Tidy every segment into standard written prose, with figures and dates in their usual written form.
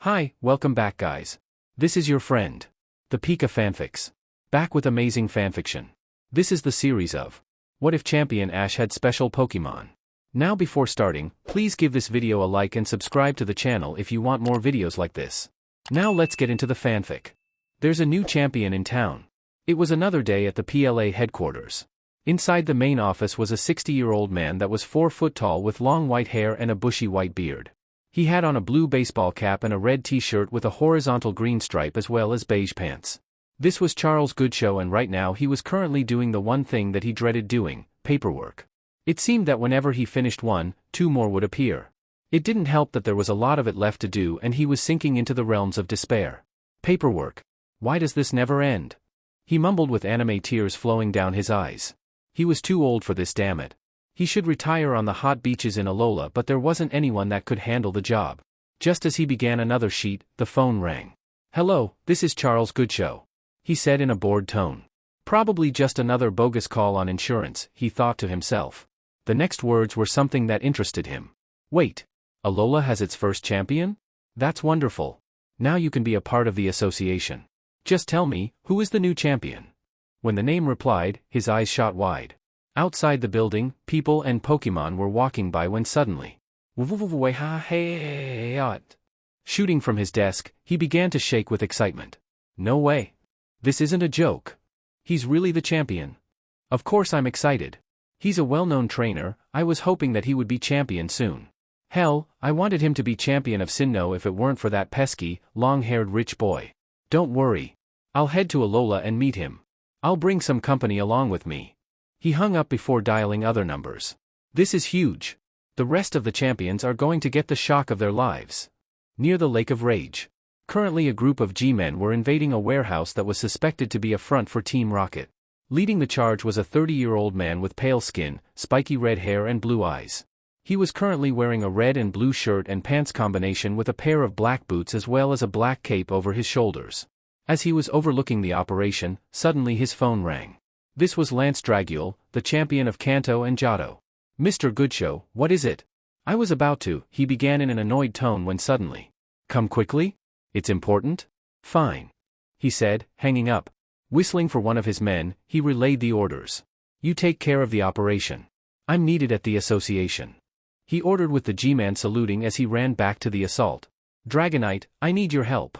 Hi, welcome back guys. This is your friend, the Pika fanfics. Back with amazing fanfiction. This is the series of What if Champion Ash had special Pokemon? Now before starting, please give this video a like and subscribe to the channel if you want more videos like this. Now let's get into the fanfic. There's a new champion in town. It was another day at the PLA headquarters. Inside the main office was a 60-year-old man that was 4 foot tall with long white hair and a bushy white beard. He had on a blue baseball cap and a red t-shirt with a horizontal green stripe as well as beige pants. This was Charles Goodshow, and right now he was currently doing the one thing that he dreaded doing, paperwork. It seemed that whenever he finished one, 2 more would appear. It didn't help that there was a lot of it left to do and he was sinking into the realms of despair. Paperwork. Why does this never end? He mumbled with anime tears flowing down his eyes. He was too old for this, damn it. He should retire on the hot beaches in Alola, but there wasn't anyone that could handle the job. Just as he began another sheet, the phone rang. "Hello, this is Charles Goodshow," he said in a bored tone. Probably just another bogus call on insurance, he thought to himself. The next words were something that interested him. Wait, Alola has its first champion? That's wonderful. Now you can be a part of the association. Just tell me, who is the new champion? When the name replied, his eyes shot wide. Outside the building, people and Pokemon were walking by when suddenly, shooting from his desk, he began to shake with excitement. No way. This isn't a joke. He's really the champion. Of course I'm excited. He's a well-known trainer. I was hoping that he would be champion soon. Hell, I wanted him to be champion of Sinnoh if it weren't for that pesky, long-haired rich boy. Don't worry. I'll head to Alola and meet him. I'll bring some company along with me. He hung up before dialing other numbers. This is huge. The rest of the champions are going to get the shock of their lives. Near the Lake of Rage. Currently a group of G-men were invading a warehouse that was suspected to be a front for Team Rocket. Leading the charge was a 30-year-old man with pale skin, spiky red hair and blue eyes. He was currently wearing a red and blue shirt and pants combination with a pair of black boots as well as a black cape over his shoulders. As he was overlooking the operation, suddenly his phone rang. This was Lance Dragule, the champion of Kanto and Johto. "Mr. Goodshow, what is it?" "I was about to," he began in an annoyed tone when suddenly. "Come quickly? It's important?" "Fine," he said, hanging up. Whistling for one of his men, he relayed the orders. "You take care of the operation. I'm needed at the association," he ordered with the G-man saluting as he ran back to the assault. "Dragonite, I need your help,"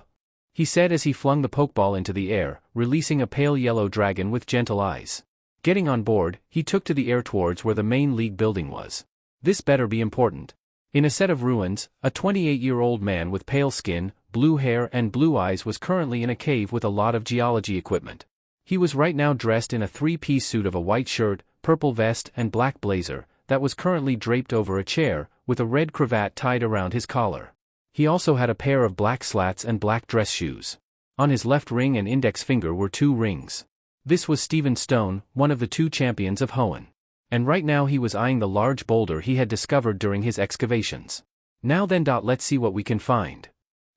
he said as he flung the Pokeball into the air, releasing a pale yellow dragon with gentle eyes. Getting on board, he took to the air towards where the main league building was. This better be important. In a set of ruins, a 28-year-old man with pale skin, blue hair and blue eyes was currently in a cave with a lot of geology equipment. He was right now dressed in a 3-piece suit of a white shirt, purple vest and black blazer, that was currently draped over a chair, with a red cravat tied around his collar. He also had a pair of black slats and black dress shoes. On his left ring and index finger were 2 rings. This was Stephen Stone, one of the 2 champions of Hoenn. And right now he was eyeing the large boulder he had discovered during his excavations. "Now then, let's see what we can find,"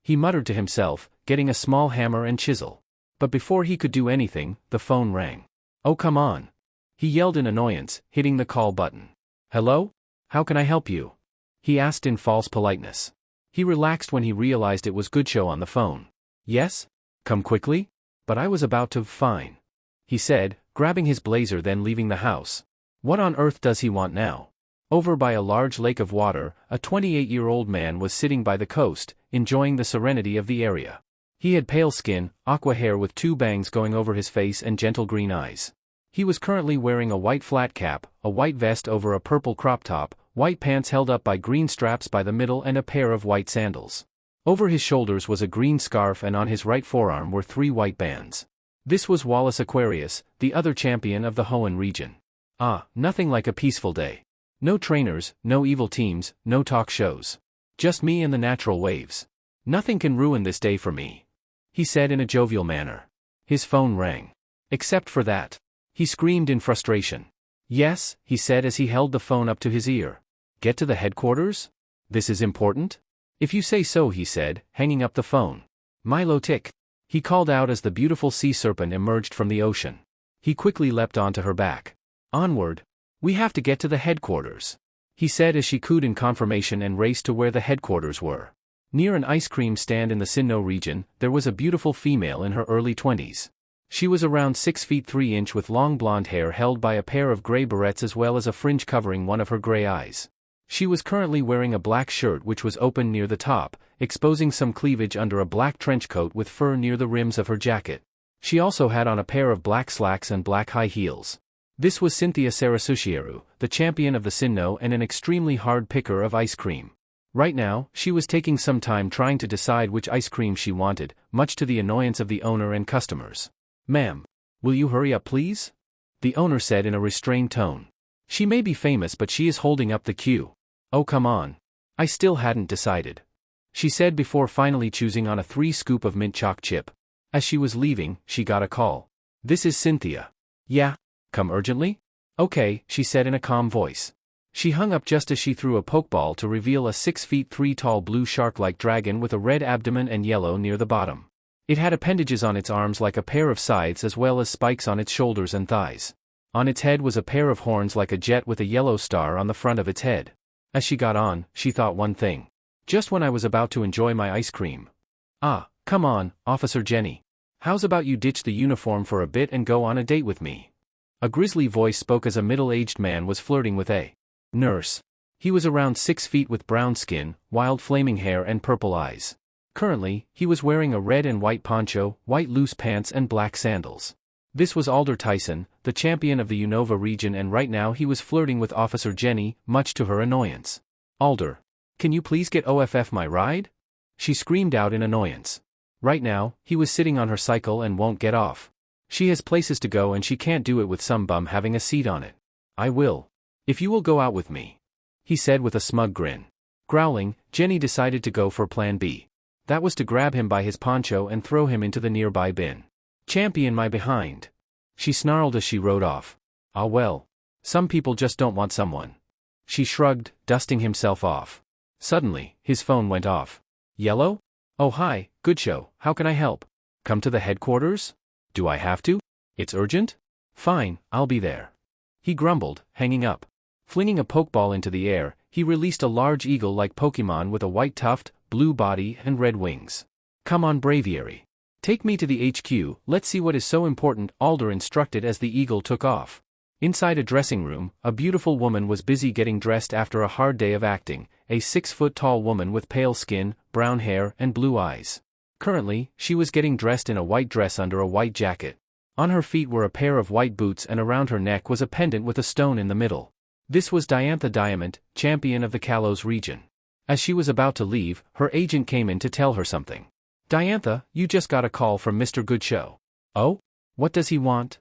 he muttered to himself, getting a small hammer and chisel. But before he could do anything, the phone rang. "Oh come on," he yelled in annoyance, hitting the call button. "Hello? How can I help you?" he asked in false politeness. He relaxed when he realized it was Goodshow on the phone. "Yes? Come quickly? But I was about to, fine," he said, grabbing his blazer then leaving the house. What on earth does he want now? Over by a large lake of water, a 28-year-old man was sitting by the coast, enjoying the serenity of the area. He had pale skin, aqua hair with 2 bangs going over his face and gentle green eyes. He was currently wearing a white flat cap, a white vest over a purple crop top, white pants held up by green straps by the middle and a pair of white sandals. Over his shoulders was a green scarf and on his right forearm were 3 white bands. This was Wallace Aquarius, the other champion of the Hoenn region. Nothing like a peaceful day. No trainers, no evil teams, no talk shows. Just me and the natural waves. Nothing can ruin this day for me," he said in a jovial manner. His phone rang. "Except for that," he screamed in frustration. "Yes," he said as he held the phone up to his ear. "Get to the headquarters? This is important?" "If you say so," he said, hanging up the phone. "Milo Tick," he called out as the beautiful sea serpent emerged from the ocean. He quickly leapt onto her back. "Onward. We have to get to the headquarters," he said as she cooed in confirmation and raced to where the headquarters were. Near an ice cream stand in the Sinnoh region, there was a beautiful female in her early 20s. She was around 6 feet 3 inches with long blonde hair held by a pair of gray barrettes as well as a fringe covering one of her gray eyes. She was currently wearing a black shirt which was open near the top, exposing some cleavage under a black trench coat with fur near the rims of her jacket. She also had on a pair of black slacks and black high heels. This was Cynthia Sarasushieru, the champion of the Sinnoh and an extremely hard picker of ice cream. Right now, she was taking some time trying to decide which ice cream she wanted, much to the annoyance of the owner and customers. "Ma'am, will you hurry up please?" the owner said in a restrained tone. "She may be famous but she is holding up the queue." "Oh come on. I still hadn't decided," she said before finally choosing on a 3-scoop of mint chalk chip. As she was leaving, she got a call. "This is Cynthia." "Yeah? Come urgently?" "Okay," she said in a calm voice. She hung up just as she threw a pokeball to reveal a 6 feet 3 tall blue shark-like dragon with a red abdomen and yellow near the bottom. It had appendages on its arms like a pair of scythes as well as spikes on its shoulders and thighs. On its head was a pair of horns like a jet with a yellow star on the front of its head. As she got on, she thought one thing. Just when I was about to enjoy my ice cream. "Ah, come on, Officer Jenny. How's about you ditch the uniform for a bit and go on a date with me?" A grisly voice spoke as a middle-aged man was flirting with a nurse. He was around 6 feet with brown skin, wild flaming hair and purple eyes. Currently, he was wearing a red and white poncho, white loose pants and black sandals. This was Alder Tyson, the champion of the Unova region, and right now he was flirting with Officer Jenny, much to her annoyance. "Alder, can you please get off my ride?" she screamed out in annoyance. Right now, he was sitting on her cycle and won't get off. She has places to go and she can't do it with some bum having a seat on it. "I will. If you will go out with me," he said with a smug grin. Growling, Jenny decided to go for plan B. That was to grab him by his poncho and throw him into the nearby bin. "Champion my behind," she snarled as she rode off. "Ah well. Some people just don't want someone." She shrugged, dusting himself off. Suddenly, his phone went off. "Yellow? Oh hi, Goodshow, how can I help? Come to the headquarters? Do I have to? It's urgent? Fine, I'll be there," he grumbled, hanging up. Flinging a pokeball into the air, he released a large eagle-like Pokémon with a white tuft, blue body and red wings. "Come on Braviary. Take me to the HQ, let's see what is so important," Alder instructed as the eagle took off. Inside a dressing room, a beautiful woman was busy getting dressed after a hard day of acting, a 6-foot-tall woman with pale skin, brown hair and blue eyes. Currently, she was getting dressed in a white dress under a white jacket. On her feet were a pair of white boots and around her neck was a pendant with a stone in the middle. This was Diantha Diamond, champion of the Kalos region. As she was about to leave, her agent came in to tell her something. "Diantha, you just got a call from Mr. Goodshow." "Oh? What does he want?"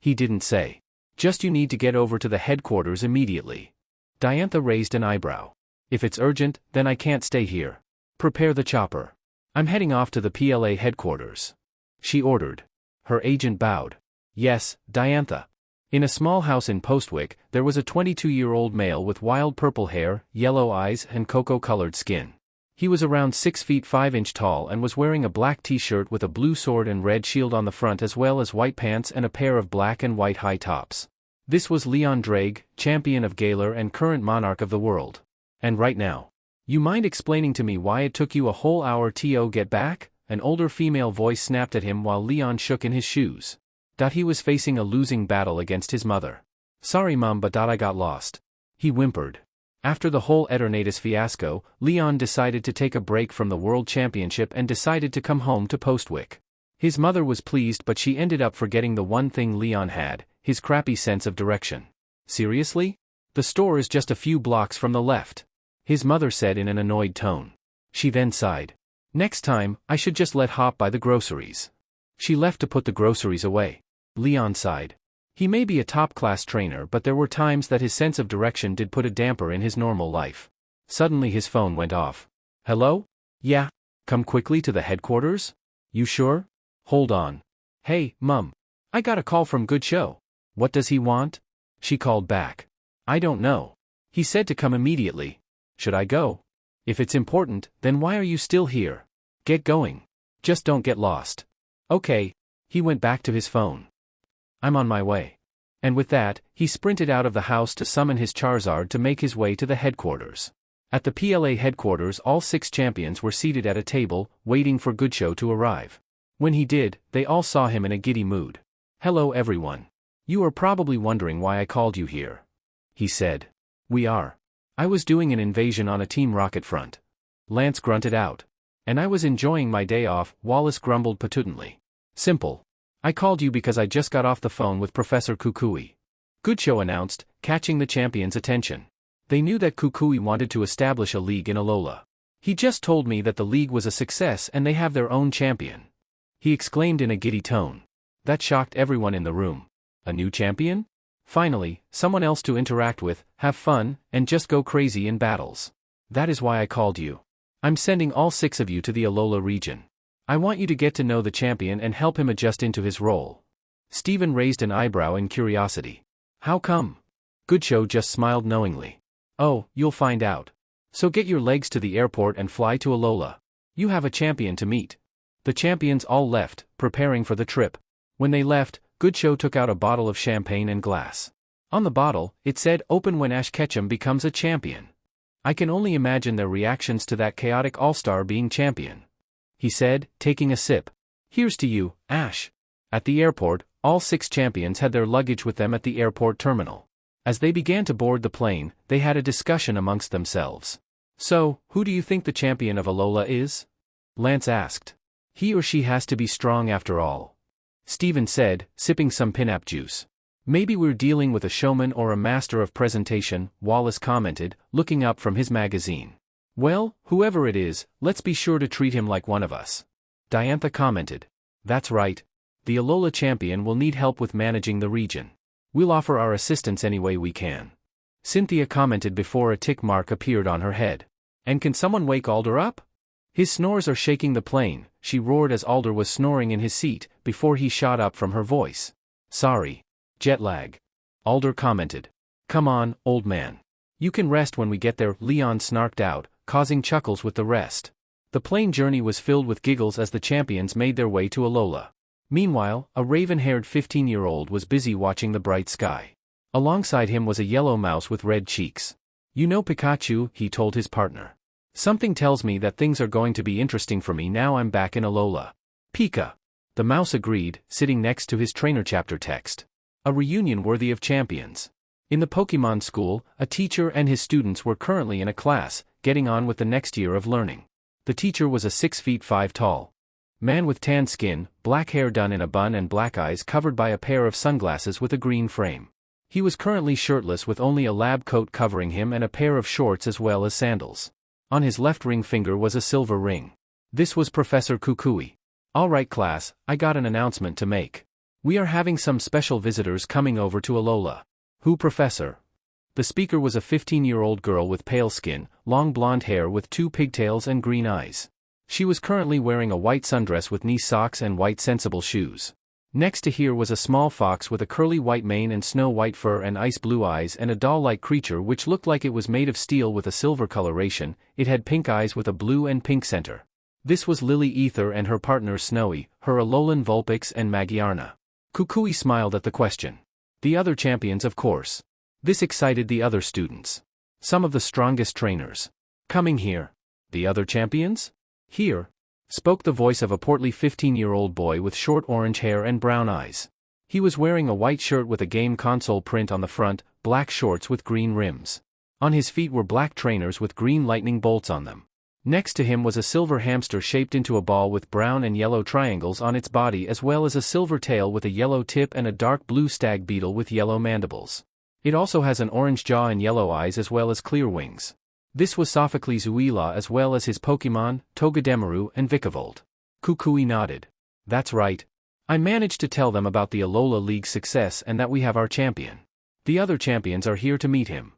"He didn't say. Just you need to get over to the headquarters immediately." Diantha raised an eyebrow. "If it's urgent, then I can't stay here. Prepare the chopper. I'm heading off to the PLA headquarters," she ordered. Her agent bowed. "Yes, Diantha." In a small house in Postwick, there was a 22-year-old male with wild purple hair, yellow eyes and cocoa-colored skin. He was around 6 feet 5 inches tall and was wearing a black t-shirt with a blue sword and red shield on the front as well as white pants and a pair of black and white high tops. This was Leon Drake, champion of Galar and current monarch of the world. "And right now, you mind explaining to me why it took you a whole hour to get back?" An older female voice snapped at him while Leon shook in his shoes. He was facing a losing battle against his mother. "Sorry mom, but I got lost," he whimpered. After the whole Eternatus fiasco, Leon decided to take a break from the World Championship and decided to come home to Postwick. His mother was pleased but she ended up forgetting the one thing Leon had, his crappy sense of direction. "Seriously? The store is just a few blocks from the left," his mother said in an annoyed tone. She then sighed. "Next time, I should just let Hop buy the groceries." She left to put the groceries away. Leon sighed. He may be a top-class trainer but there were times that his sense of direction did put a damper in his normal life. Suddenly his phone went off. "Hello? Yeah? Come quickly to the headquarters? You sure? Hold on. Hey, Mum. I got a call from Goodshow. What does he want?" She called back. "I don't know. He said to come immediately. Should I go? If it's important, then why are you still here? Get going. Just don't get lost." "Okay." He went back to his phone. "I'm on my way." And with that, he sprinted out of the house to summon his Charizard to make his way to the headquarters. At the PLA headquarters, all 6 champions were seated at a table, waiting for Goodshow to arrive. When he did, they all saw him in a giddy mood. "Hello everyone. You are probably wondering why I called you here," he said. "We are. I was doing an invasion on a Team Rocket front." Lance grunted out. "And I was enjoying my day off," Wallace grumbled petulantly. "Simple. I called you because I just got off the phone with Professor Kukui," Goodshow announced, catching the champions' attention. They knew that Kukui wanted to establish a league in Alola. "He just told me that the league was a success and they have their own champion," he exclaimed in a giddy tone. That shocked everyone in the room. A new champion? Finally, someone else to interact with, have fun, and just go crazy in battles. "That is why I called you. I'm sending all 6 of you to the Alola region. I want you to get to know the champion and help him adjust into his role." Steven raised an eyebrow in curiosity. "How come?" Goodshow just smiled knowingly. "Oh, you'll find out. So get your legs to the airport and fly to Alola. You have a champion to meet." The champions all left, preparing for the trip. When they left, Goodshow took out a bottle of champagne and glass. On the bottle, it said, "Open when Ash Ketchum becomes a champion." "I can only imagine their reactions to that chaotic all-star being champion," he said, taking a sip. "Here's to you, Ash." At the airport, all 6 champions had their luggage with them at the airport terminal. As they began to board the plane, they had a discussion amongst themselves. "So, who do you think the champion of Alola is?" Lance asked. "He or she has to be strong after all," Steven said, sipping some pineapple juice. "Maybe we're dealing with a showman or a master of presentation," Wallace commented, looking up from his magazine. "Well, whoever it is, let's be sure to treat him like one of us," Diantha commented. "That's right. The Alola champion will need help with managing the region. We'll offer our assistance any way we can," Cynthia commented before a tick mark appeared on her head. "And can someone wake Alder up? His snores are shaking the plane," she roared as Alder was snoring in his seat, before he shot up from her voice. "Sorry. Jet lag," Alder commented. "Come on, old man. You can rest when we get there," Leon snarked out, causing chuckles with the rest. The plane journey was filled with giggles as the champions made their way to Alola. Meanwhile, a raven-haired 15-year-old was busy watching the bright sky. Alongside him was a yellow mouse with red cheeks. "You know Pikachu," he told his partner. "Something tells me that things are going to be interesting for me now I'm back in Alola." "Pika," the mouse agreed, sitting next to his trainer chapter text. A reunion worthy of champions. In the Pokémon school, a teacher and his students were currently in a class, getting on with the next year of learning. The teacher was a 6'5" tall man with tan skin, black hair done in a bun and black eyes covered by a pair of sunglasses with a green frame. He was currently shirtless with only a lab coat covering him and a pair of shorts as well as sandals. On his left ring finger was a silver ring. This was Professor Kukui. "All right class, I got an announcement to make. We are having some special visitors coming over to Alola." "Who, Professor?" The speaker was a 15-year-old girl with pale skin, long blonde hair with 2 pigtails and green eyes. She was currently wearing a white sundress with knee socks and white sensible shoes. Next to her was a small fox with a curly white mane and snow-white fur and ice-blue eyes and a doll-like creature which looked like it was made of steel with a silver coloration. It had pink eyes with a blue and pink center. This was Lily Ether and her partner Snowy, her Alolan Vulpix and Magiarna. Kukui smiled at the question. "The other champions of course." This excited the other students. "Some of the strongest trainers. Coming here." "The other champions?" "Here," spoke the voice of a portly 15-year-old boy with short orange hair and brown eyes. He was wearing a white shirt with a game console print on the front, black shorts with green rims. On his feet were black trainers with green lightning bolts on them. Next to him was a silver hamster shaped into a ball with brown and yellow triangles on its body as well as a silver tail with a yellow tip and a dark blue stag beetle with yellow mandibles. It also has an orange jaw and yellow eyes as well as clear wings. This was Sophocles Uila as well as his Pokémon, Togedemaru and Vikavolt. Kukui nodded. "That's right. I managed to tell them about the Alola League's success and that we have our champion. The other champions are here to meet him.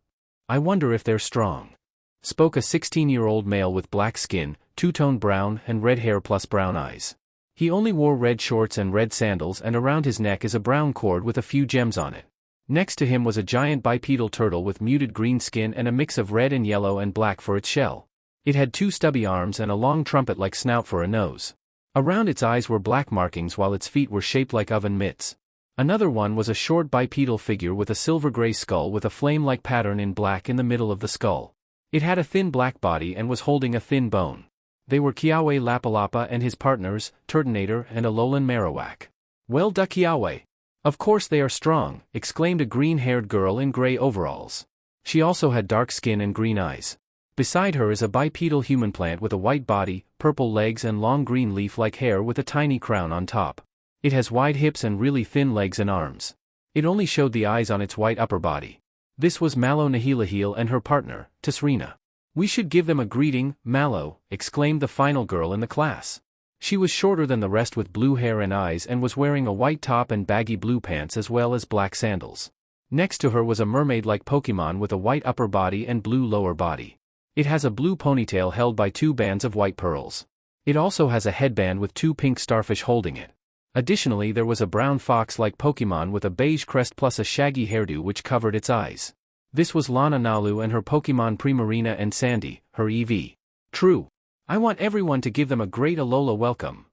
I wonder if they're strong," spoke a 16-year-old male with black skin, two-tone brown and red hair plus brown eyes. He only wore red shorts and red sandals and around his neck is a brown cord with a few gems on it. Next to him was a giant bipedal turtle with muted green skin and a mix of red and yellow and black for its shell. It had 2 stubby arms and a long trumpet-like snout for a nose. Around its eyes were black markings while its feet were shaped like oven mitts. Another one was a short bipedal figure with a silver-gray skull with a flame-like pattern in black in the middle of the skull. It had a thin black body and was holding a thin bone. They were Kiawe Lapalapa and his partners, Turtonator and Alolan Marowak. Well da Kiawe. Of course they are strong, exclaimed a green-haired girl in gray overalls. She also had dark skin and green eyes. Beside her is a bipedal human plant with a white body, purple legs and long green leaf-like hair with a tiny crown on top. It has wide hips and really thin legs and arms. It only showed the eyes on its white upper body. This was Mallow Nihilaheel and her partner, Tisrina. We should give them a greeting, Mallow, exclaimed the final girl in the class. She was shorter than the rest with blue hair and eyes and was wearing a white top and baggy blue pants as well as black sandals. Next to her was a mermaid-like Pokémon with a white upper body and blue lower body. It has a blue ponytail held by 2 bands of white pearls. It also has a headband with 2 pink starfish holding it. Additionally, there was a brown fox-like Pokémon with a beige crest plus a shaggy hairdo which covered its eyes. This was Lana Nalu and her Pokémon Primarina and Sandy, her EV. True. I want everyone to give them a great Alola welcome.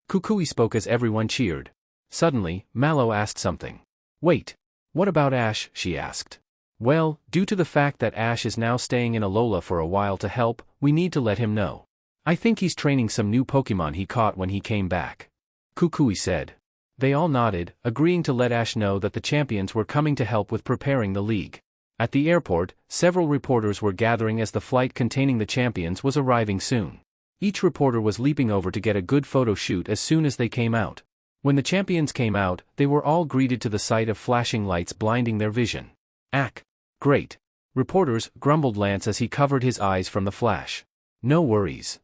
Kukui spoke as everyone cheered. Suddenly, Mallow asked something. Wait. What about Ash? She asked. Well, due to the fact that Ash is now staying in Alola for a while to help, we need to let him know. I think he's training some new Pokémon he caught when he came back. Kukui said. They all nodded, agreeing to let Ash know that the champions were coming to help with preparing the league. At the airport, several reporters were gathering as the flight containing the champions was arriving soon. Each reporter was leaping over to get a good photo shoot as soon as they came out. When the champions came out, they were all greeted to the sight of flashing lights blinding their vision. Ack. Great. Reporters, grumbled Lance as he covered his eyes from the flash. No worries.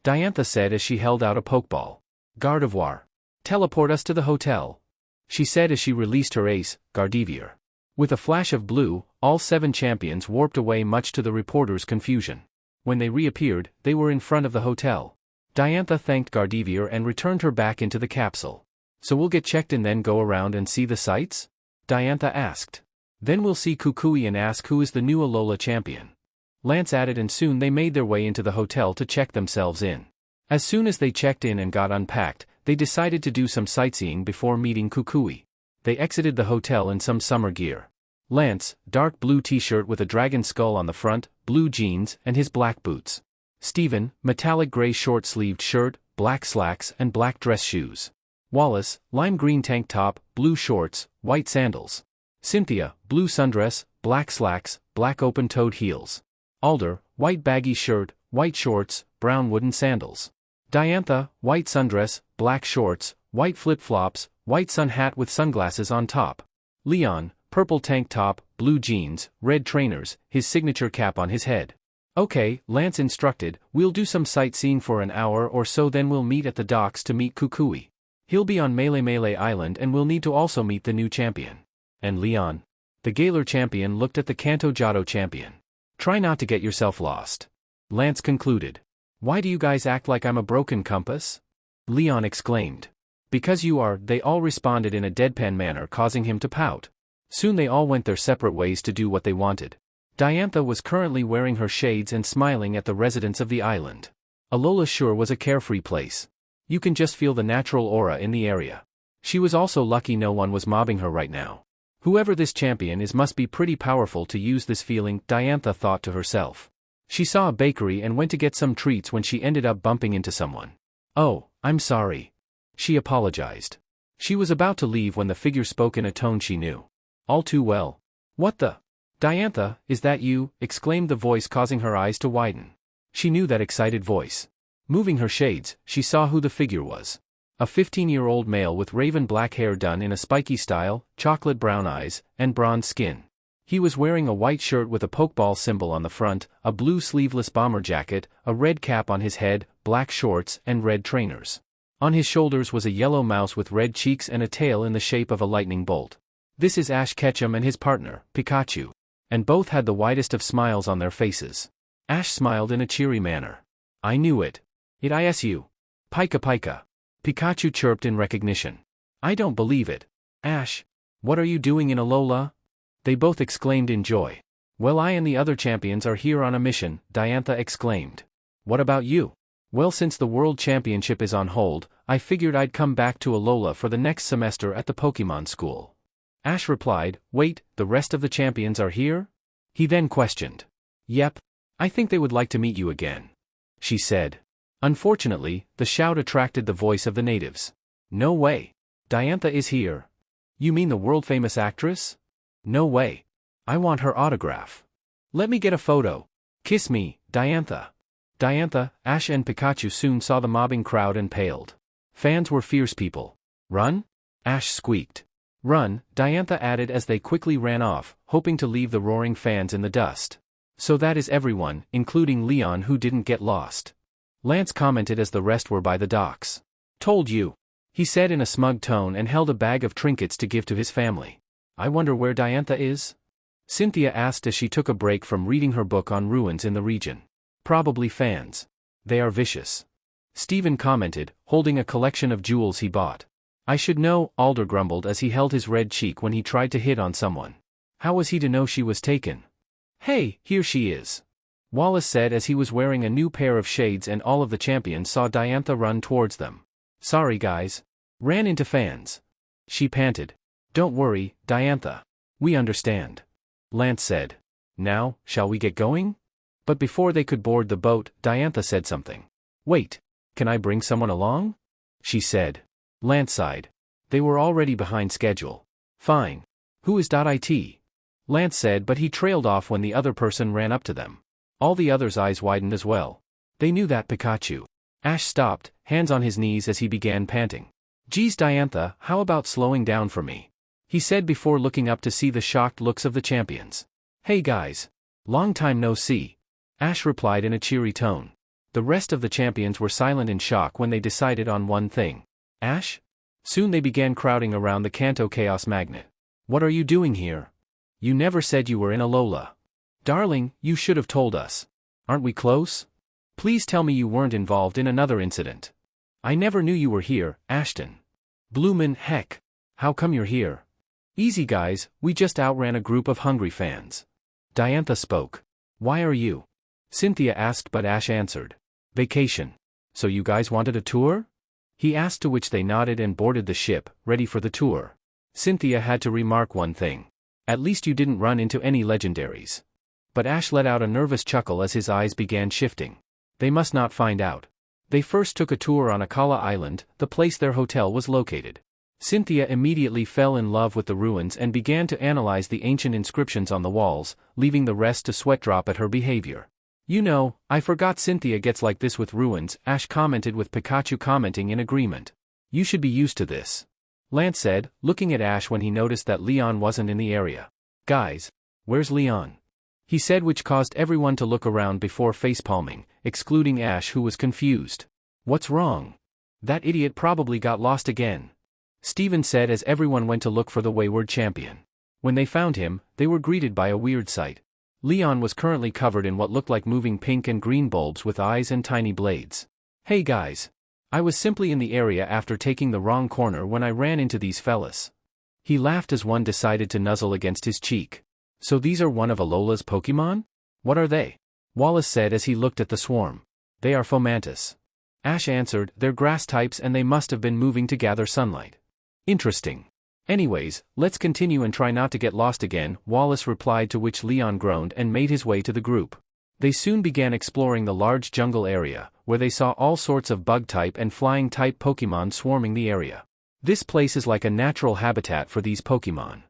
Diantha said as she held out a Pokeball. Gardevoir. Teleport us to the hotel. She said as she released her ace, Gardevoir. With a flash of blue, all 7 champions warped away much to the reporters' confusion. When they reappeared, they were in front of the hotel. Diantha thanked Gardevoir and returned her back into the capsule. So we'll get checked and then go around and see the sights? Diantha asked. Then we'll see Kukui and ask who is the new Alola champion. Lance added, and soon they made their way into the hotel to check themselves in. As soon as they checked in and got unpacked, they decided to do some sightseeing before meeting Kukui. They exited the hotel in some summer gear. Lance, dark blue t-shirt with a dragon skull on the front, blue jeans, and his black boots. Steven, metallic gray short-sleeved shirt, black slacks, and black dress shoes. Wallace, lime green tank top, blue shorts, white sandals. Cynthia, blue sundress, black slacks, black open-toed heels. Alder, white baggy shirt, white shorts, brown wooden sandals. Diantha, white sundress, black shorts, white flip-flops, white sun hat with sunglasses on top. Leon, purple tank top, blue jeans, red trainers, his signature cap on his head. Okay, Lance instructed, we'll do some sightseeing for an hour or so, then we'll meet at the docks to meet Kukui. He'll be on Melee Island and we'll need to also meet the new champion. And Leon. The Galar champion looked at the Kanto Johto champion. Try not to get yourself lost. Lance concluded. Why do you guys act like I'm a broken compass? Leon exclaimed. Because you are, they all responded in a deadpan manner, causing him to pout. Soon they all went their separate ways to do what they wanted. Diantha was currently wearing her shades and smiling at the residents of the island. Alola sure was a carefree place. You can just feel the natural aura in the area. She was also lucky no one was mobbing her right now. Whoever this champion is must be pretty powerful to use this feeling, Diantha thought to herself. She saw a bakery and went to get some treats when she ended up bumping into someone. Oh, I'm sorry. She apologized. She was about to leave when the figure spoke in a tone she knew all too well. What the? Diantha, is that you? Exclaimed the voice, causing her eyes to widen. She knew that excited voice. Moving her shades, she saw who the figure was. A 15-year-old male with raven black hair done in a spiky style, chocolate brown eyes, and bronze skin. He was wearing a white shirt with a Pokeball symbol on the front, a blue sleeveless bomber jacket, a red cap on his head, black shorts, and red trainers. On his shoulders was a yellow mouse with red cheeks and a tail in the shape of a lightning bolt. This is Ash Ketchum and his partner, Pikachu. And both had the widest of smiles on their faces. Ash smiled in a cheery manner. I knew it. It is you. Pika Pika. Pikachu chirped in recognition. I don't believe it. Ash. What are you doing in Alola? They both exclaimed in joy. Well, I and the other champions are here on a mission, Diantha exclaimed. What about you? Well, since the World Championship is on hold, I figured I'd come back to Alola for the next semester at the Pokémon School. Ash replied, wait, the rest of the champions are here? He then questioned. Yep. I think they would like to meet you again, she said. Unfortunately, the shout attracted the voice of the natives. No way. Diantha is here. You mean the world-famous actress? No way. I want her autograph. Let me get a photo. Kiss me, Diantha. Diantha, Ash and Pikachu soon saw the mobbing crowd and paled. Fans were fierce people. Run? Ash squeaked. Run, Diantha added as they quickly ran off, hoping to leave the roaring fans in the dust. So that is everyone, including Leon, who didn't get lost. Lance commented as the rest were by the docks. Told you, he said in a smug tone and held a bag of trinkets to give to his family. I wonder where Diantha is? Cynthia asked as she took a break from reading her book on ruins in the region. Probably fans. They are vicious. Steven commented, holding a collection of jewels he bought. I should know, Alder grumbled as he held his red cheek when he tried to hit on someone. How was he to know she was taken? Hey, here she is. Wallace said as he was wearing a new pair of shades and all of the champions saw Diantha run towards them. Sorry guys. Ran into fans. She panted. Don't worry, Diantha. We understand. Lance said. Now, shall we get going? But before they could board the boat, Diantha said something. Wait, can I bring someone along? She said. Lance sighed. They were already behind schedule. Fine. Who is .it? Lance said, but he trailed off when the other person ran up to them. All the others' eyes widened as well. They knew that Pikachu. Ash stopped, hands on his knees as he began panting. Geez Diantha, how about slowing down for me? He said before looking up to see the shocked looks of the champions. Hey guys. Long time no see. Ash replied in a cheery tone. The rest of the champions were silent in shock when they decided on one thing. Ash? Soon they began crowding around the Kanto Chaos Magnet. What are you doing here? You never said you were in Alola. Darling, you should have told us. Aren't we close? Please tell me you weren't involved in another incident. I never knew you were here, Ashton. Bloomin' heck. How come you're here? Easy guys, we just outran a group of hungry fans. Diantha spoke. Why are you? Cynthia asked but Ash answered. Vacation. So you guys wanted a tour? He asked, to which they nodded and boarded the ship, ready for the tour. Cynthia had to remark one thing. At least you didn't run into any legendaries. But Ash let out a nervous chuckle as his eyes began shifting. They must not find out. They first took a tour on Akala Island, the place their hotel was located. Cynthia immediately fell in love with the ruins and began to analyze the ancient inscriptions on the walls, leaving the rest to sweat drop at her behavior. You know, I forgot Cynthia gets like this with ruins, Ash commented with Pikachu commenting in agreement. You should be used to this. Lance said, looking at Ash when he noticed that Leon wasn't in the area. Guys, where's Leon? He said, which caused everyone to look around before facepalming, excluding Ash who was confused. What's wrong? That idiot probably got lost again. Steven said as everyone went to look for the wayward champion. When they found him, they were greeted by a weird sight. Leon was currently covered in what looked like moving pink and green bulbs with eyes and tiny blades. Hey guys. I was simply in the area after taking the wrong corner when I ran into these fellas. He laughed as one decided to nuzzle against his cheek. So these are one of Alola's Pokémon? What are they? Wallace said as he looked at the swarm. They are Fomantis. Ash answered, they're grass types and they must have been moving to gather sunlight. Interesting. Anyways, let's continue and try not to get lost again, Wallace replied, to which Leon groaned and made his way to the group. They soon began exploring the large jungle area, where they saw all sorts of bug-type and flying-type Pokémon swarming the area. This place is like a natural habitat for these Pokémon.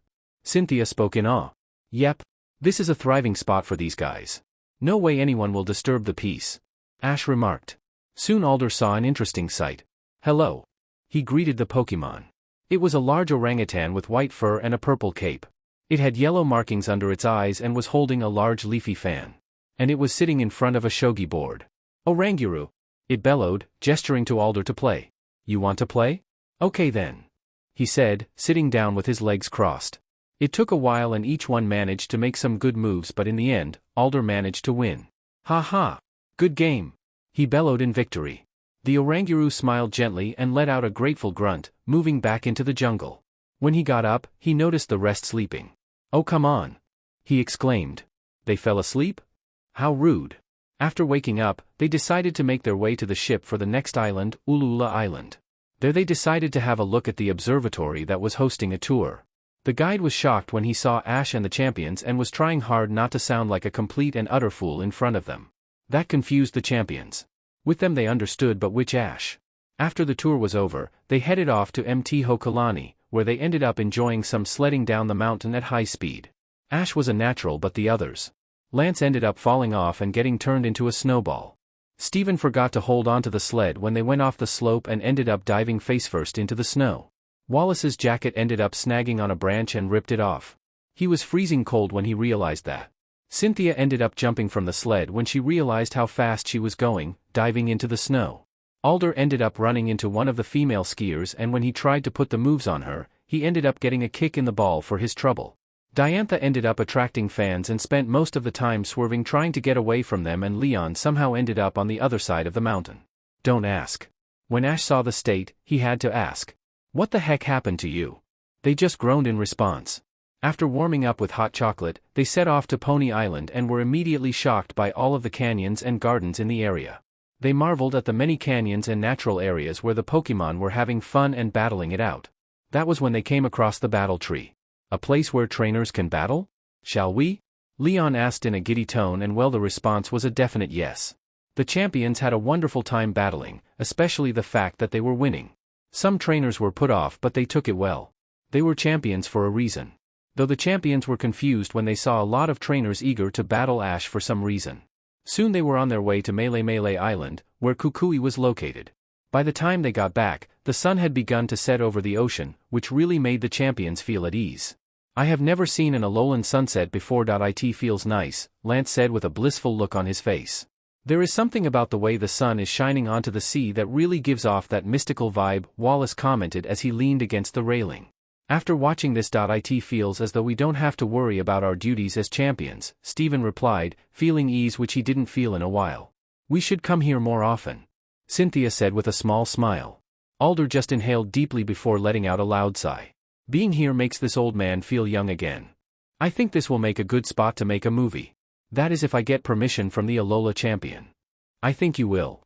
Cynthia spoke in awe. Yep. This is a thriving spot for these guys. No way anyone will disturb the peace. Ash remarked. Soon Alder saw an interesting sight. Hello. He greeted the Pokémon. It was a large orangutan with white fur and a purple cape. It had yellow markings under its eyes and was holding a large leafy fan. And it was sitting in front of a shogi board. Oranguru. It bellowed, gesturing to Alder to play. You want to play? Okay then. He said, sitting down with his legs crossed. It took a while and each one managed to make some good moves, but in the end, Alder managed to win. Ha ha. Good game. He bellowed in victory. The Oranguru smiled gently and let out a grateful grunt, moving back into the jungle. When he got up, he noticed the rest sleeping. Oh come on. He exclaimed. They fell asleep? How rude. After waking up, they decided to make their way to the ship for the next island, Ulula Island. There they decided to have a look at the observatory that was hosting a tour. The guide was shocked when he saw Ash and the champions and was trying hard not to sound like a complete and utter fool in front of them. That confused the champions. With them they understood, but which Ash? After the tour was over, they headed off to Mt. Hokalani, where they ended up enjoying some sledding down the mountain at high speed. Ash was a natural, but the others. Lance ended up falling off and getting turned into a snowball. Steven forgot to hold onto the sled when they went off the slope and ended up diving face-first into the snow. Wallace's jacket ended up snagging on a branch and ripped it off. He was freezing cold when he realized that. Cynthia ended up jumping from the sled when she realized how fast she was going, diving into the snow. Alder ended up running into one of the female skiers, and when he tried to put the moves on her, he ended up getting a kick in the ball for his trouble. Diantha ended up attracting fans and spent most of the time swerving trying to get away from them, and Leon somehow ended up on the other side of the mountain. Don't ask. When Ash saw the state, he had to ask. What the heck happened to you? They just groaned in response. After warming up with hot chocolate, they set off to Pony Island and were immediately shocked by all of the canyons and gardens in the area. They marveled at the many canyons and natural areas where the Pokémon were having fun and battling it out. That was when they came across the battle tree. A place where trainers can battle? Shall we? Leon asked in a giddy tone, and well, the response was a definite yes. The champions had a wonderful time battling, especially the fact that they were winning. Some trainers were put off, but they took it well. They were champions for a reason. Though the champions were confused when they saw a lot of trainers eager to battle Ash for some reason. Soon they were on their way to Melee Island, where Kukui was located. By the time they got back, the sun had begun to set over the ocean, which really made the champions feel at ease. I have never seen an Alolan sunset before. It feels nice, Lance said with a blissful look on his face. There is something about the way the sun is shining onto the sea that really gives off that mystical vibe, Wallace commented as he leaned against the railing. After watching this, it feels as though we don't have to worry about our duties as champions, Steven replied, feeling ease which he didn't feel in a while. We should come here more often, Cynthia said with a small smile. Alder just inhaled deeply before letting out a loud sigh. Being here makes this old man feel young again. I think this will make a good spot to make a movie. That is if I get permission from the Alola champion. I think you will,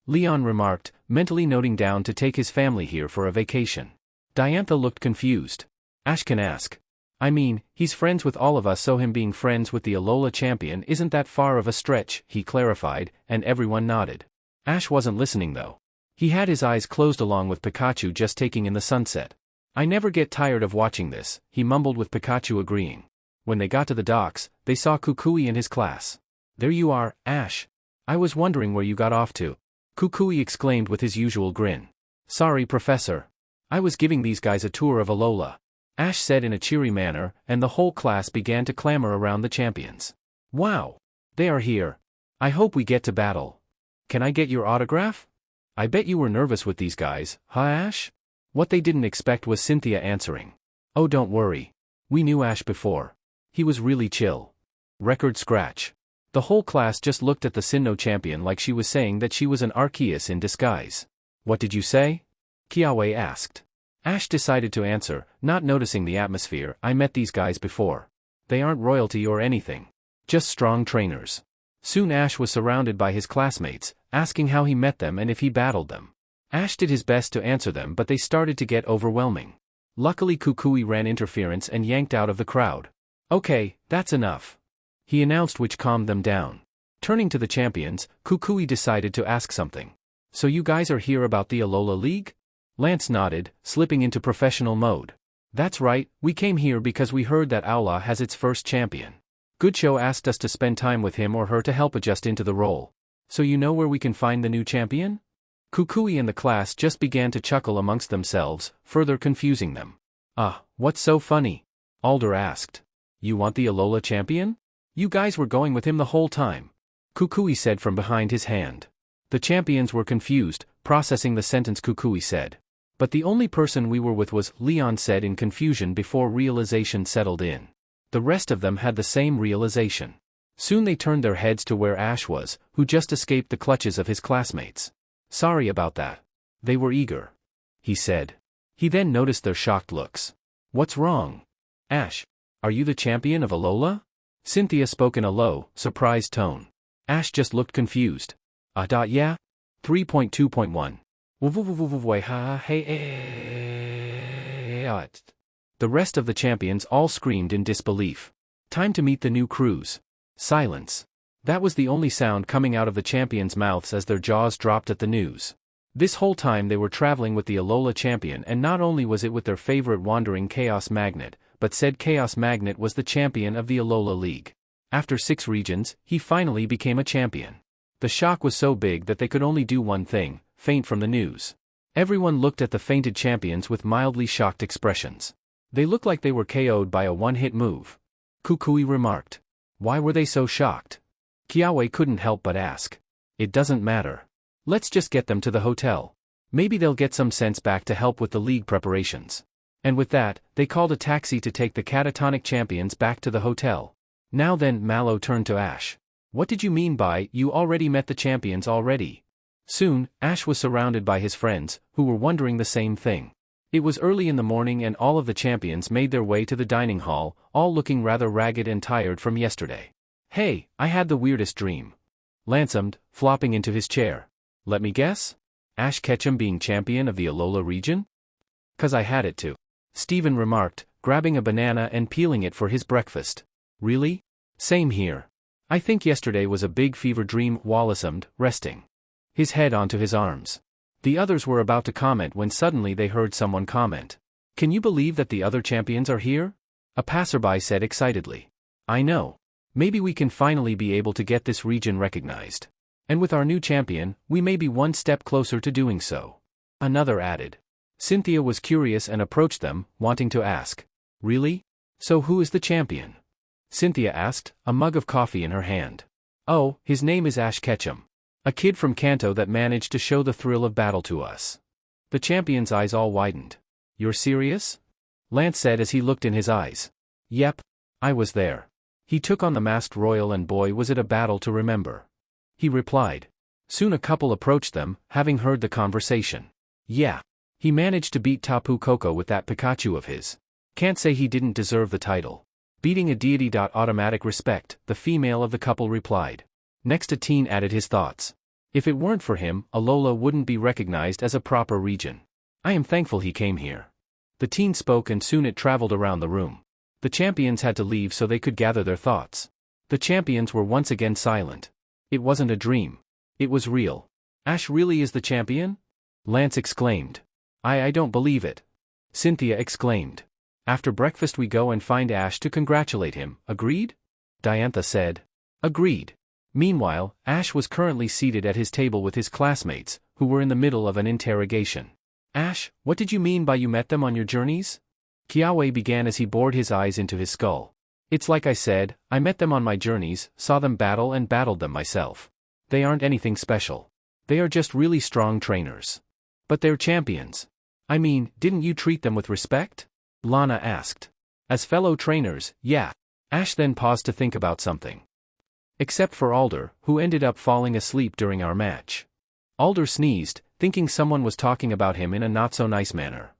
Leon remarked, mentally noting down to take his family here for a vacation. Diantha looked confused. Ash can ask. I mean, he's friends with all of us, so him being friends with the Alola champion isn't that far of a stretch, he clarified, and everyone nodded. Ash wasn't listening though. He had his eyes closed along with Pikachu just taking in the sunset. I never get tired of watching this, he mumbled with Pikachu agreeing. When they got to the docks, they saw Kukui and his class. There you are, Ash. I was wondering where you got off to. Kukui exclaimed with his usual grin. Sorry, Professor. I was giving these guys a tour of Alola, Ash said in a cheery manner, and the whole class began to clamor around the champions. Wow! They are here. I hope we get to battle. Can I get your autograph? I bet you were nervous with these guys, huh, Ash? What they didn't expect was Cynthia answering. Oh, don't worry. We knew Ash before. He was really chill. Record scratch. The whole class just looked at the Sinnoh champion like she was saying that she was an Arceus in disguise. What did you say? Kiawe asked. Ash decided to answer, not noticing the atmosphere. I met these guys before. They aren't royalty or anything. Just strong trainers. Soon Ash was surrounded by his classmates, asking how he met them and if he battled them. Ash did his best to answer them, but they started to get overwhelming. Luckily Kukui ran interference and yanked out of the crowd. Okay, that's enough, he announced, which calmed them down. Turning to the champions, Kukui decided to ask something. So you guys are here about the Alola League? Lance nodded, slipping into professional mode. That's right, we came here because we heard that Aula has its first champion. Goodshow asked us to spend time with him or her to help adjust into the role. So you know where we can find the new champion? Kukui and the class just began to chuckle amongst themselves, further confusing them. What's so funny? Alder asked. You want the Alola champion? You guys were going with him the whole time, Kukui said from behind his hand. The champions were confused, processing the sentence Kukui said. But the only person we were with was, Leon said in confusion before realization settled in. The rest of them had the same realization. Soon they turned their heads to where Ash was, who just escaped the clutches of his classmates. Sorry about that. They were eager, he said. He then noticed their shocked looks. What's wrong? Ash, are you the champion of Alola? Cynthia spoke in a low, surprised tone. Ash just looked confused. Yeah? 3.2.1. The rest of the champions all screamed in disbelief. Time to meet the new crews. Silence. That was the only sound coming out of the champions' mouths as their jaws dropped at the news. This whole time they were traveling with the Alola champion, and not only was it with their favorite wandering Chaos Magnet, but said Chaos Magnet was the champion of the Alola League. After 6 regions, he finally became a champion. The shock was so big that they could only do one thing: faint from the news. Everyone looked at the fainted champions with mildly shocked expressions. They looked like they were KO'd by a one-hit move. Kukui remarked. Why were they so shocked? Kiawe couldn't help but ask. It doesn't matter. Let's just get them to the hotel. Maybe they'll get some sense back to help with the league preparations. And with that, they called a taxi to take the catatonic champions back to the hotel. Now then, Mallow turned to Ash. What did you mean by, you already met the champions already? Soon, Ash was surrounded by his friends, who were wondering the same thing. It was early in the morning and all of the champions made their way to the dining hall, all looking rather ragged and tired from yesterday. Hey, I had the weirdest dream. Lance hummed, flopping into his chair. Let me guess? Ash Ketchum being champion of the Alola region? 'Cause I had it too. Steven remarked, grabbing a banana and peeling it for his breakfast. Really? Same here. I think yesterday was a big fever dream, Wallace hummed, resting his head onto his arms. The others were about to comment when suddenly they heard someone comment. Can you believe that the other champions are here? A passerby said excitedly. I know. Maybe we can finally be able to get this region recognized. And with our new champion, we may be one step closer to doing so. Another added. Cynthia was curious and approached them, wanting to ask. Really? So who is the champion? Cynthia asked, a mug of coffee in her hand. Oh, his name is Ash Ketchum. A kid from Kanto that managed to show the thrill of battle to us. The champion's eyes all widened. You're serious? Lance said as he looked in his eyes. Yep. I was there. He took on the masked royal and boy was it a battle to remember. He replied. Soon a couple approached them, having heard the conversation. Yeah. He managed to beat Tapu Koko with that Pikachu of his. Can't say he didn't deserve the title. Beating a deity. Automatic respect, the female of the couple replied. Next a teen added his thoughts. If it weren't for him, Alola wouldn't be recognized as a proper region. I am thankful he came here. The teen spoke and soon it traveled around the room. The champions had to leave so they could gather their thoughts. The champions were once again silent. It wasn't a dream. It was real. Ash really is the champion? Lance exclaimed. I don't believe it. Cynthia exclaimed. After breakfast we go and find Ash to congratulate him, agreed? Diantha said. Agreed. Meanwhile, Ash was currently seated at his table with his classmates, who were in the middle of an interrogation. Ash, what did you mean by you met them on your journeys? Kiawe began as he bored his eyes into his skull. It's like I said, I met them on my journeys, saw them battle and battled them myself. They aren't anything special. They are just really strong trainers. But they're champions. I mean, didn't you treat them with respect? Lana asked. As fellow trainers, yeah. Ash then paused to think about something. Except for Alder, who ended up falling asleep during our match. Alder sneezed, thinking someone was talking about him in a not-so-nice manner.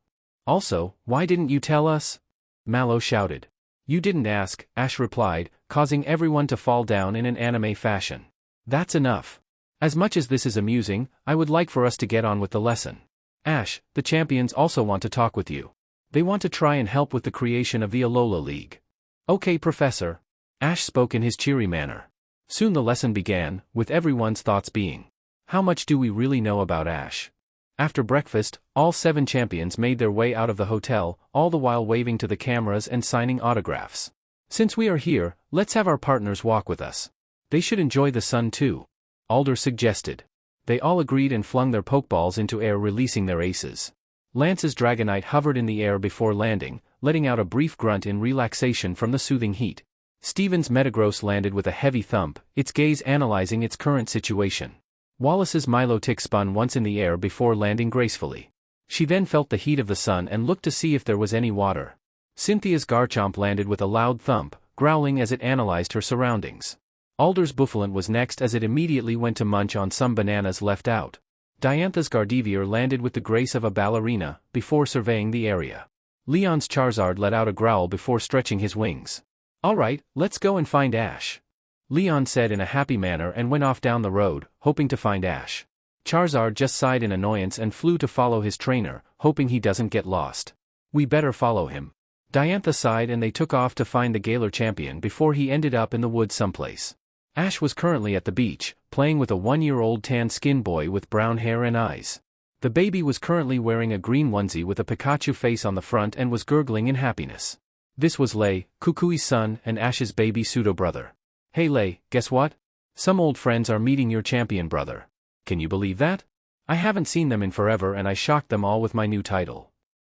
Also, why didn't you tell us? Mallow shouted. You didn't ask, Ash replied, causing everyone to fall down in an anime fashion. That's enough. As much as this is amusing, I would like for us to get on with the lesson. Ash, the champions also want to talk with you. They want to try and help with the creation of the Alola League. Okay, Professor. Ash spoke in his cheery manner. Soon the lesson began, with everyone's thoughts being. How much do we really know about Ash? After breakfast, all 7 champions made their way out of the hotel, all the while waving to the cameras and signing autographs. Since we are here, let's have our partners walk with us. They should enjoy the sun too. Alder suggested. They all agreed and flung their Pokeballs into air, releasing their aces. Lance's Dragonite hovered in the air before landing, letting out a brief grunt in relaxation from the soothing heat. Steven's Metagross landed with a heavy thump, its gaze analyzing its current situation. Wallace's Milotic spun once in the air before landing gracefully. She then felt the heat of the sun and looked to see if there was any water. Cynthia's Garchomp landed with a loud thump, growling as it analyzed her surroundings. Alder's Bouffalant was next as it immediately went to munch on some bananas left out. Diantha's Gardevoir landed with the grace of a ballerina, before surveying the area. Leon's Charizard let out a growl before stretching his wings. Alright, let's go and find Ash. Leon said in a happy manner and went off down the road, hoping to find Ash. Charizard just sighed in annoyance and flew to follow his trainer, hoping he doesn't get lost. We better follow him. Diantha sighed and they took off to find the Galar champion before he ended up in the woods someplace. Ash was currently at the beach, playing with a 1-year-old tan-skinned boy with brown hair and eyes. The baby was currently wearing a green onesie with a Pikachu face on the front and was gurgling in happiness. This was Lei, Kukui's son and Ash's baby pseudo-brother. Hey Lei, guess what? Some old friends are meeting your champion brother. Can you believe that? I haven't seen them in forever and I shocked them all with my new title.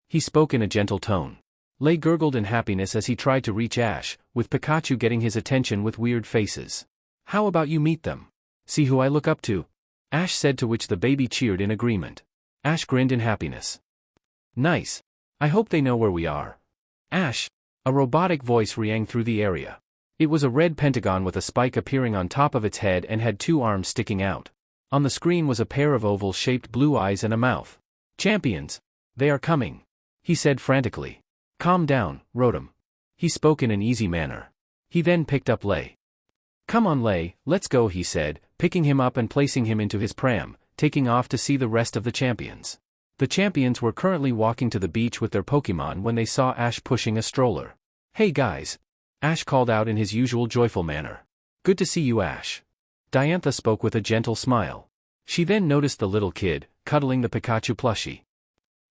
He spoke in a gentle tone. Lei gurgled in happiness as he tried to reach Ash, with Pikachu getting his attention with weird faces. How about you meet them? See who I look up to? Ash said, to which the baby cheered in agreement. Ash grinned in happiness. Nice. I hope they know where we are. Ash. A robotic voice rang through the area. It was a red pentagon with a spike appearing on top of its head and had 2 arms sticking out. On the screen was a pair of oval-shaped blue eyes and a mouth. Champions. They are coming. He said frantically. Calm down, Rotom. He spoke in an easy manner. He then picked up Lei. Come on Lei, let's go, he said, picking him up and placing him into his pram, taking off to see the rest of the champions. The champions were currently walking to the beach with their Pokémon when they saw Ash pushing a stroller. Hey guys. Ash called out in his usual joyful manner. Good to see you, Ash. Diantha spoke with a gentle smile. She then noticed the little kid, cuddling the Pikachu plushie.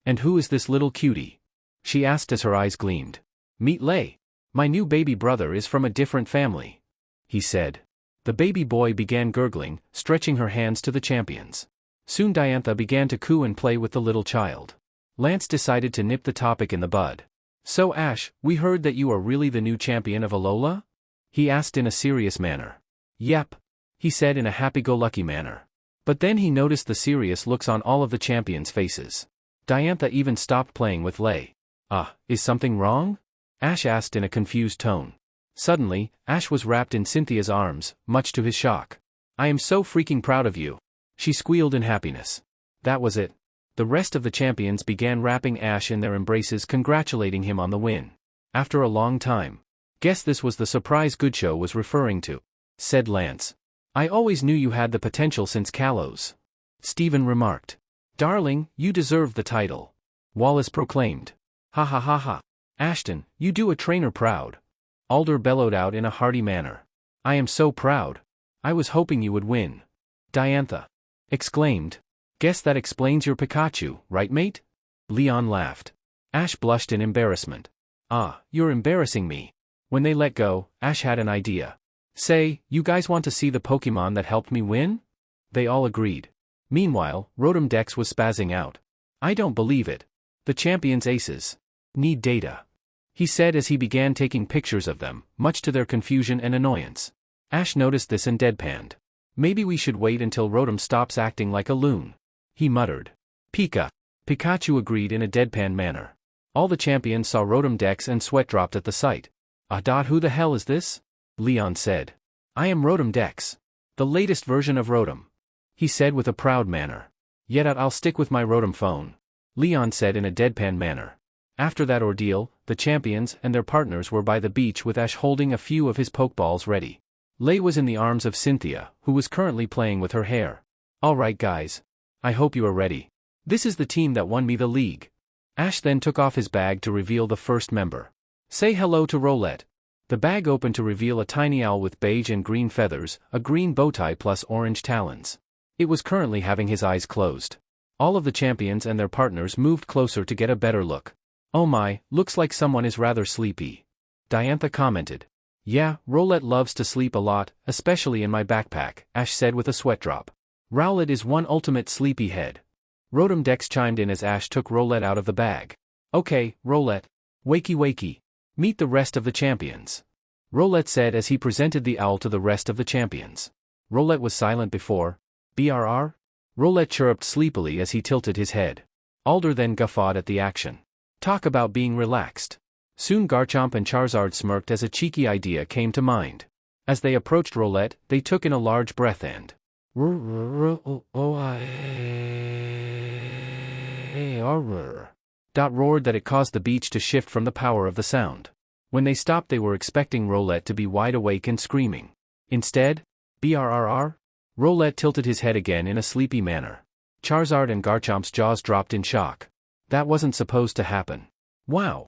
And who is this little cutie? She asked as her eyes gleamed. Meet Lei. My new baby brother is from a different family. He said. The baby boy began gurgling, stretching her hands to the champions. Soon Diantha began to coo and play with the little child. Lance decided to nip the topic in the bud. So Ash, we heard that you are really the new champion of Alola? He asked in a serious manner. Yep. He said in a happy-go-lucky manner. But then he noticed the serious looks on all of the champions' faces. Diantha even stopped playing with Lei. Is something wrong? Ash asked in a confused tone. Suddenly, Ash was wrapped in Cynthia's arms, much to his shock. I am so freaking proud of you. She squealed in happiness. That was it. The rest of the champions began wrapping Ash in their embraces, congratulating him on the win. After a long time. Guess this was the surprise Goodshow was referring to, said Lance. I always knew you had the potential since Kalos. Steven remarked. Darling, you deserve the title. Wallace proclaimed. Ha ha ha ha. Ashton, you do a trainer proud. Alder bellowed out in a hearty manner. I am so proud. I was hoping you would win. Diantha exclaimed. Guess that explains your Pikachu, right mate? Leon laughed. Ash blushed in embarrassment. You're embarrassing me. When they let go, Ash had an idea. Say, you guys want to see the Pokemon that helped me win? They all agreed. Meanwhile, Rotom Dex was spazzing out. I don't believe it. The champions' aces need data, he said as he began taking pictures of them, much to their confusion and annoyance. Ash noticed this and deadpanned. Maybe we should wait until Rotom stops acting like a loon, he muttered. Pika. Pikachu agreed in a deadpan manner. All the champions saw Rotom Dex and sweat dropped at the sight. Who the hell is this? Leon said. I am Rotom Dex. The latest version of Rotom, he said with a proud manner. Yet I'll stick with my Rotom phone, Leon said in a deadpan manner. After that ordeal, the champions and their partners were by the beach with Ash holding a few of his Pokeballs ready. Lei was in the arms of Cynthia, who was currently playing with her hair. Alright guys. I hope you are ready. This is the team that won me the league. Ash then took off his bag to reveal the first member. Say hello to Rowlet. The bag opened to reveal a tiny owl with beige and green feathers, a green bowtie plus orange talons. It was currently having his eyes closed. All of the champions and their partners moved closer to get a better look. Oh my, looks like someone is rather sleepy. Diantha commented. Yeah, Rowlet loves to sleep a lot, especially in my backpack, Ash said with a sweat drop. Rowlet is one ultimate sleepyhead. Rotom Dex chimed in as Ash took Rowlet out of the bag. Okay, Rowlet. Wakey wakey. Meet the rest of the champions. Rowlet said as he presented the owl to the rest of the champions. Rowlet was silent before. BRR? Rowlet chirruped sleepily as he tilted his head. Alder then guffawed at the action. Talk about being relaxed. Soon Garchomp and Charizard smirked as a cheeky idea came to mind. As they approached Rowlet, they took in a large breath and roared that it caused the beach to shift from the power of the sound. When they stopped, they were expecting Rowlet to be wide awake and screaming. Instead, BRRR? Rowlet tilted his head again in a sleepy manner. Charizard and Garchomp's jaws dropped in shock. That wasn't supposed to happen. Wow.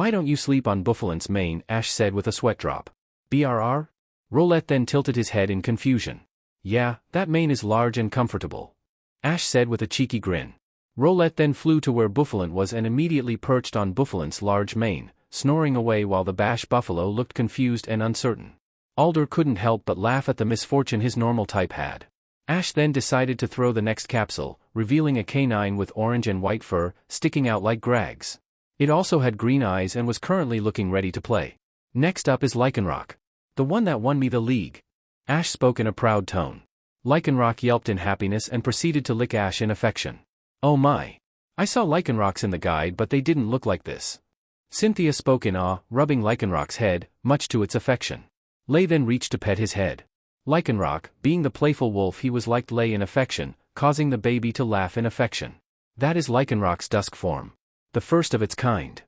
Why don't you sleep on Buffalant's mane? Ash said with a sweat drop. BRR? Rowlet then tilted his head in confusion. Yeah, that mane is large and comfortable. Ash said with a cheeky grin. Rowlet then flew to where Buffalant was and immediately perched on Buffalant's large mane, snoring away while the Bash Buffalo looked confused and uncertain. Alder couldn't help but laugh at the misfortune his normal type had. Ash then decided to throw the next capsule, revealing a canine with orange and white fur, sticking out like Grags. It also had green eyes and was currently looking ready to play. Next up is Lycanroc. The one that won me the league. Ash spoke in a proud tone. Lycanroc yelped in happiness and proceeded to lick Ash in affection. Oh my. I saw Lycanrocs in the guide but they didn't look like this. Cynthia spoke in awe, rubbing Lycanroc's head, much to its affection. Lay then reached to pet his head. Lycanroc, being the playful wolf he was, liked Lay in affection, causing the baby to laugh in affection. That is Lycanroc's dusk form. The first of its kind.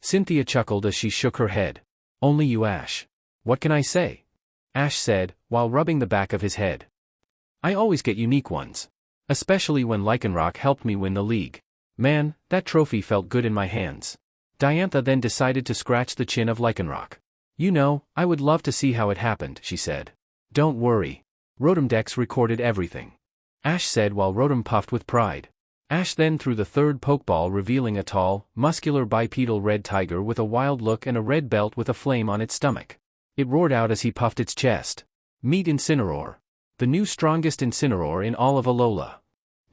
Cynthia chuckled as she shook her head. Only you, Ash. What can I say? Ash said, while rubbing the back of his head. I always get unique ones. Especially when Lycanroc helped me win the league. Man, that trophy felt good in my hands. Diantha then decided to scratch the chin of Lycanroc. You know, I would love to see how it happened, she said. Don't worry. Rotom Dex recorded everything. Ash said while Rotom puffed with pride. Ash then threw the third Pokeball, revealing a tall, muscular bipedal red tiger with a wild look and a red belt with a flame on its stomach. It roared out as he puffed its chest. Meet Incineroar. The new strongest Incineroar in all of Alola.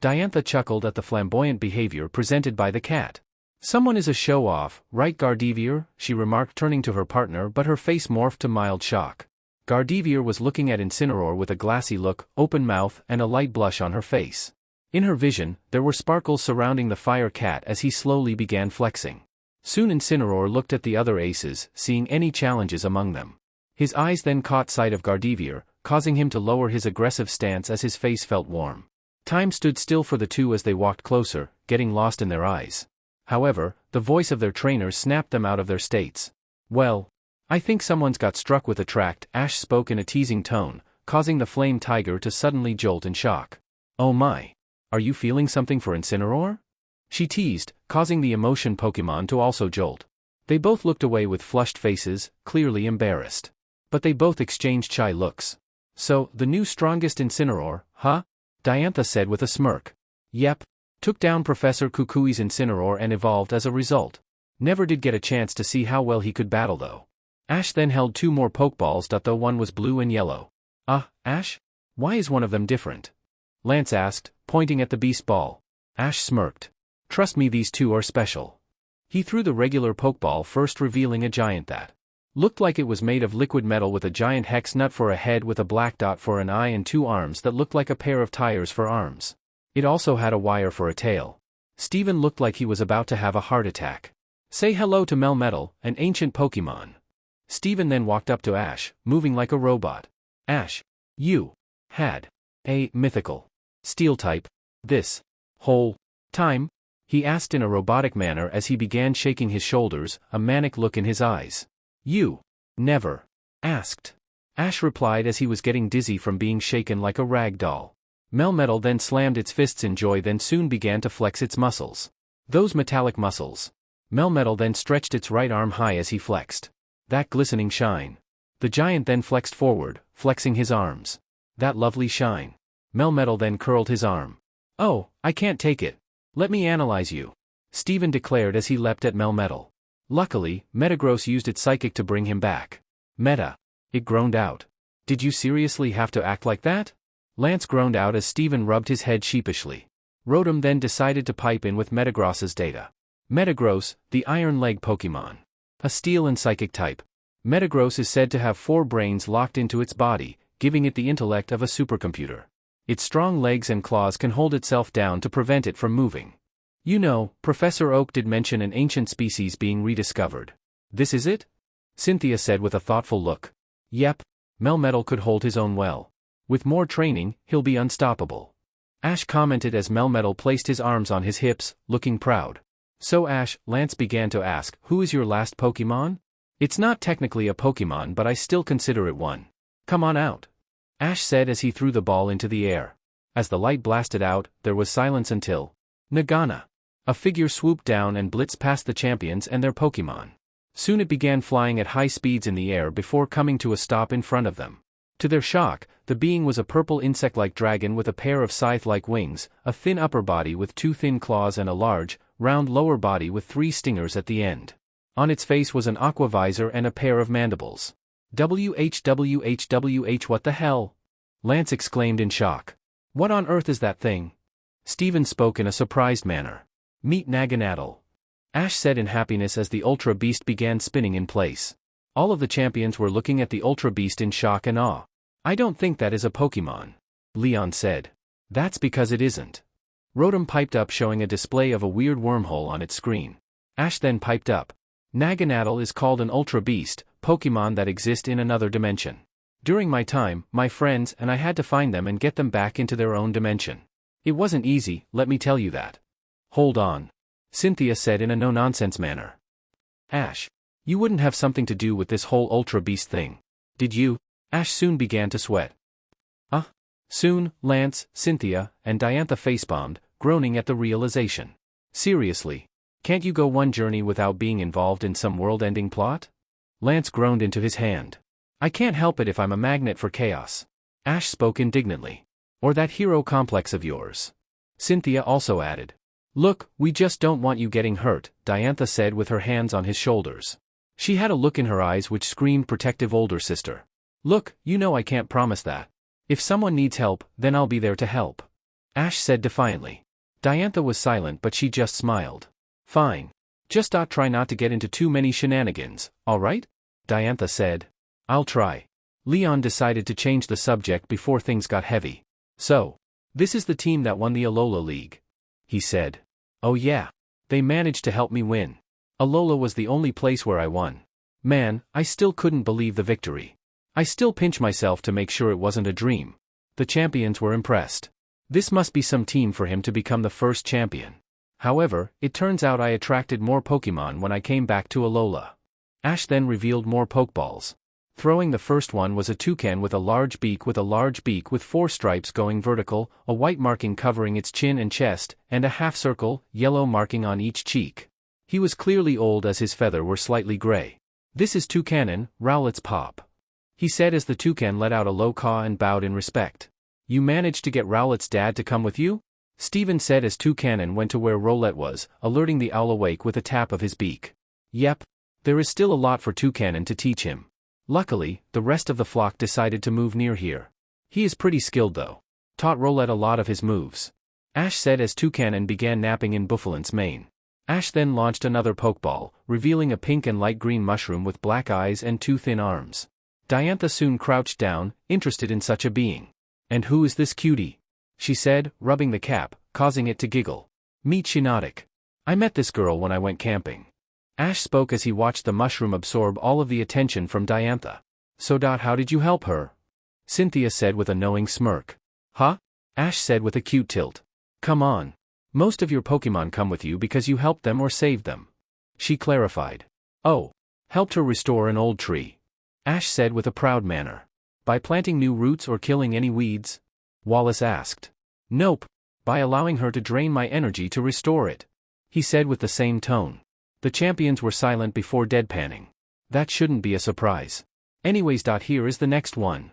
Diantha chuckled at the flamboyant behavior presented by the cat. Someone is a show-off, right Gardevoir? She remarked, turning to her partner, but her face morphed to mild shock. Gardevoir was looking at Incineroar with a glassy look, open mouth, and a light blush on her face. In her vision, there were sparkles surrounding the fire cat as he slowly began flexing. Soon Incineroar looked at the other aces, seeing any challenges among them. His eyes then caught sight of Gardevoir, causing him to lower his aggressive stance as his face felt warm. Time stood still for the two as they walked closer, getting lost in their eyes. However, the voice of their trainer snapped them out of their states. Well, I think someone's got struck with a tract, Ash spoke in a teasing tone, causing the flame tiger to suddenly jolt in shock. Oh my. Are you feeling something for Incineroar? She teased, causing the emotion Pokémon to also jolt. They both looked away with flushed faces, clearly embarrassed. But they both exchanged shy looks. So, the new strongest Incineroar, huh? Diantha said with a smirk. Yep. Took down Professor Kukui's Incineroar and evolved as a result. Never did get a chance to see how well he could battle though. Ash then held two more Pokeballs, though one was blue and yellow. Ash? Why is one of them different? Lance asked, pointing at the beast ball. Ash smirked. Trust me, these two are special. He threw the regular Pokeball first, revealing a giant that looked like it was made of liquid metal with a giant hex nut for a head with a black dot for an eye and two arms that looked like a pair of tires for arms. It also had a wire for a tail. Steven looked like he was about to have a heart attack. Say hello to Melmetal, an ancient Pokemon. Steven then walked up to Ash, moving like a robot. Ash, you had a mythical steel type this whole time? He asked in a robotic manner as he began shaking his shoulders, a manic look in his eyes. You never asked. Ash replied as he was getting dizzy from being shaken like a rag doll. Melmetal then slammed its fists in joy, then soon began to flex its muscles. Those metallic muscles. Melmetal then stretched its right arm high as he flexed. That glistening shine. The giant then flexed forward, flexing his arms. That lovely shine. Melmetal then curled his arm. Oh, I can't take it. Let me analyze you. Steven declared as he leapt at Melmetal. Luckily, Metagross used its psychic to bring him back. Meta. It groaned out. Did you seriously have to act like that? Lance groaned out as Steven rubbed his head sheepishly. Rotom then decided to pipe in with Metagross's data. Metagross, the Iron Leg Pokémon. A Steel and Psychic type. Metagross is said to have 4 brains locked into its body, giving it the intellect of a supercomputer. Its strong legs and claws can hold itself down to prevent it from moving. You know, Professor Oak did mention an ancient species being rediscovered. This is it? Cynthia said with a thoughtful look. Yep. Melmetal could hold his own well. With more training, he'll be unstoppable. Ash commented as Melmetal placed his arms on his hips, looking proud. So Ash, Lance began to ask, who is your last Pokémon? It's not technically a Pokémon, but I still consider it one. Come on out. Ash said as he threw the ball into the air. As the light blasted out, there was silence until Nagana. A figure swooped down and blitzed past the champions and their Pokémon. Soon it began flying at high speeds in the air before coming to a stop in front of them. To their shock, the being was a purple insect-like dragon with a pair of scythe-like wings, a thin upper body with 2 thin claws and a large, round lower body with 3 stingers at the end. On its face was an aqua visor and a pair of mandibles. WHWHWH, what the hell? Lance exclaimed in shock. What on earth is that thing? Steven spoke in a surprised manner. Meet Naganadel. Ash said in happiness as the Ultra Beast began spinning in place. All of the champions were looking at the Ultra Beast in shock and awe. I don't think that is a Pokémon. Leon said. That's because it isn't. Rotom piped up showing a display of a weird wormhole on its screen. Ash then piped up. Naganadel is called an Ultra Beast, Pokémon that exist in another dimension. During my time, my friends and I had to find them and get them back into their own dimension. It wasn't easy, let me tell you that. Hold on. Cynthia said in a no-nonsense manner. Ash. You wouldn't have something to do with this whole Ultra Beast thing. Did you? Ash soon began to sweat. Soon, Lance, Cynthia, and Diantha facepalmed, groaning at the realization. Seriously. Can't you go one journey without being involved in some world-ending plot? Lance groaned into his hand. I can't help it if I'm a magnet for chaos. Ash spoke indignantly. Or that hero complex of yours. Cynthia also added. Look, we just don't want you getting hurt, Diantha said with her hands on his shoulders. She had a look in her eyes which screamed protective older sister. Look, you know I can't promise that. If someone needs help, then I'll be there to help. Ash said defiantly. Diantha was silent but she just smiled. Fine. Just try not to get into too many shenanigans, alright? Diantha said. I'll try. Leon decided to change the subject before things got heavy. So, this is the team that won the Alola League. He said. Oh yeah. They managed to help me win. Alola was the only place where I won. Man, I still couldn't believe the victory. I still pinch myself to make sure it wasn't a dream. The champions were impressed. This must be some team for him to become the first champion. However, it turns out I attracted more Pokémon when I came back to Alola. Ash then revealed more Pokeballs. Throwing the first one was a toucan with a large beak with 4 stripes going vertical, a white marking covering its chin and chest, and a half-circle, yellow marking on each cheek. He was clearly old as his feather were slightly gray. This is Toucanon, Rowlet's pop. He said as the toucan let out a low caw and bowed in respect. You managed to get Rowlet's dad to come with you? Steven said as Toucanon went to where Rowlet was, alerting the owl awake with a tap of his beak. Yep. There is still a lot for Toucanon to teach him. Luckily, the rest of the flock decided to move near here. He is pretty skilled though. Taught Rowlet a lot of his moves. Ash said as Toucanon began napping in Buffalant's mane. Ash then launched another Pokeball, revealing a pink and light green mushroom with black eyes and 2 thin arms. Diantha soon crouched down, interested in such a being. And who is this cutie? She said, rubbing the cap, causing it to giggle. Meet Shiinotic. I met this girl when I went camping. Ash spoke as he watched the mushroom absorb all of the attention from Diantha. So how did you help her? Cynthia said with a knowing smirk. Huh? Ash said with a cute tilt. Come on. Most of your Pokémon come with you because you helped them or saved them. She clarified. Oh. Helped her restore an old tree. Ash said with a proud manner. By planting new roots or killing any weeds? Wallace asked. Nope. By allowing her to drain my energy to restore it. He said with the same tone. The champions were silent before deadpanning. That shouldn't be a surprise. Anyways, here is the next one.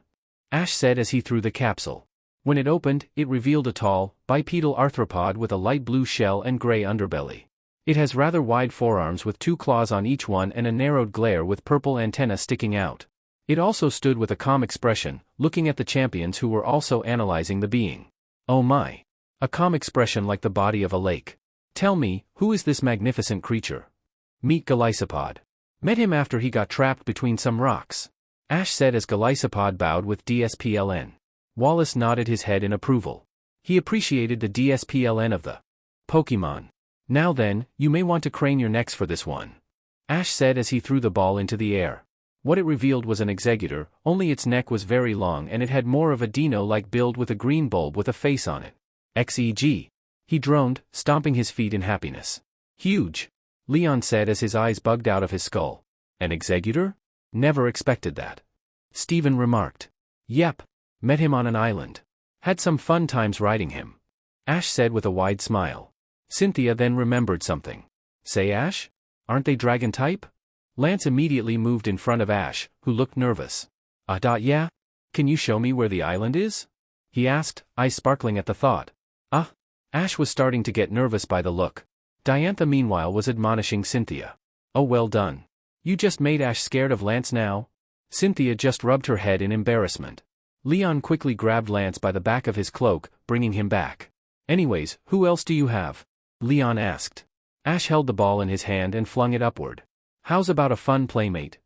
Ash said as he threw the capsule. When it opened, it revealed a tall, bipedal arthropod with a light blue shell and gray underbelly. It has rather wide forearms with 2 claws on each one and a narrowed glare with purple antenna sticking out. It also stood with a calm expression, looking at the champions who were also analyzing the being. Oh my! A calm expression like the body of a lake. Tell me, who is this magnificent creature? Meet Golisopod. Met him after he got trapped between some rocks. Ash said as Golisopod bowed with DSPLN. Wallace nodded his head in approval. He appreciated the DSPLN of the Pokémon. Now then, you may want to crane your necks for this one. Ash said as he threw the ball into the air. What it revealed was an executor, only its neck was very long and it had more of a dino-like build with a green bulb with a face on it. XEG. He droned, stomping his feet in happiness. Huge. Leon said as his eyes bugged out of his skull. An executor? Never expected that. Steven remarked. Yep. Met him on an island. Had some fun times riding him. Ash said with a wide smile. Cynthia then remembered something. Say Ash? Aren't they dragon type? Lance immediately moved in front of Ash, who looked nervous. Yeah? Can you show me where the island is? He asked, eyes sparkling at the thought. Ash was starting to get nervous by the look. Diantha meanwhile was admonishing Cynthia. Oh well done. You just made Ash scared of Lance now? Cynthia just rubbed her head in embarrassment. Leon quickly grabbed Lance by the back of his cloak, bringing him back. Anyways, who else do you have? Leon asked. Ash held the ball in his hand and flung it upward. How's about a fun playmate?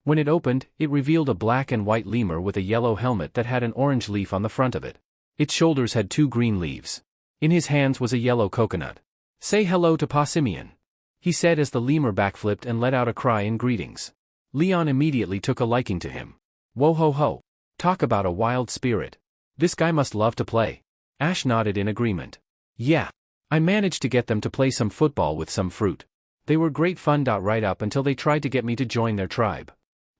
When it opened, it revealed a black and white lemur with a yellow helmet that had an orange leaf on the front of it. Its shoulders had 2 green leaves. In his hands was a yellow coconut. Say hello to Pa Simeon, he said as the lemur backflipped and let out a cry in greetings. Leon immediately took a liking to him. Whoa ho ho. Talk about a wild spirit. This guy must love to play. Ash nodded in agreement. Yeah. I managed to get them to play some football with some fruit. They were great fun. Right up until they tried to get me to join their tribe.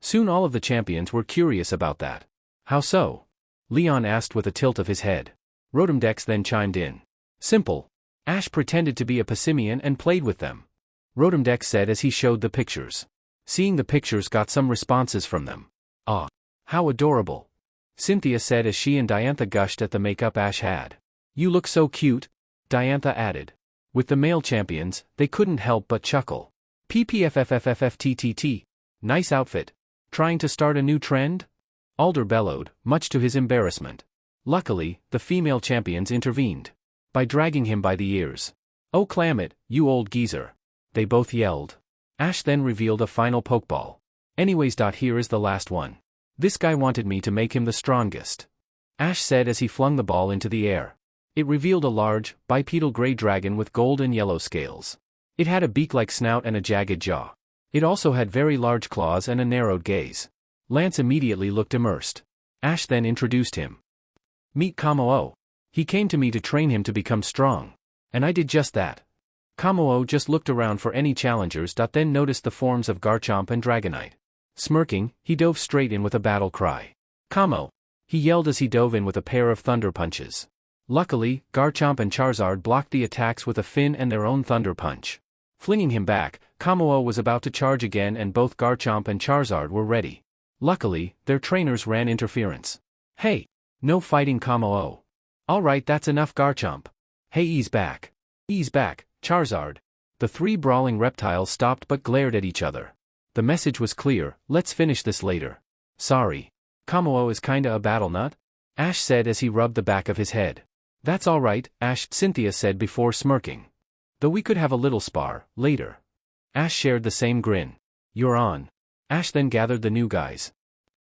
Soon all of the champions were curious about that. How so? Leon asked with a tilt of his head. Rotomdex then chimed in. Simple. Ash pretended to be a Passimian and played with them. Rotomdex said as he showed the pictures. Seeing the pictures got some responses from them. Ah. How adorable. Cynthia said as she and Diantha gushed at the makeup Ash had. You look so cute, Diantha added. With the male champions, they couldn't help but chuckle. PPFFFFFTTT. Nice outfit. Trying to start a new trend? Alder bellowed, much to his embarrassment. Luckily, the female champions intervened. By dragging him by the ears. Oh clam it, you old geezer. They both yelled. Ash then revealed a final Pokeball. Anyways. Here is the last one. This guy wanted me to make him the strongest. Ash said as he flung the ball into the air. It revealed a large, bipedal gray dragon with gold and yellow scales. It had a beak-like snout and a jagged jaw. It also had very large claws and a narrowed gaze. Lance immediately looked immersed. Ash then introduced him. Meet Kommo-o. He came to me to train him to become strong. And I did just that. Kommo-o just looked around for any challengers. Then noticed the forms of Garchomp and Dragonite. Smirking, he dove straight in with a battle cry. Kommo! He yelled as he dove in with a pair of thunder punches. Luckily, Garchomp and Charizard blocked the attacks with a fin and their own thunder punch. Flinging him back, Kommo-o was about to charge again and both Garchomp and Charizard were ready. Luckily, their trainers ran interference. Hey! No fighting Kommo-o. Alright, that's enough Garchomp. Hey, ease back. Ease back, Charizard. The 3 brawling reptiles stopped but glared at each other. The message was clear, let's finish this later. Sorry. Kommo-o is kinda a battle nut? Ash said as he rubbed the back of his head. That's alright, Ash, Cynthia said before smirking. Though we could have a little spar, later. Ash shared the same grin. You're on. Ash then gathered the new guys.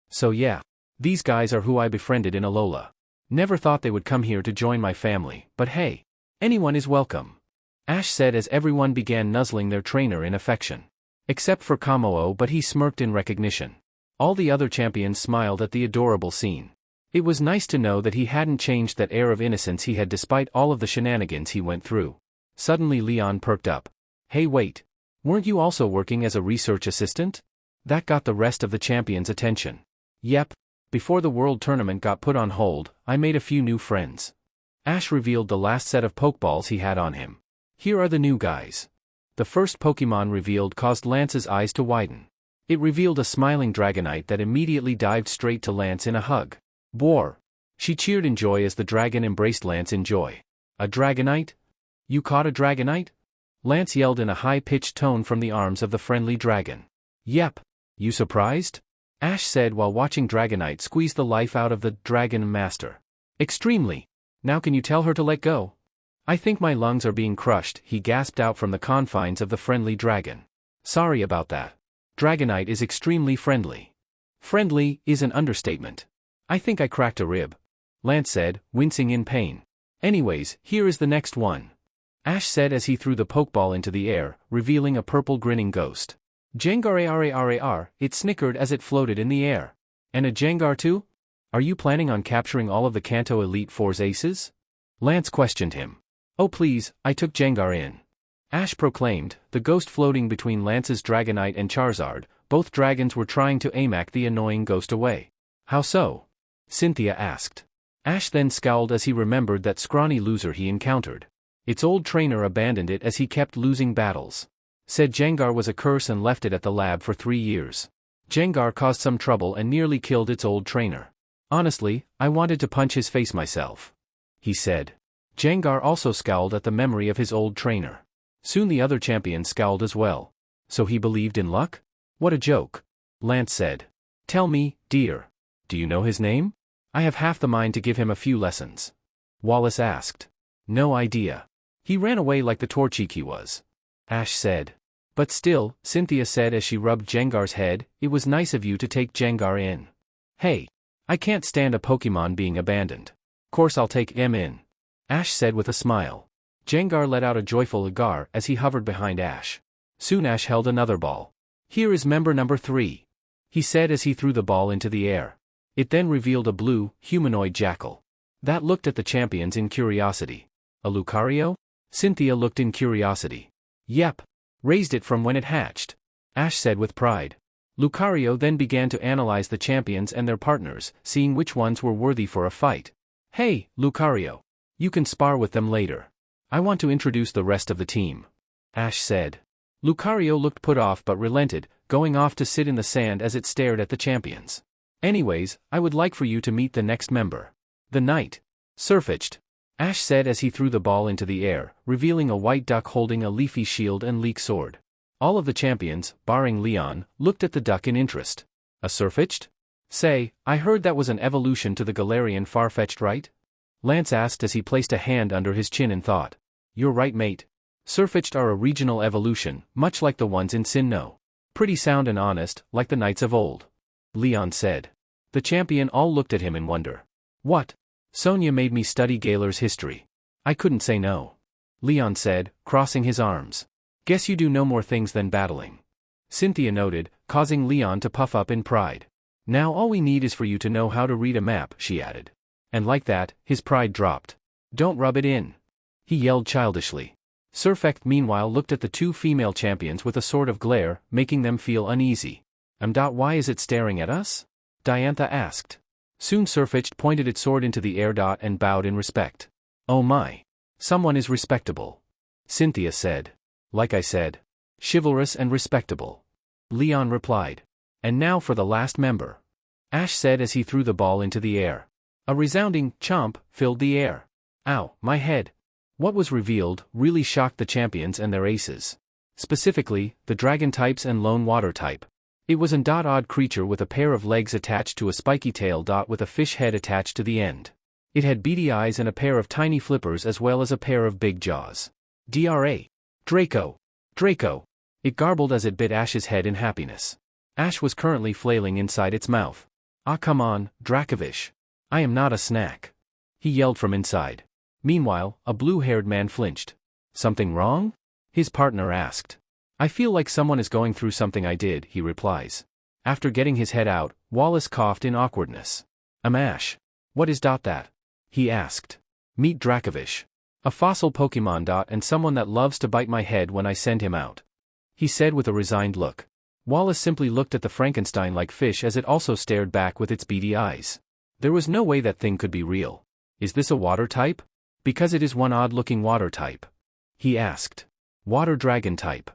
So yeah. These guys are who I befriended in Alola. Never thought they would come here to join my family, but hey. Anyone is welcome. Ash said as everyone began nuzzling their trainer in affection. Except for Kommo-o, but he smirked in recognition. All the other champions smiled at the adorable scene. It was nice to know that he hadn't changed that air of innocence he had despite all of the shenanigans he went through. Suddenly Leon perked up. Hey wait. Weren't you also working as a research assistant? That got the rest of the champions' attention. Yep. Before the World Tournament got put on hold, I made a few new friends. Ash revealed the last set of Pokeballs he had on him. Here are the new guys. The first Pokemon revealed caused Lance's eyes to widen. It revealed a smiling Dragonite that immediately dived straight to Lance in a hug. Boar! She cheered in joy as the dragon embraced Lance in joy. A Dragonite? You caught a Dragonite? Lance yelled in a high-pitched tone from the arms of the friendly dragon. Yep. You surprised? Ash said while watching Dragonite squeeze the life out of the Dragon Master. Extremely. Now can you tell her to let go? I think my lungs are being crushed, he gasped out from the confines of the friendly dragon. Sorry about that. Dragonite is extremely friendly. Friendly is an understatement. I think I cracked a rib. Lance said, wincing in pain. Anyways, here is the next one. Ash said as he threw the Pokeball into the air, revealing a purple grinning ghost. Jengar, it snickered as it floated in the air. And a Jengar too? Are you planning on capturing all of the Kanto Elite Four's aces? Lance questioned him. Oh please, I took Jengar in. Ash proclaimed, the ghost floating between Lance's Dragonite and Charizard. Both dragons were trying to amac the annoying ghost away. How so? Cynthia asked. Ash then scowled as he remembered that scrawny loser he encountered. Its old trainer abandoned it as he kept losing battles. Said Jengar was a curse and left it at the lab for 3 years. Jengar caused some trouble and nearly killed its old trainer. Honestly, I wanted to punch his face myself. He said. Jengar also scowled at the memory of his old trainer. Soon the other champion scowled as well. So he believed in luck? What a joke. Lance said. Tell me, dear. Do you know his name? I have half the mind to give him a few lessons. Wallace asked. No idea. He ran away like the Torchic he was. Ash said. But still, Cynthia said as she rubbed Jengar's head, it was nice of you to take Jengar in. Hey. I can't stand a Pokemon being abandoned. Course I'll take him in. Ash said with a smile. Jengar let out a joyful agar as he hovered behind Ash. Soon Ash held another ball. Here is member number 3. He said as he threw the ball into the air. It then revealed a blue, humanoid jackal. That looked at the champions in curiosity. A Lucario? Cynthia looked in curiosity. Yep. Raised it from when it hatched. Ash said with pride. Lucario then began to analyze the champions and their partners, seeing which ones were worthy for a fight. Hey, Lucario. You can spar with them later. I want to introduce the rest of the team. Ash said. Lucario looked put off but relented, going off to sit in the sand as it stared at the champions. Anyways, I would like for you to meet the next member. The knight. Sirfetch'd. Ash said as he threw the ball into the air, revealing a white duck holding a leafy shield and leek sword. All of the champions, barring Leon, looked at the duck in interest. A Sirfetch'd? Say, I heard that was an evolution to the Galarian Farfetch'd, right? Lance asked as he placed a hand under his chin and thought. You're right, mate. Sirfetch'd are a regional evolution, much like the ones in Sinnoh. Pretty sound and honest, like the knights of old. Leon said. The champion all looked at him in wonder. What? Sonia made me study Galar's history. I couldn't say no. Leon said, crossing his arms. Guess you do no more things than battling. Cynthia noted, causing Leon to puff up in pride. Now all we need is for you to know how to read a map, she added. And like that, his pride dropped. Don't rub it in. He yelled childishly. Sirfetch'd meanwhile looked at the 2 female champions with a sort of glare, making them feel uneasy. Why is it staring at us? Diantha asked. Soon Sirfetch'd pointed its sword into the air and bowed in respect. Oh my. Someone is respectable. Cynthia said. Like I said. Chivalrous and respectable. Leon replied. And now for the last member. Ash said as he threw the ball into the air. A resounding chomp filled the air. Ow, my head. What was revealed really shocked the champions and their aces. Specifically, the dragon types and lone water type. It was an odd creature with a pair of legs attached to a spiky tail with a fish head attached to the end. It had beady eyes and a pair of tiny flippers as well as a pair of big jaws. Dra. Draco. Draco. It garbled as it bit Ash's head in happiness. Ash was currently flailing inside its mouth. Ah come on, Dracovish. I am not a snack. He yelled from inside. Meanwhile, a blue-haired man flinched. Something wrong? His partner asked. I feel like someone is going through something I did, he replies. After getting his head out, Wallace coughed in awkwardness. Ash. What is that? He asked. Meet Dracovish. A fossil Pokemon and someone that loves to bite my head when I send him out. He said with a resigned look. Wallace simply looked at the Frankenstein-like fish as it also stared back with its beady eyes. There was no way that thing could be real. Is this a water type? Because it is one odd-looking water type. He asked. Water dragon type.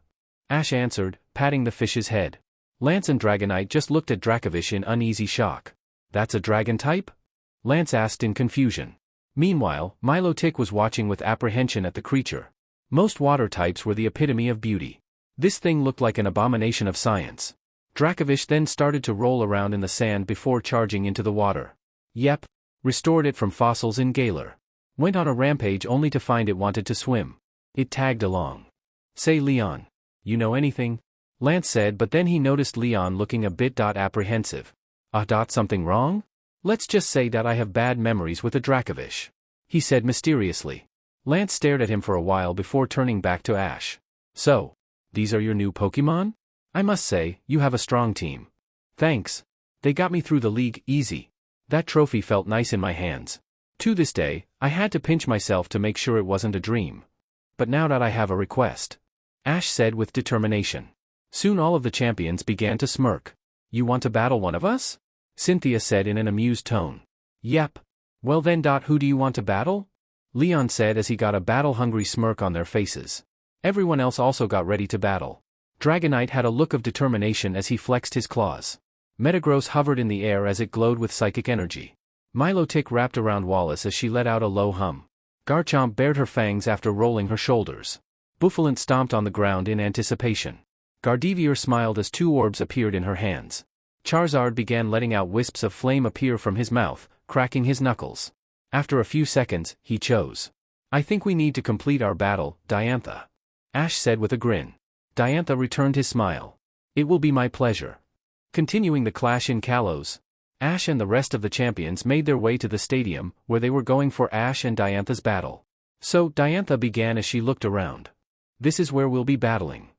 Ash answered, patting the fish's head. Lance and Dragonite just looked at Dracovish in uneasy shock. That's a dragon type? Lance asked in confusion. Meanwhile, Milotic was watching with apprehension at the creature. Most water types were the epitome of beauty. This thing looked like an abomination of science. Dracovish then started to roll around in the sand before charging into the water. Yep. Restored it from fossils in Galar. Went on a rampage only to find it wanted to swim. It tagged along. Say Leon. You know anything? Lance said, but then he noticed Leon looking a bit apprehensive. Something wrong? Let's just say that I have bad memories with a Dracovish. He said mysteriously. Lance stared at him for a while before turning back to Ash. So, these are your new Pokémon? I must say, you have a strong team. Thanks. They got me through the league easy. That trophy felt nice in my hands. To this day, I had to pinch myself to make sure it wasn't a dream. But now that I have a request. Ash said with determination. Soon all of the champions began to smirk. You want to battle one of us? Cynthia said in an amused tone. Yep. Well then, who do you want to battle? Leon said as he got a battle-hungry smirk on their faces. Everyone else also got ready to battle. Dragonite had a look of determination as he flexed his claws. Metagross hovered in the air as it glowed with psychic energy. Milotic wrapped around Wallace as she let out a low hum. Garchomp bared her fangs after rolling her shoulders. Bouffalant stomped on the ground in anticipation. Gardevoir smiled as two orbs appeared in her hands. Charizard began letting out wisps of flame appear from his mouth, cracking his knuckles. After a few seconds, he chose. I think we need to complete our battle, Diantha. Ash said with a grin. Diantha returned his smile. It will be my pleasure. Continuing the clash in Kalos, Ash and the rest of the champions made their way to the stadium, where they were going for Ash and Diantha's battle. So, Diantha began as she looked around. This is where we'll be battling.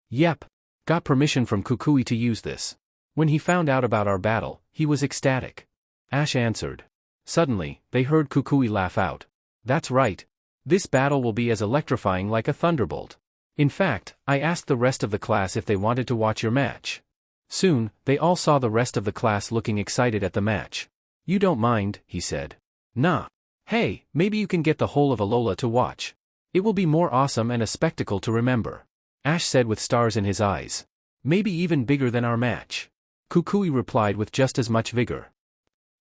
Yep. Got permission from Kukui to use this. When he found out about our battle, he was ecstatic. Ash answered. Suddenly, they heard Kukui laugh out. That's right. This battle will be as electrifying like a thunderbolt. In fact, I asked the rest of the class if they wanted to watch your match. Soon, they all saw the rest of the class looking excited at the match. You don't mind, he said. Nah. Hey, maybe you can get the whole of Alola to watch. It will be more awesome and a spectacle to remember. Ash said with stars in his eyes. Maybe even bigger than our match. Kukui replied with just as much vigor.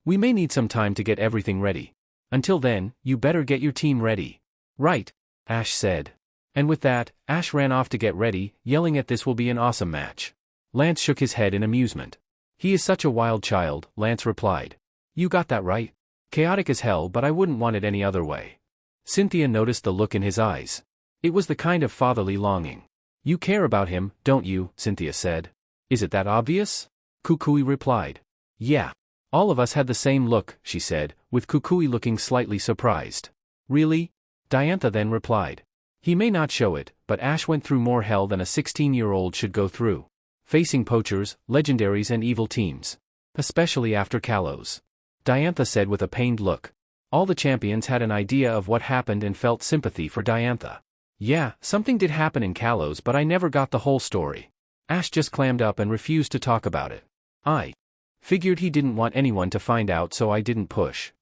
We may need some time to get everything ready. Until then, you better get your team ready. Right, Ash said. And with that, Ash ran off to get ready, yelling at this will be an awesome match. Lance shook his head in amusement. He is such a wild child, Lance replied. You got that right. Chaotic as hell, but I wouldn't want it any other way. Cynthia noticed the look in his eyes. It was the kind of fatherly longing. You care about him, don't you? Cynthia said. Is it that obvious? Kukui replied. Yeah. All of us had the same look, she said, with Kukui looking slightly surprised. Really? Diantha then replied. He may not show it, but Ash went through more hell than a 16-year-old should go through. Facing poachers, legendaries and evil teams. Especially after Kalos. Diantha said with a pained look. All the champions had an idea of what happened and felt sympathy for Diantha. Yeah, something did happen in Kalos, but I never got the whole story. Ash just clammed up and refused to talk about it. I figured he didn't want anyone to find out, so I didn't push.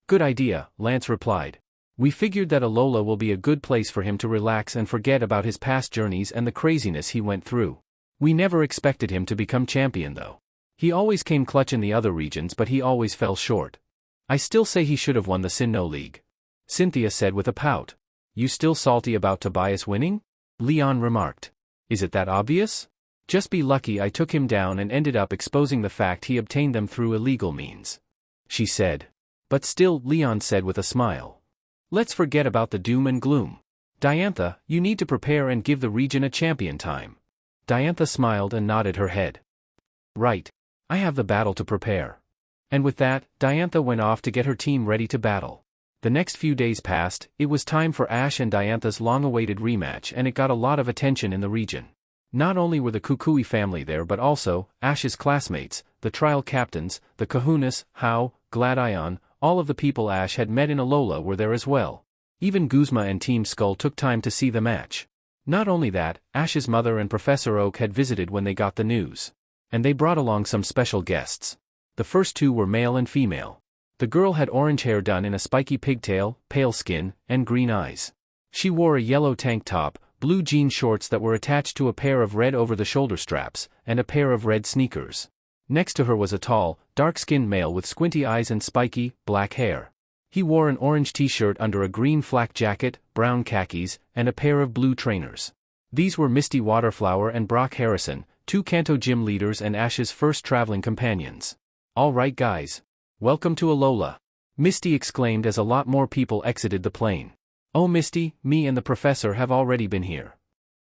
Good idea, Lance replied. We figured that Alola will be a good place for him to relax and forget about his past journeys and the craziness he went through. We never expected him to become champion though. He always came clutch in the other regions, but he always fell short. I still say he should have won the Sinnoh League. Cynthia said with a pout. You still salty about Tobias winning? Leon remarked. Is it that obvious? Just be lucky I took him down and ended up exposing the fact he obtained them through illegal means. She said. But still, Leon said with a smile. Let's forget about the doom and gloom. Diantha, you need to prepare and give the region a champion time. Diantha smiled and nodded her head. Right. I have the battle to prepare. And with that, Diantha went off to get her team ready to battle. The next few days passed, it was time for Ash and Diantha's long-awaited rematch, and it got a lot of attention in the region. Not only were the Kukui family there but also, Ash's classmates, the trial captains, the Kahunas, Hau, Gladion, all of the people Ash had met in Alola were there as well. Even Guzma and Team Skull took time to see the match. Not only that, Ash's mother and Professor Oak had visited when they got the news. And they brought along some special guests. The first two were male and female. The girl had orange hair done in a spiky pigtail, pale skin, and green eyes. She wore a yellow tank top, blue jean shorts that were attached to a pair of red over-the-shoulder straps, and a pair of red sneakers. Next to her was a tall, dark-skinned male with squinty eyes and spiky, black hair. He wore an orange t-shirt under a green flak jacket, brown khakis, and a pair of blue trainers. These were Misty Waterflower and Brock Harrison, 2 Kanto gym leaders and Ash's first traveling companions. "All right guys. Welcome to Alola," Misty exclaimed as a lot more people exited the plane. "Oh Misty, me and the professor have already been here."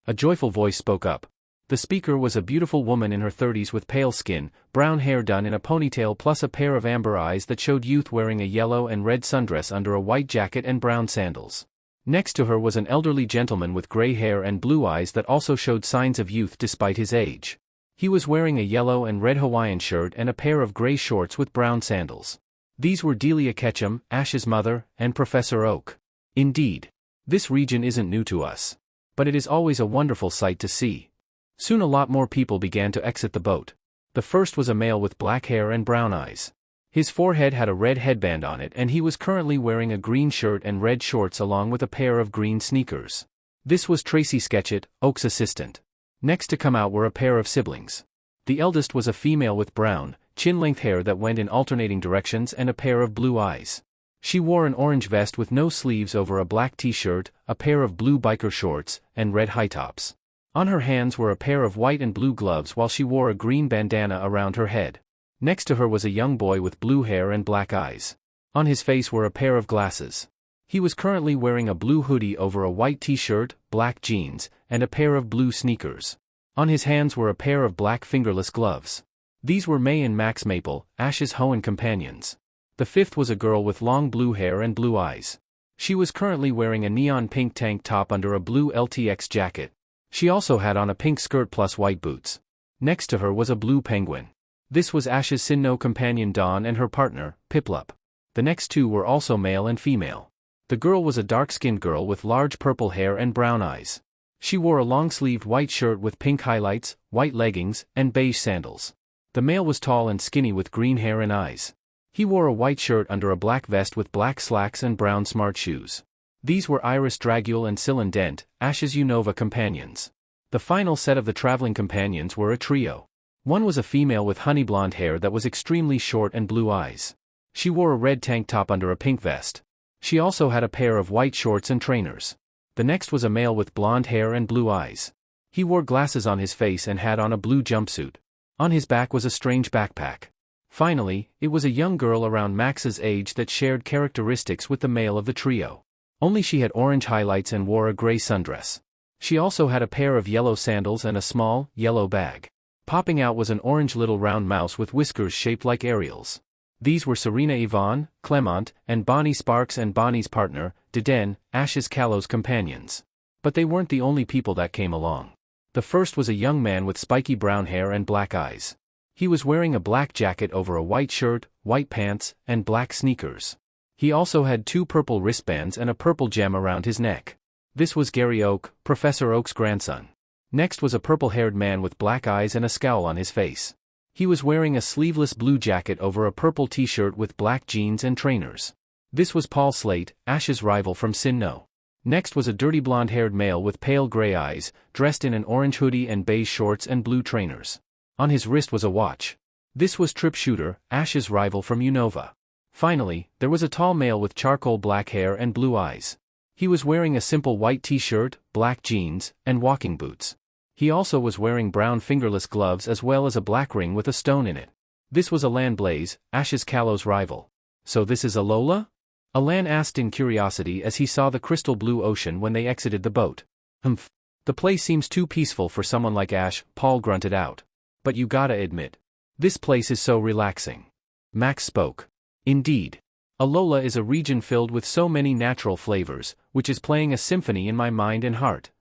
A joyful voice spoke up. The speaker was a beautiful woman in her 30s with pale skin, brown hair done in a ponytail plus a pair of amber eyes that showed youth, wearing a yellow and red sundress under a white jacket and brown sandals. Next to her was an elderly gentleman with gray hair and blue eyes that also showed signs of youth despite his age. He was wearing a yellow and red Hawaiian shirt and a pair of gray shorts with brown sandals. These were Delia Ketchum, Ash's mother, and Professor Oak. Indeed. This region isn't new to us. But it is always a wonderful sight to see. Soon a lot more people began to exit the boat. The first was a male with black hair and brown eyes. His forehead had a red headband on it and he was currently wearing a green shirt and red shorts along with a pair of green sneakers. This was Sirfetch'd, Oak's assistant. Next to come out were a pair of siblings. The eldest was a female with brown, chin-length hair that went in alternating directions and a pair of blue eyes. She wore an orange vest with no sleeves over a black t-shirt, a pair of blue biker shorts, and red high tops. On her hands were a pair of white and blue gloves while she wore a green bandana around her head. Next to her was a young boy with blue hair and black eyes. On his face were a pair of glasses. He was currently wearing a blue hoodie over a white t-shirt, black jeans, and a pair of blue sneakers. On his hands were a pair of black fingerless gloves. These were May and Max Maple, Ash's Hoenn companions. The fifth was a girl with long blue hair and blue eyes. She was currently wearing a neon pink tank top under a blue LTX jacket. She also had on a pink skirt plus white boots. Next to her was a blue penguin. This was Ash's Sinnoh companion Dawn and her partner, Piplup. The next two were also male and female. The girl was a dark-skinned girl with large purple hair and brown eyes. She wore a long-sleeved white shirt with pink highlights, white leggings, and beige sandals. The male was tall and skinny with green hair and eyes. He wore a white shirt under a black vest with black slacks and brown smart shoes. These were Iris Dragule and Sylvan Dent, Ash's Unova companions. The final set of the traveling companions were a trio. One was a female with honey blonde hair that was extremely short and blue eyes. She wore a red tank top under a pink vest. She also had a pair of white shorts and trainers. The next was a male with blonde hair and blue eyes. He wore glasses on his face and had on a blue jumpsuit. On his back was a strange backpack. Finally, it was a young girl around Max's age that shared characteristics with the male of the trio. Only she had orange highlights and wore a gray sundress. She also had a pair of yellow sandals and a small, yellow bag. Popping out was an orange little round mouse with whiskers shaped like Ariel's. These were Serena Yvonne, Clement, and Bonnie Sparks and Bonnie's partner, Deden, Ash's Callow's companions. But they weren't the only people that came along. The first was a young man with spiky brown hair and black eyes. He was wearing a black jacket over a white shirt, white pants, and black sneakers. He also had 2 purple wristbands and a purple gem around his neck. This was Gary Oak, Professor Oak's grandson. Next was a purple-haired man with black eyes and a scowl on his face. He was wearing a sleeveless blue jacket over a purple t-shirt with black jeans and trainers. This was Paul Slate, Ash's rival from Sinnoh. Next was a dirty blonde-haired male with pale gray eyes, dressed in an orange hoodie and beige shorts and blue trainers. On his wrist was a watch. This was Trip Shooter, Ash's rival from Unova. Finally, there was a tall male with charcoal black hair and blue eyes. He was wearing a simple white t-shirt, black jeans, and walking boots. He also was wearing brown fingerless gloves as well as a black ring with a stone in it. This was Alan Blaze, Ash's Callow's rival. "So this is Alola?" Alan asked in curiosity as he saw the crystal blue ocean when they exited the boat. "Humph. The place seems too peaceful for someone like Ash," Paul grunted out. "But you gotta admit. This place is so relaxing." Max spoke. "Indeed. Alola is a region filled with so many natural flavors, which is playing a symphony in my mind and heart,"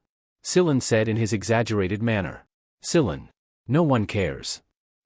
Sylvan said in his exaggerated manner. "Sylvan. No one cares."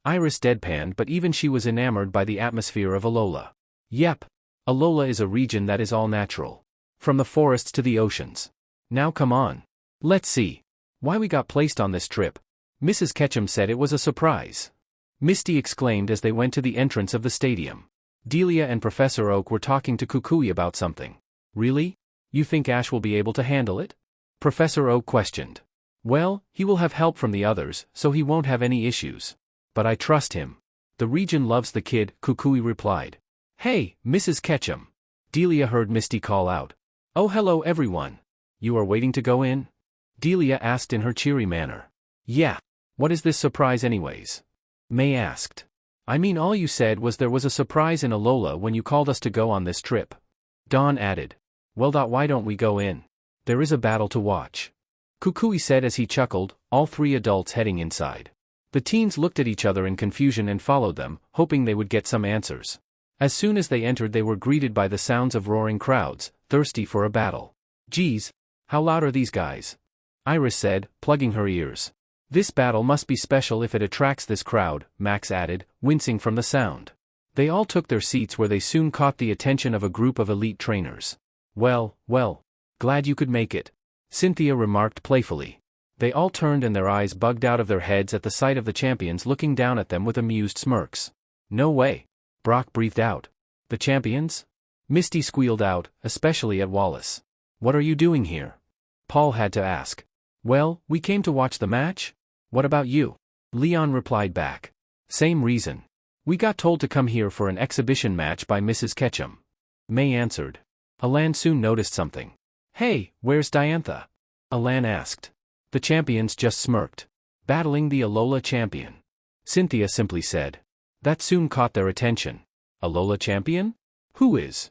Iris deadpanned, but even she was enamored by the atmosphere of Alola. "Yep. Alola is a region that is all natural. From the forests to the oceans. Now come on. Let's see. Why we got placed on this trip." Mrs. Ketchum said it was a surprise. Misty exclaimed as they went to the entrance of the stadium. Delia and Professor Oak were talking to Kukui about something. "Really? You think Ash will be able to handle it?" Professor Oak questioned. "Well, he will have help from the others, so he won't have any issues. But I trust him. The region loves the kid," Kukui replied. "Hey, Mrs. Ketchum. Delia heard Misty call out. "Oh, hello everyone. You are waiting to go in?" Delia asked in her cheery manner. "Yeah. What is this surprise anyways?" May asked. "I mean, all you said was there was a surprise in Alola when you called us to go on this trip." Dawn added. "Well, why don't we go in? There is a battle to watch." Kukui said as he chuckled, all three adults heading inside. The teens looked at each other in confusion and followed them, hoping they would get some answers. As soon as they entered, they were greeted by the sounds of roaring crowds, thirsty for a battle. "Geez, how loud are these guys?" Iris said, plugging her ears. "This battle must be special if it attracts this crowd," Max added, wincing from the sound. They all took their seats where they soon caught the attention of a group of elite trainers. Well, glad you could make it," Cynthia remarked playfully. They all turned and their eyes bugged out of their heads at the sight of the champions looking down at them with amused smirks. "No way," Brock breathed out. "The champions?" Misty squealed out, especially at Wallace. "What are you doing here?" Paul had to ask. "Well, we came to watch the match. What about you?" Leon replied back. "Same reason. We got told to come here for an exhibition match by Mrs. Ketchum." May answered. Alan soon noticed something. "Hey, where's Diantha?" Alan asked. The champions just smirked. "Battling the Alola champion," Cynthia simply said. That soon caught their attention. "Alola champion? Who is?"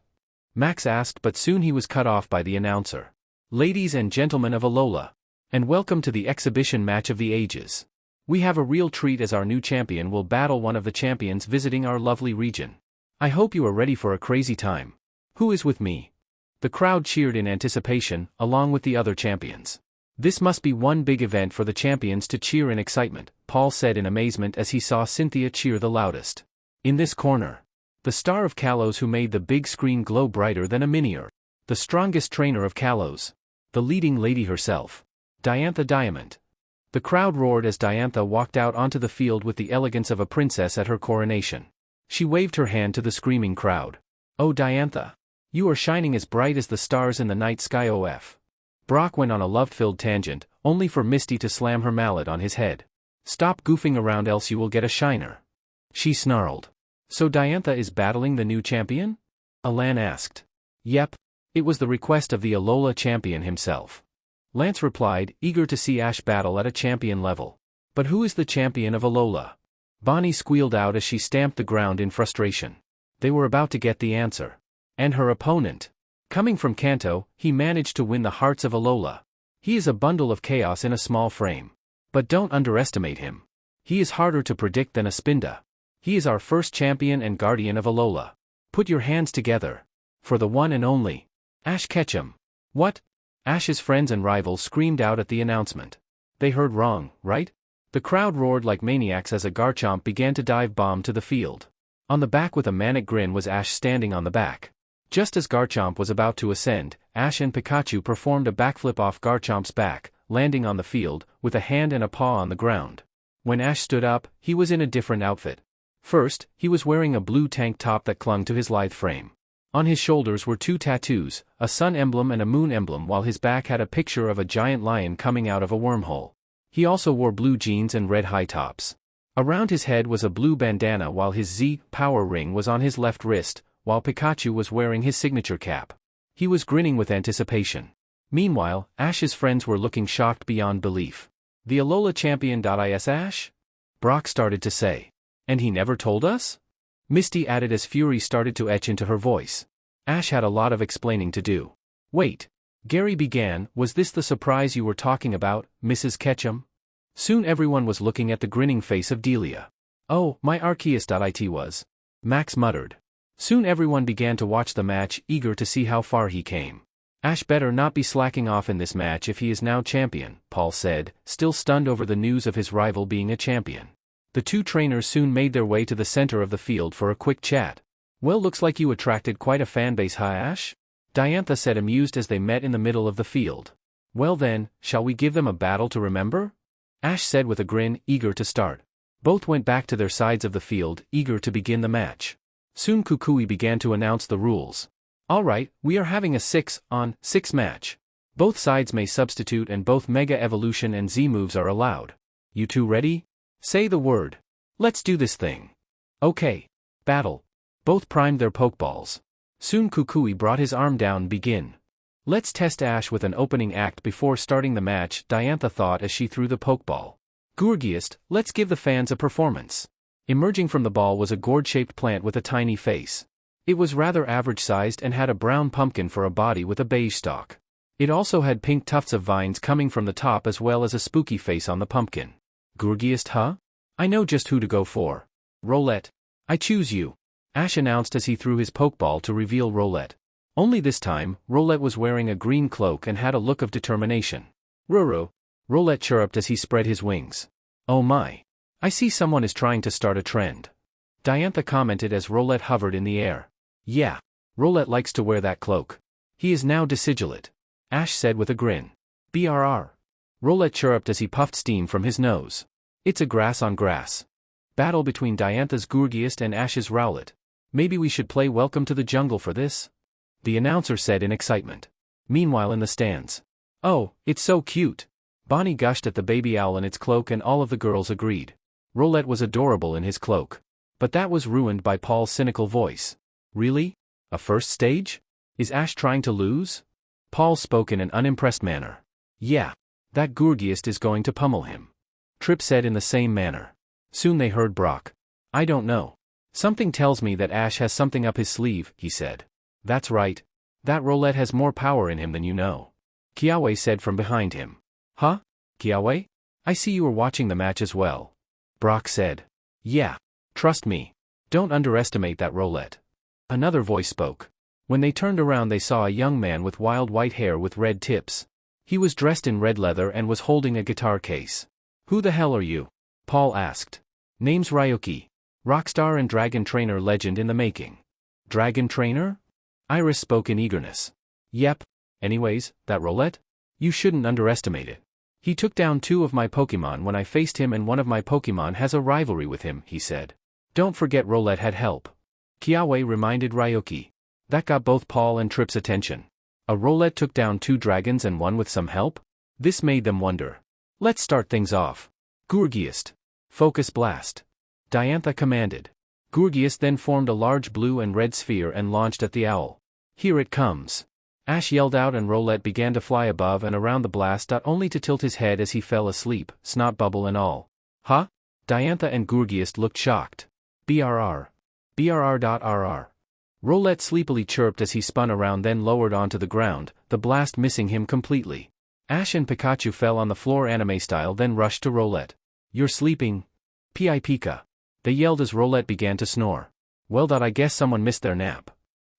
Max asked, but soon he was cut off by the announcer. "Ladies and gentlemen of Alola, and welcome to the exhibition match of the ages. We have a real treat as our new champion will battle one of the champions visiting our lovely region. I hope you are ready for a crazy time. Who is with me?" The crowd cheered in anticipation, along with the other champions. "This must be one big event for the champions to cheer in excitement," Paul said in amazement as he saw Cynthia cheer the loudest. In this corner, the star of Kalos who made the big screen glow brighter than a miniature, the strongest trainer of Kalos, the leading lady herself, Diantha Diamond. The crowd roared as Diantha walked out onto the field with the elegance of a princess at her coronation. She waved her hand to the screaming crowd. "Oh, Diantha, you are shining as bright as the stars in the night sky." OF. Brock went on a love-filled tangent, only for Misty to slam her mallet on his head. "Stop goofing around else you will get a shiner," she snarled. "So Diantha is battling the new champion?" Alan asked. "Yep. It was the request of the Alola champion himself," Lance replied, eager to see Ash battle at a champion level. "But who is the champion of Alola?" Bonnie squealed out as she stamped the ground in frustration. They were about to get the answer. And her opponent. Coming from Kanto, he managed to win the hearts of Alola. He is a bundle of chaos in a small frame. But don't underestimate him. He is harder to predict than a Spinda. He is our first champion and guardian of Alola. Put your hands together. For the one and only Ash Ketchum. What? Ash's friends and rivals screamed out at the announcement. They heard wrong, right? The crowd roared like maniacs as a Garchomp began to dive bomb to the field. On the back with a manic grin was Ash standing on the back. Just as Garchomp was about to ascend, Ash and Pikachu performed a backflip off Garchomp's back, landing on the field, with a hand and a paw on the ground. When Ash stood up, he was in a different outfit. First, he was wearing a blue tank top that clung to his lithe frame. On his shoulders were two tattoos, a sun emblem and a moon emblem, while his back had a picture of a giant lion coming out of a wormhole. He also wore blue jeans and red high tops. Around his head was a blue bandana while his Z power ring was on his left wrist, while Pikachu was wearing his signature cap. He was grinning with anticipation. Meanwhile, Ash's friends were looking shocked beyond belief. "The Alola champion. Is Ash?" Brock started to say. "And he never told us?" Misty added as fury started to etch into her voice. Ash had a lot of explaining to do. "Wait," Gary began, "was this the surprise you were talking about, Mrs. Ketchum?" Soon everyone was looking at the grinning face of Delia. "Oh, my Arceus. It was," Max muttered. Soon everyone began to watch the match, eager to see how far he came. "Ash better not be slacking off in this match if he is now champion," Paul said, still stunned over the news of his rival being a champion. The two trainers soon made their way to the center of the field for a quick chat. "Well, looks like you attracted quite a fanbase, huh, Ash?" Diantha said, amused, as they met in the middle of the field. "Well then, shall we give them a battle to remember?" Ash said with a grin, eager to start. Both went back to their sides of the field, eager to begin the match. Soon Kukui began to announce the rules. "Alright, we are having a 6-on-6 match. Both sides may substitute and both Mega Evolution and Z moves are allowed. You two ready? Say the word. Let's do this thing." "Okay. Battle." Both primed their Pokeballs. Soon Kukui brought his arm down. Begin. Let's test Ash with an opening act before starting the match, Diantha thought as she threw the Pokeball. Gourgeist, let's give the fans a performance. Emerging from the ball was a gourd-shaped plant with a tiny face. It was rather average-sized and had a brown pumpkin for a body with a beige stalk. It also had pink tufts of vines coming from the top as well as a spooky face on the pumpkin. Gourgeist, huh? I know just who to go for. Rowlet. I choose you. Ash announced as he threw his Pokeball to reveal Rowlet. Only this time, Rowlet was wearing a green cloak and had a look of determination. Ruru. Rowlet chirruped as he spread his wings. Oh my. I see someone is trying to start a trend. Diantha commented as Rowlet hovered in the air. Yeah. Rowlet likes to wear that cloak. He is now deciduate. Ash said with a grin. BRR. Rowlet chirruped as he puffed steam from his nose. It's a grass on grass. Battle between Diantha's Gourgeist and Ash's Rowlet. Maybe we should play Welcome to the Jungle for this? The announcer said in excitement. Meanwhile in the stands. Oh, it's so cute. Bonnie gushed at the baby owl in its cloak and all of the girls agreed. Rowlet was adorable in his cloak. But that was ruined by Paul's cynical voice. Really? A first stage? Is Ash trying to lose? Paul spoke in an unimpressed manner. Yeah. That Gourgeist is going to pummel him. Trip said in the same manner. Soon they heard Brock. I don't know. Something tells me that Ash has something up his sleeve, he said. That's right. That Rowlet has more power in him than you know. Kiawe said from behind him. Huh? Kiawe? I see you were watching the match as well. Brock said. Yeah. Trust me. Don't underestimate that Rowlet. Another voice spoke. When they turned around they saw a young man with wild white hair with red tips. He was dressed in red leather and was holding a guitar case. Who the hell are you? Paul asked. Name's Ryuki. Rockstar and dragon trainer legend in the making. Dragon trainer? Iris spoke in eagerness. Yep. Anyways, that Rowlet? You shouldn't underestimate it. He took down 2 of my Pokémon when I faced him and one of my Pokémon has a rivalry with him, he said. Don't forget Rowlet had help. Kiawe reminded Ryuki. That got both Paul and Trip's attention. A Rowlet took down 2 dragons and one with some help? This made them wonder. Let's start things off. Gourgeist. Focus blast. Diantha commanded. Gourgeist then formed a large blue and red sphere and launched at the owl. Here it comes. Ash yelled out and Rowlet began to fly above and around the blast, only to tilt his head as he fell asleep, snot bubble and all. Huh? Diantha and Gourgeist looked shocked. BRR. BRR.RR. Rowlet sleepily chirped as he spun around then lowered onto the ground, the blast missing him completely. Ash and Pikachu fell on the floor anime style then rushed to Rowlet. You're sleeping? Pika. They yelled as Rowlet began to snore. Well, I guess someone missed their nap.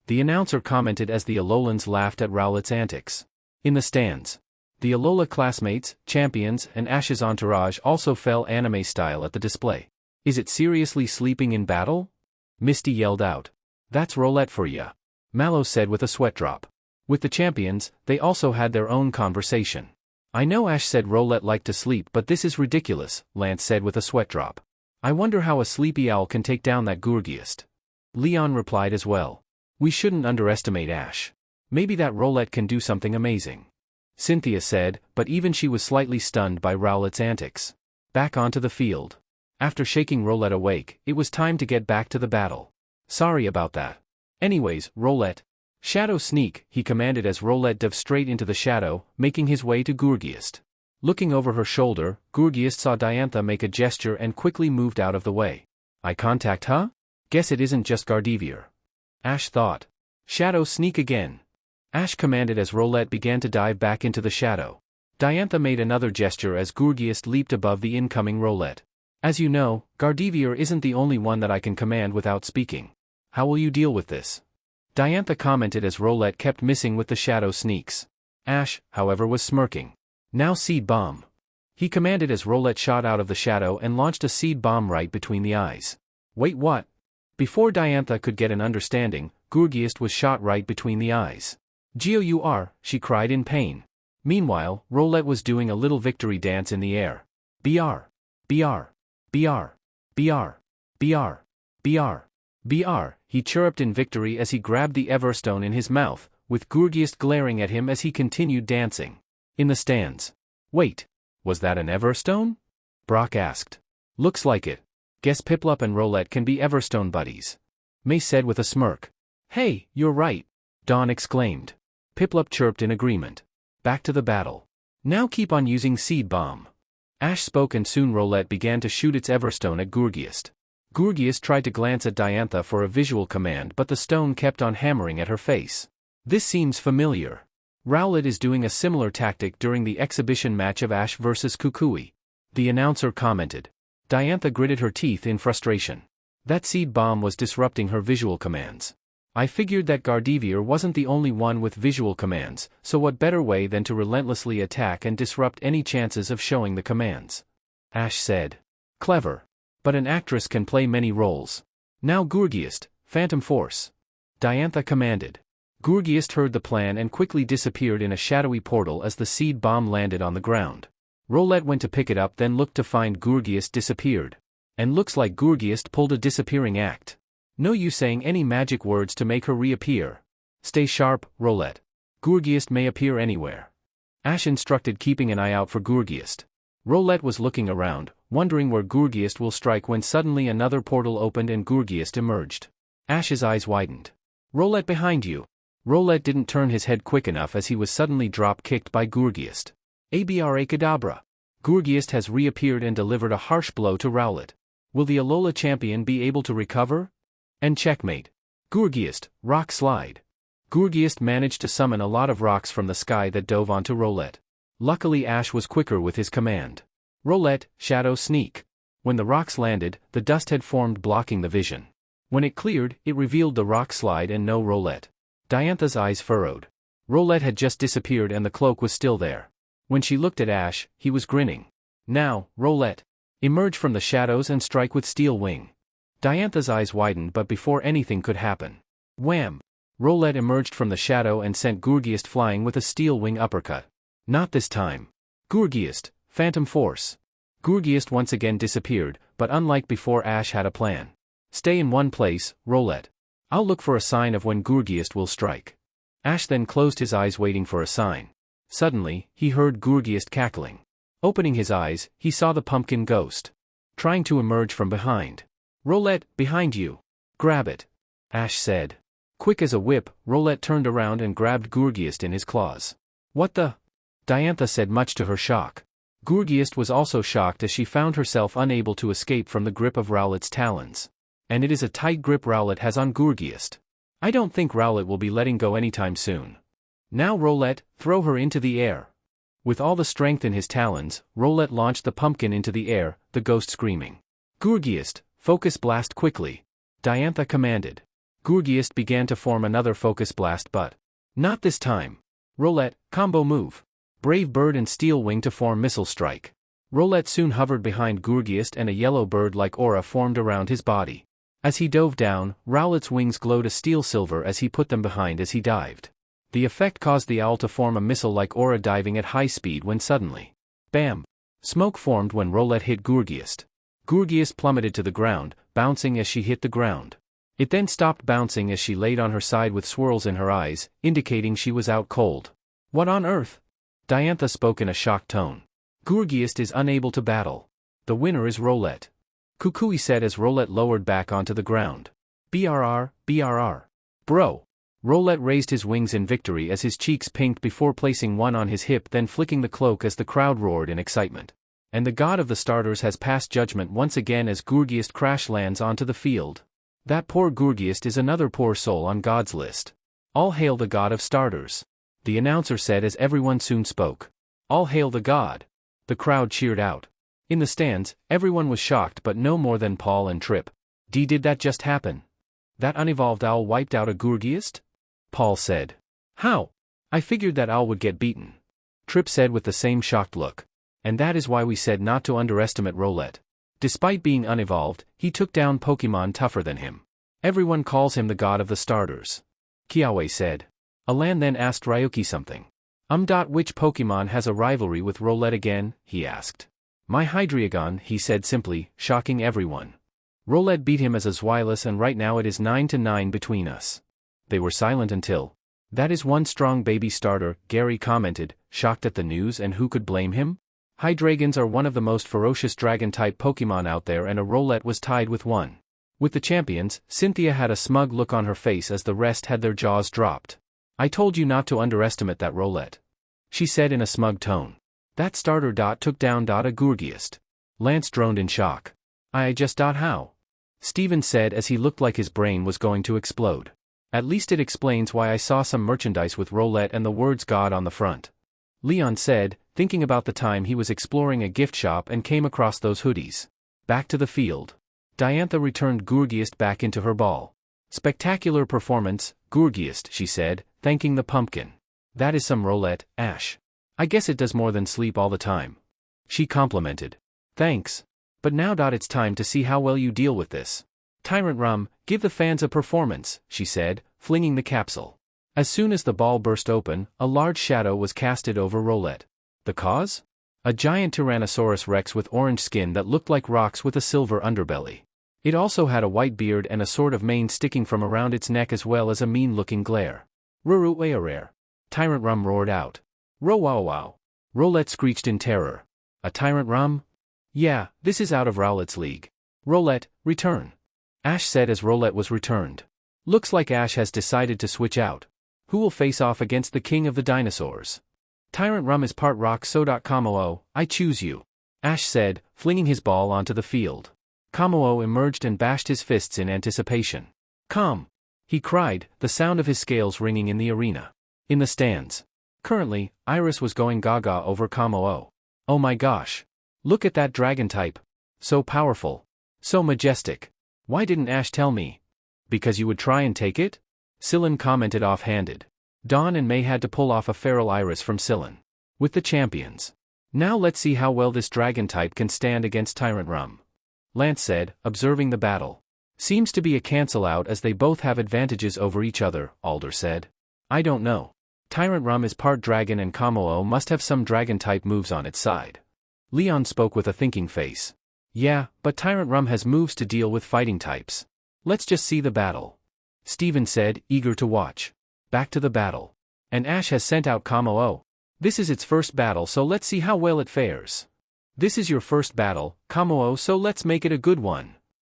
The announcer commented as the Alolans laughed at Rowlet's antics. In the stands. The Alola classmates, champions, and Ash's entourage also fell anime style at the display. Is it seriously sleeping in battle? Misty yelled out. That's Rowlet for ya. Mallow said with a sweat drop. With the champions, they also had their own conversation. I know Ash said Rowlet liked to sleep, but this is ridiculous, Lance said with a sweat drop. I wonder how a sleepy owl can take down that Gourgeist. Leon replied as well. We shouldn't underestimate Ash. Maybe that Rowlet can do something amazing. Cynthia said, but even she was slightly stunned by Rowlet's antics. Back onto the field. After shaking Rowlet awake, it was time to get back to the battle. Sorry about that. Anyways, Rowlet. Shadow sneak, he commanded as Rowlet dove straight into the shadow, making his way to Gourgeist. Looking over her shoulder, Gourgeist saw Diantha make a gesture and quickly moved out of the way. Eye contact, huh? Guess it isn't just Gardevoir. Ash thought. Shadow sneak again. Ash commanded as Rowlet began to dive back into the shadow. Diantha made another gesture as Gourgeist leaped above the incoming Rowlet. As you know, Gardevoir isn't the only one that I can command without speaking. How will you deal with this? Diantha commented as Rowlet kept missing with the shadow sneaks. Ash, however, was smirking. Now seed bomb. He commanded as Rowlet shot out of the shadow and launched a seed bomb right between the eyes. Wait, what? Before Diantha could get an understanding, Gourgeist was shot right between the eyes. Gour, she cried in pain. Meanwhile, Rowlet was doing a little victory dance in the air. BR. BR. BR. BR. BR. BR. BR, he chirruped in victory as he grabbed the Everstone in his mouth, with Gourgeist glaring at him as he continued dancing. In the stands. Wait, was that an Everstone? Brock asked. Looks like it. Guess Piplup and Rowlet can be Everstone buddies. May said with a smirk. Hey, you're right, Dawn exclaimed. Piplup chirped in agreement. Back to the battle. Now keep on using Seed Bomb. Ash spoke and soon Rowlet began to shoot its Everstone at Gourgeist. Gourgeist tried to glance at Diantha for a visual command but the stone kept on hammering at her face. This seems familiar. Rowlet is doing a similar tactic during the exhibition match of Ash vs Kukui. The announcer commented. Diantha gritted her teeth in frustration. That Seed Bomb was disrupting her visual commands. I figured that Gardevoir wasn't the only one with visual commands, so what better way than to relentlessly attack and disrupt any chances of showing the commands? Ash said. Clever. But an actress can play many roles. Now Gourgeist, Phantom Force. Diantha commanded. Gourgeist heard the plan and quickly disappeared in a shadowy portal as the Seed Bomb landed on the ground. Rowlet went to pick it up then looked to find Gourgeist disappeared. And looks like Gourgeist pulled a disappearing act. No use saying any magic words to make her reappear. Stay sharp, Rowlet. Gourgeist may appear anywhere. Ash instructed keeping an eye out for Gourgeist. Rowlet was looking around, wondering where Gourgeist will strike when suddenly another portal opened and Gourgeist emerged. Ash's eyes widened. Rowlet behind you. Rowlet didn't turn his head quick enough as he was suddenly drop-kicked by Gourgeist. Abracadabra. Gourgeist has reappeared and delivered a harsh blow to Rowlet. Will the Alola champion be able to recover? And checkmate. Gourgeist, Rock Slide. Gourgeist managed to summon a lot of rocks from the sky that dove onto Rowlet. Luckily Ash was quicker with his command. Rowlet, Shadow Sneak. When the rocks landed, the dust had formed blocking the vision. When it cleared, it revealed the Rock Slide and no Rowlet. Diantha's eyes furrowed. Rowlet had just disappeared and the cloak was still there. When she looked at Ash, he was grinning. Now, Rowlet. Emerge from the shadows and strike with Steel Wing. Diantha's eyes widened but before anything could happen. Wham! Rowlet emerged from the shadow and sent Gourgeist flying with a Steel Wing uppercut. Not this time. Gourgeist, Phantom Force. Gourgeist once again disappeared, but unlike before Ash had a plan. Stay in one place, Rowlet. I'll look for a sign of when Gourgeist will strike. Ash then closed his eyes waiting for a sign. Suddenly, he heard Gourgeist cackling. Opening his eyes, he saw the pumpkin ghost. Trying to emerge from behind. Rowlet, behind you. Grab it. Ash said. Quick as a whip, Rowlet turned around and grabbed Gourgeist in his claws. What the? Diantha said much to her shock. Gourgeist was also shocked as she found herself unable to escape from the grip of Rowlet's talons. And it is a tight grip Rowlet has on Gourgeist. I don't think Rowlet will be letting go anytime soon. Now Rowlet, throw her into the air. With all the strength in his talons, Rowlet launched the pumpkin into the air, the ghost screaming. Gourgeist, focus blast quickly. Diantha commanded. Gourgeist began to form another focus blast but. Not this time. Rowlet, combo move. Brave Bird and Steel Wing to form Missile Strike. Rowlet soon hovered behind Gourgeist and a yellow bird-like aura formed around his body. As he dove down, Rowlet's wings glowed a steel silver as he put them behind as he dived. The effect caused the owl to form a missile-like aura diving at high speed when suddenly. Bam! Smoke formed when Rowlet hit Gourgeist. Gourgeist plummeted to the ground, bouncing as she hit the ground. It then stopped bouncing as she laid on her side with swirls in her eyes, indicating she was out cold. What on earth? Diantha spoke in a shocked tone. Gourgeist is unable to battle. The winner is Rowlet. Kukui said as Rowlet lowered back onto the ground. BRR, BRR. Bro. Rowlet raised his wings in victory as his cheeks pinked before placing one on his hip then flicking the cloak as the crowd roared in excitement. And the god of the starters has passed judgment once again as Gourgeist crash lands onto the field. That poor Gourgeist is another poor soul on God's list. All hail the god of starters. The announcer said as everyone soon spoke. All hail the god. The crowd cheered out. In the stands, everyone was shocked but no more than Paul and Trip. Did that just happen? That unevolved owl wiped out a Gourgeist? Paul said. How? I figured that owl would get beaten. Trip said with the same shocked look. And that is why we said not to underestimate Rowlet. Despite being unevolved, he took down Pokémon tougher than him. Everyone calls him the god of the starters. Kiawe said. Alan then asked Ryuki something. Which Pokémon has a rivalry with Rowlet again? He asked. My Hydreigon, he said simply, shocking everyone. Rowlet beat him as a Zweilous and right now it is 9-9 between us. They were silent until. That is one strong baby starter, Gary commented, shocked at the news and who could blame him? Hydreigons are one of the most ferocious dragon-type Pokémon out there and a Rowlet was tied with one. With the champions, Cynthia had a smug look on her face as the rest had their jaws dropped. "I told you not to underestimate that Rowlet," she said in a smug tone. "That starter took down a Gourgeist." Lance droned in shock. "I just how?" Steven said as he looked like his brain was going to explode. "At least it explains why I saw some merchandise with Rowlet and the words God on the front," Leon said, thinking about the time he was exploring a gift shop and came across those hoodies. Back to the field. Diantha returned Gourgeist back into her ball. "Spectacular performance, Gourgeist," she said, thanking the pumpkin. "That is some Rowlet, Ash. I guess it does more than sleep all the time," she complimented. "Thanks. But now it's time to see how well you deal with this. Tyrantrum, give the fans a performance," she said, flinging the capsule. As soon as the ball burst open, a large shadow was casted over Rowlet. The cause? A giant Tyrannosaurus Rex with orange skin that looked like rocks with a silver underbelly. It also had a white beard and a sort of mane sticking from around its neck as well as a mean-looking glare. "Ruru-a-rare!" Tyrantrum roared out. "Row-wow-wow!" Rowlet screeched in terror. "A Tyrantrum? Yeah, this is out of Rowlet's league. Rowlet, return," Ash said as Rowlet was returned. "Looks like Ash has decided to switch out. Who will face off against the king of the dinosaurs?" "Tyrantrum is part rock so Kommo-o, I choose you," Ash said, flinging his ball onto the field. Kommo-o emerged and bashed his fists in anticipation. "Come!" he cried, the sound of his scales ringing in the arena. In the stands. Currently, Iris was going gaga over Kommo-o. "Oh my gosh! Look at that dragon type! So powerful! So majestic! Why didn't Ash tell me?" "Because you would try and take it?" Syllan commented offhanded. Dawn and May had to pull off a feral Iris from Syllan. With the champions. "Now let's see how well this dragon type can stand against Tyrantrum," Lance said, observing the battle. "Seems to be a cancel-out as they both have advantages over each other," Alder said. "I don't know. Tyrantrum is part dragon and Kommo-o must have some dragon-type moves on its side." Leon spoke with a thinking face. "Yeah, but Tyrantrum has moves to deal with fighting types. Let's just see the battle," Steven said, eager to watch. Back to the battle. "And Ash has sent out Kommo-o. This is its first battle so let's see how well it fares." "This is your first battle, Kommo-o, so let's make it a good one,"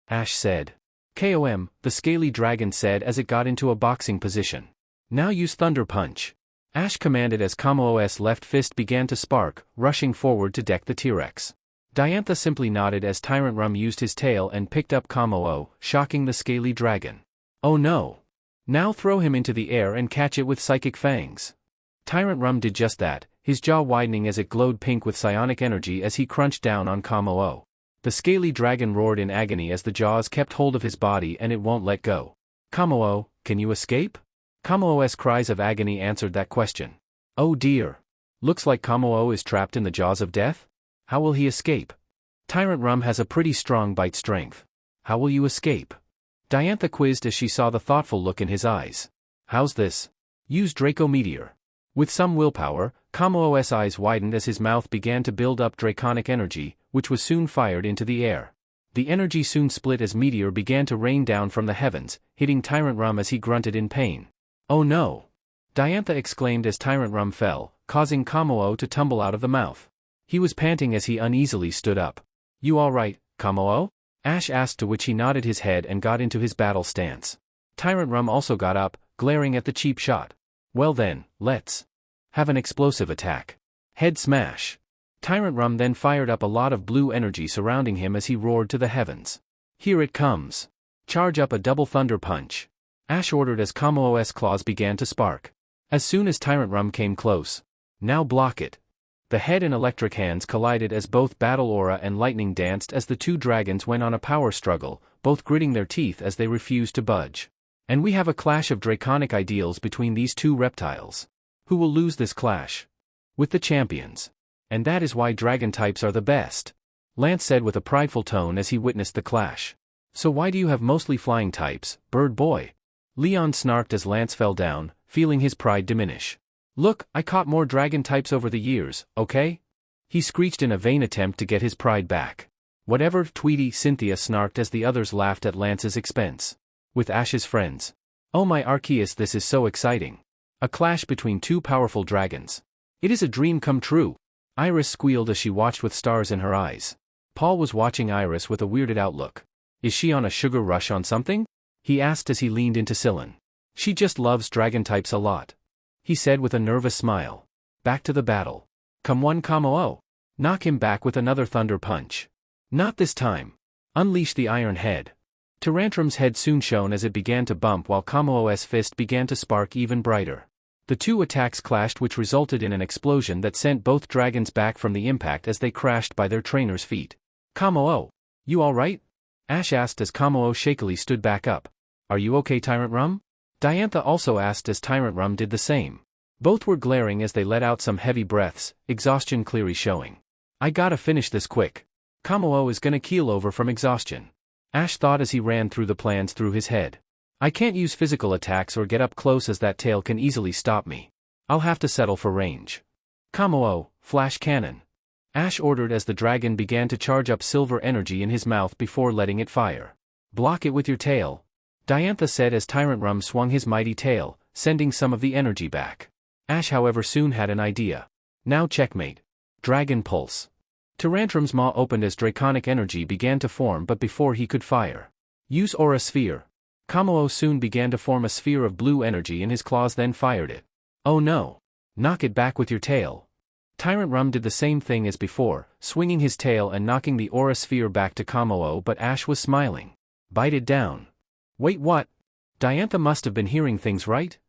Ash said. "Kom," the scaly dragon said as it got into a boxing position. "Now use Thunder Punch," Ash commanded as Kommo-o's left fist began to spark, rushing forward to deck the T-Rex. Diantha simply nodded as Tyrantrum used his tail and picked up Kommo-o, shocking the scaly dragon. "Oh no! Now throw him into the air and catch it with Psychic Fangs." Tyrantrum did just that, his jaw widening as it glowed pink with psionic energy as he crunched down on Kommo-o. The scaly dragon roared in agony as the jaws kept hold of his body and it won't let go. "Kommo-o, can you escape?" Kommo-o's cries of agony answered that question. "Oh dear. Looks like Kommo-o is trapped in the jaws of death? How will he escape?" "Tyrantrum has a pretty strong bite strength. How will you escape?" Diantha quizzed as she saw the thoughtful look in his eyes. "How's this? Use Draco Meteor." With some willpower, Kommo-o's eyes widened as his mouth began to build up draconic energy, which was soon fired into the air. The energy soon split as meteor began to rain down from the heavens, hitting Tyrantrum as he grunted in pain. "Oh no!" Diantha exclaimed as Tyrantrum fell, causing Kommo-o to tumble out of the mouth. He was panting as he uneasily stood up. "You all right, Kommo-o?" Ash asked, to which he nodded his head and got into his battle stance. Tyrantrum also got up, glaring at the cheap shot. "Well then, let's have an explosive attack. Head smash." Tyrantrum then fired up a lot of blue energy surrounding him as he roared to the heavens. "Here it comes. Charge up a double thunder punch," Ash ordered as Kommo-o's claws began to spark. As soon as Tyrantrum came close. "Now block it." The head and electric hands collided as both Battle Aura and Lightning danced as the two dragons went on a power struggle, both gritting their teeth as they refused to budge. And we have a clash of draconic ideals between these two reptiles. Who will lose this clash? With the champions. And that is why dragon types are the best, Lance said with a prideful tone as he witnessed the clash. "So why do you have mostly flying types, bird boy?" Leon snarked as Lance fell down, feeling his pride diminish. "Look, I caught more dragon types over the years, okay?" He screeched in a vain attempt to get his pride back. "Whatever, Tweety," Cynthia snarked as the others laughed at Lance's expense. With Ash's friends. "Oh my Arceus, this is so exciting. A clash between two powerful dragons. It is a dream come true." Iris squealed as she watched with stars in her eyes. Paul was watching Iris with a weirded out look. Is she on a sugar rush on something? He asked as he leaned into Sylin. She just loves dragon types a lot, he said with a nervous smile. Back to the battle. Come one Kommo-o. Knock him back with another thunder punch. Not this time. Unleash the iron head. Tyrantrum's head soon shone as it began to bump while Kommo-o's fist began to spark even brighter. The two attacks clashed, which resulted in an explosion that sent both dragons back from the impact as they crashed by their trainer's feet. Kommo-o, you alright? Ash asked as Kommo-o shakily stood back up. Are you okay, Tyrantrum? Diantha also asked as Tyrantrum did the same. Both were glaring as they let out some heavy breaths, exhaustion clearly showing. I gotta finish this quick. Kommo-o is gonna keel over from exhaustion. Ash thought as he ran through the plans through his head. I can't use physical attacks or get up close as that tail can easily stop me. I'll have to settle for range. Kommo-o, flash cannon. Ash ordered as the dragon began to charge up silver energy in his mouth before letting it fire. Block it with your tail, Diantha said as Tyrantrum swung his mighty tail, sending some of the energy back. Ash however soon had an idea. Now checkmate. Dragon Pulse. Tyrantrum's maw opened as draconic energy began to form, but before he could fire. Use Aura Sphere. Kommo-o soon began to form a sphere of blue energy in his claws, then fired it. Oh no. Knock it back with your tail. Tyrantrum did the same thing as before, swinging his tail and knocking the Aura Sphere back to Kommo-o, but Ash was smiling. Bite it down. Wait, what? Diantha must have been hearing things right?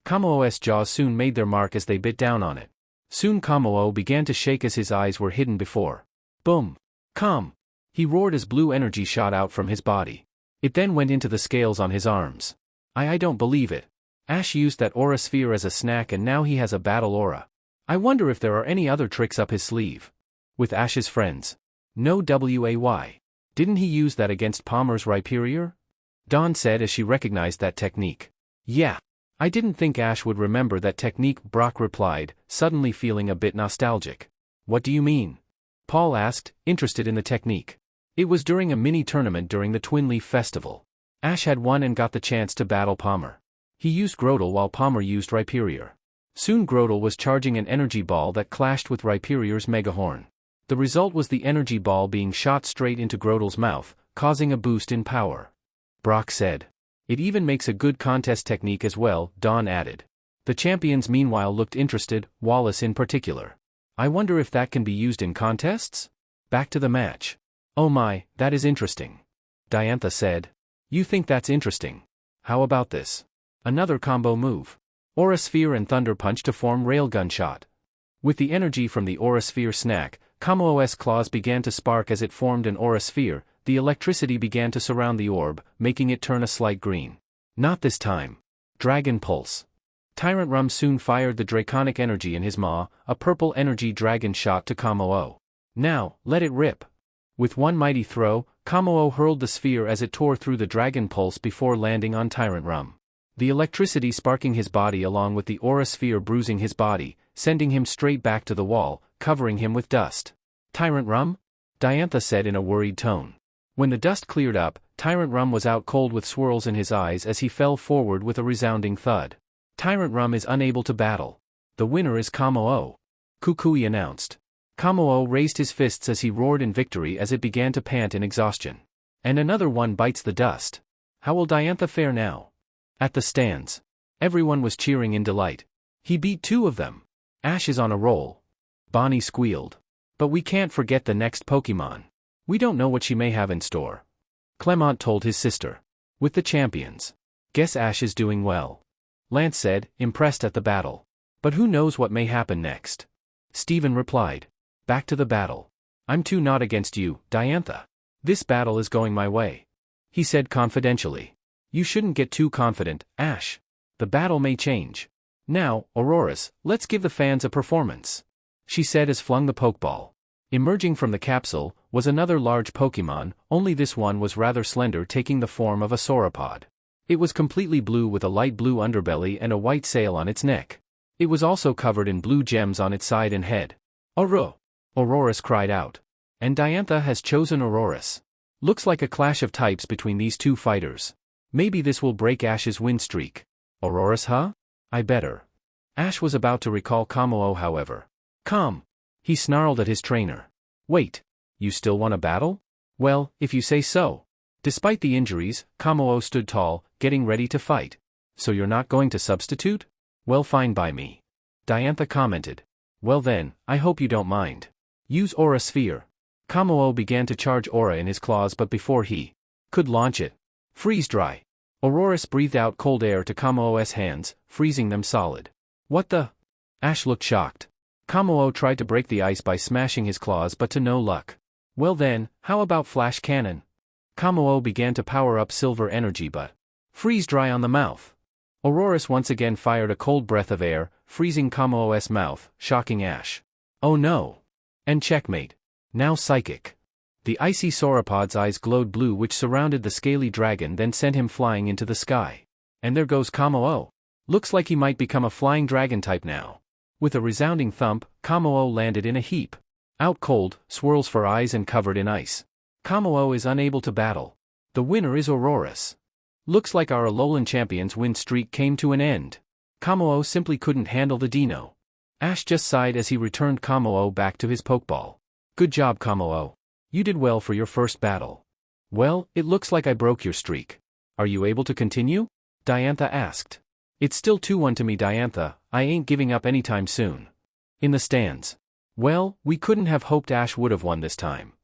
Kommo-o's jaws soon made their mark as they bit down on it. Soon Kommo-o began to shake as his eyes were hidden before. Boom! Come! He roared as blue energy shot out from his body. It then went into the scales on his arms. I don't believe it. Ash used that Aura Sphere as a snack and now he has a battle aura. I wonder if there are any other tricks up his sleeve. With Ash's friends. No way. Didn't he use that against Palmer's Rhyperior? Dawn said as she recognized that technique. Yeah. I didn't think Ash would remember that technique, Brock replied, suddenly feeling a bit nostalgic. What do you mean? Paul asked, interested in the technique. It was during a mini-tournament during the Twin Leaf Festival. Ash had won and got the chance to battle Palmer. He used Grotle while Palmer used Rhyperior. Soon Grotle was charging an energy ball that clashed with Rhyperior's Megahorn. The result was the energy ball being shot straight into Grotle's mouth, causing a boost in power. Brock said. It even makes a good contest technique as well, Dawn added. The champions meanwhile looked interested, Wallace in particular. I wonder if that can be used in contests? Back to the match. Oh my, that is interesting. Diantha said. You think that's interesting? How about this? Another combo move. Aura Sphere and Thunder Punch to form Railgun Shot. With the energy from the Aura Sphere snack, Kommo-o's claws began to spark as it formed an Aura Sphere. The electricity began to surround the orb, making it turn a slight green. Not this time. Dragon Pulse. Tyrantrum soon fired the draconic energy in his maw, a purple energy dragon shot to Kommo-o. Now, let it rip. With one mighty throw, Kommo-o hurled the sphere as it tore through the Dragon Pulse before landing on Tyrantrum. The electricity sparking his body along with the Aura Sphere bruising his body, sending him straight back to the wall, covering him with dust. Tyrantrum? Diantha said in a worried tone. When the dust cleared up, Tyrantrum was out cold with swirls in his eyes as he fell forward with a resounding thud. Tyrantrum is unable to battle. The winner is Kommo-o. Kukui announced. Kommo-o raised his fists as he roared in victory as it began to pant in exhaustion. And another one bites the dust. How will Diantha fare now? At the stands. Everyone was cheering in delight. He beat two of them. Ash is on a roll. Bonnie squealed. But we can't forget the next Pokémon. We don't know what she may have in store. Clement told his sister. With the champions. Guess Ash is doing well. Lance said, impressed at the battle. But who knows what may happen next? Steven replied. Back to the battle. I'm too not against you, Diantha. This battle is going my way. He said confidentially. You shouldn't get too confident, Ash. The battle may change. Now, Aurorus, let's give the fans a performance. She said as flung the Pokeball. Emerging from the capsule, was another large Pokémon, only this one was rather slender, taking the form of a sauropod. It was completely blue with a light blue underbelly and a white sail on its neck. It was also covered in blue gems on its side and head. Aurora! Aurorus cried out. And Diantha has chosen Aurorus. Looks like a clash of types between these two fighters. Maybe this will break Ash's win streak. Aurorus, huh? I better. Ash was about to recall Kommo-o, however. Come! He snarled at his trainer. Wait, you still want a battle? Well, if you say so. Despite the injuries, Kommo-o stood tall, getting ready to fight. So you're not going to substitute? Well, fine by me. Diantha commented. Well then, I hope you don't mind. Use Aura Sphere. Kommo-o began to charge Aura in his claws, but before he could launch it, freeze dry. Aurorus breathed out cold air to Kommo-o's hands, freezing them solid. What the? Ash looked shocked. Kommo-o tried to break the ice by smashing his claws, but to no luck. Well then, how about Flash Cannon? Kommo-o began to power up silver energy, but freeze dry on the mouth. Aurorus once again fired a cold breath of air, freezing Kommo-o's mouth, shocking Ash. Oh no! And checkmate. Now Psychic. The icy sauropod's eyes glowed blue, which surrounded the scaly dragon, then sent him flying into the sky. And there goes Kommo-o. Looks like he might become a flying dragon type now. With a resounding thump, Kommo-o landed in a heap. Out cold, swirls for eyes and covered in ice. Kommo-o is unable to battle. The winner is Aurorus. Looks like our Alolan champion's win streak came to an end. Kommo-o simply couldn't handle the dino. Ash just sighed as he returned Kommo-o back to his Pokeball. Good job, Kommo-o. You did well for your first battle. Well, it looks like I broke your streak. Are you able to continue? Diantha asked. It's still 2-1 to me, Diantha. I ain't giving up anytime soon. In the stands. Well, we couldn't have hoped Ash would have won this time.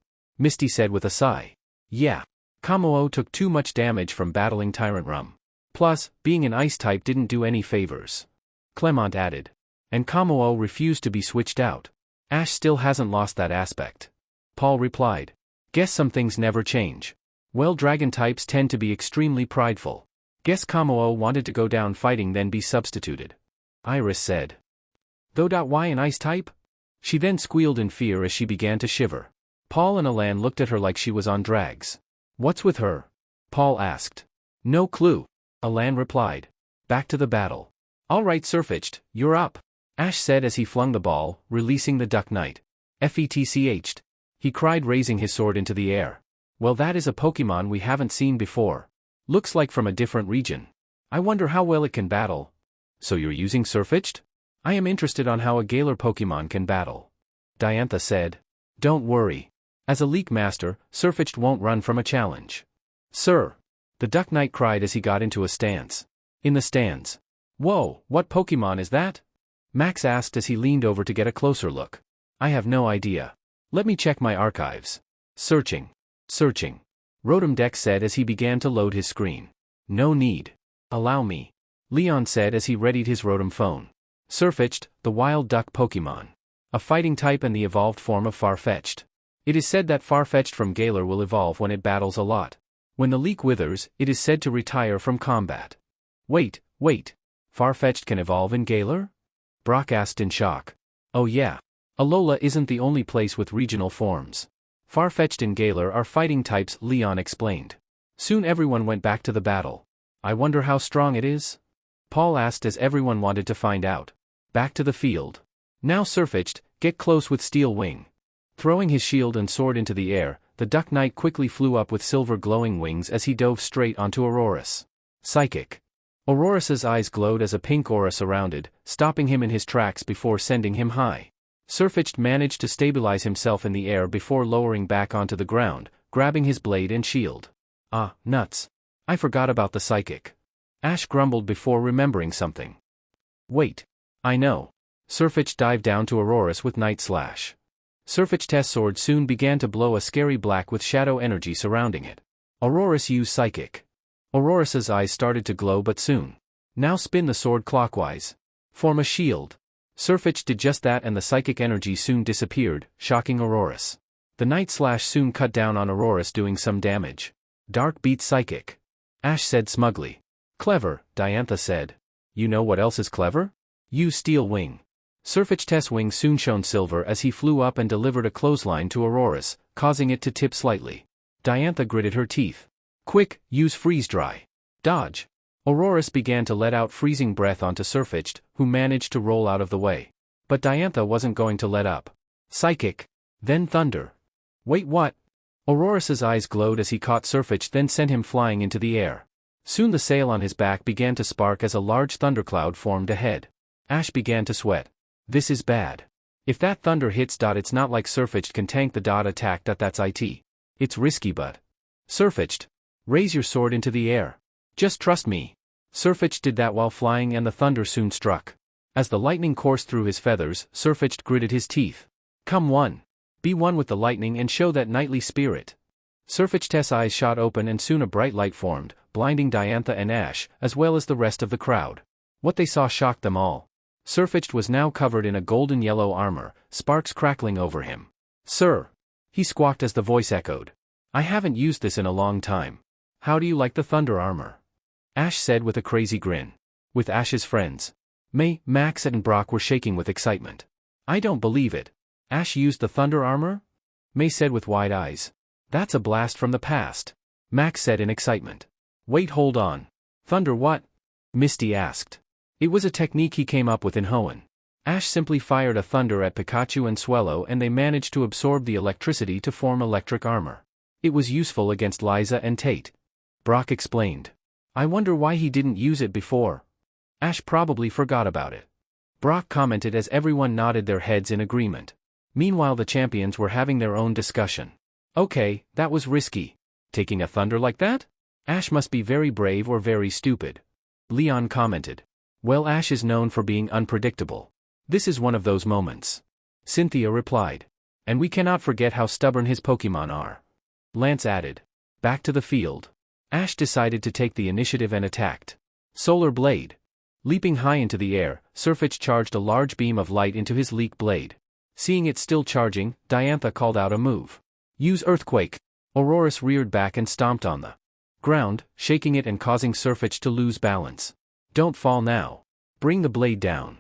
Misty said with a sigh. Yeah. Kommo-o took too much damage from battling Tyrantrum. Plus, being an ice type didn't do any favors. Clement added. And Kommo-o refused to be switched out. Ash still hasn't lost that aspect. Paul replied. Guess some things never change. Well, dragon types tend to be extremely prideful. Guess Kommo-o wanted to go down fighting then be substituted. Iris said. Though. Why an ice type? She then squealed in fear as she began to shiver. Paul and Alan looked at her like she was on drags. What's with her? Paul asked. No clue. Alan replied. Back to the battle. All right, Sirfetch'd, you're up. Ash said as he flung the ball, releasing the Duck Knight. Fetch'd. He cried, raising his sword into the air. Well, that is a Pokémon we haven't seen before. Looks like from a different region. I wonder how well it can battle. So you're using Sirfetch'd? I am interested on how a Galar Pokémon can battle. Diantha said. Don't worry. As a Leak Master, Sirfetch'd won't run from a challenge. Sir! The Duck Knight cried as he got into a stance. In the stands. Whoa, what Pokémon is that? Max asked as he leaned over to get a closer look. I have no idea. Let me check my archives. Searching. Rotom Dex said as he began to load his screen. No need. Allow me. Leon said as he readied his Rotom phone. Sirfetch'd, the wild duck Pokémon. A fighting type and the evolved form of Farfetch'd. It is said that Farfetch'd from Galar will evolve when it battles a lot. When the leak withers, it is said to retire from combat. Wait. Farfetch'd can evolve in Galar? Brock asked in shock. Oh yeah. Alola isn't the only place with regional forms. Farfetch'd and Galar are fighting types, Leon explained. Soon everyone went back to the battle. I wonder how strong it is? Paul asked as everyone wanted to find out. Back to the field. Now Sirfetch'd, get close with Steel Wing. Throwing his shield and sword into the air, the Duck Knight quickly flew up with silver glowing wings as he dove straight onto Aurorus. Psychic. Aurorus's eyes glowed as a pink aura surrounded, stopping him in his tracks before sending him high. Sirfetch'd managed to stabilize himself in the air before lowering back onto the ground, grabbing his blade and shield. Ah, nuts. I forgot about the Psychic. Ash grumbled before remembering something. Wait. I know. Sirfetch'd dived down to Aurorus with Night Slash. Sirfetch'd's sword soon began to blow a scary black with shadow energy surrounding it. Aurorus used Psychic. Aurorus's eyes started to glow, but soon. Now spin the sword clockwise. Form a shield. Sirfetch'd did just that and the psychic energy soon disappeared, shocking Aurorus. The Night Slash soon cut down on Aurorus, doing some damage. Dark beats Psychic. Ash said smugly. Clever, Diantha said. You know what else is clever? Use Steel Wing. Sirfetch'd's wing soon shone silver as he flew up and delivered a clothesline to Aurorus, causing it to tip slightly. Diantha gritted her teeth. Quick, use Freeze Dry. Dodge. Aurorus began to let out freezing breath onto Sirfetch'd, who managed to roll out of the way. But Diantha wasn't going to let up. Psychic. Then Thunder. Wait, what? Aurorus's eyes glowed as he caught Sirfetch'd, then sent him flying into the air. Soon the sail on his back began to spark as a large thundercloud formed ahead. Ash began to sweat. This is bad. If that thunder hits. It's not like Sirfetch'd can tank the attack. That's it. It's risky, but. Sirfetch'd. Raise your sword into the air. Just trust me. Sirfetch'd did that while flying and the thunder soon struck. As the lightning coursed through his feathers, Sirfetch'd gritted his teeth. Come one. Be one with the lightning and show that knightly spirit. Sirfetch'd's eyes shot open and soon a bright light formed, blinding Diantha and Ash, as well as the rest of the crowd. What they saw shocked them all. Sirfetch'd was now covered in a golden-yellow armor, sparks crackling over him. Sir! He squawked as the voice echoed. I haven't used this in a long time. How do you like the thunder armor? Ash said with a crazy grin. With Ash's friends, May, Max and Brock were shaking with excitement. I don't believe it. Ash used the thunder armor? May said with wide eyes. That's a blast from the past. Max said in excitement. Wait, hold on. Thunder what? Misty asked. It was a technique he came up with in Hoenn. Ash simply fired a thunder at Pikachu and Swellow and they managed to absorb the electricity to form electric armor. It was useful against Liza and Tate. Brock explained. I wonder why he didn't use it before. Ash probably forgot about it. Brock commented as everyone nodded their heads in agreement. Meanwhile the champions were having their own discussion. Okay, that was risky. Taking a thunder like that? Ash must be very brave or very stupid. Leon commented. Well, Ash is known for being unpredictable. This is one of those moments. Cynthia replied. And we cannot forget how stubborn his Pokémon are. Lance added. Back to the field. Ash decided to take the initiative and attacked. Solar Blade. Leaping high into the air, Sirfetch'd charged a large beam of light into his leak blade. Seeing it still charging, Diantha called out a move. Use Earthquake. Aurorus reared back and stomped on the ground, shaking it and causing Sirfetch'd to lose balance. Don't fall now. Bring the blade down.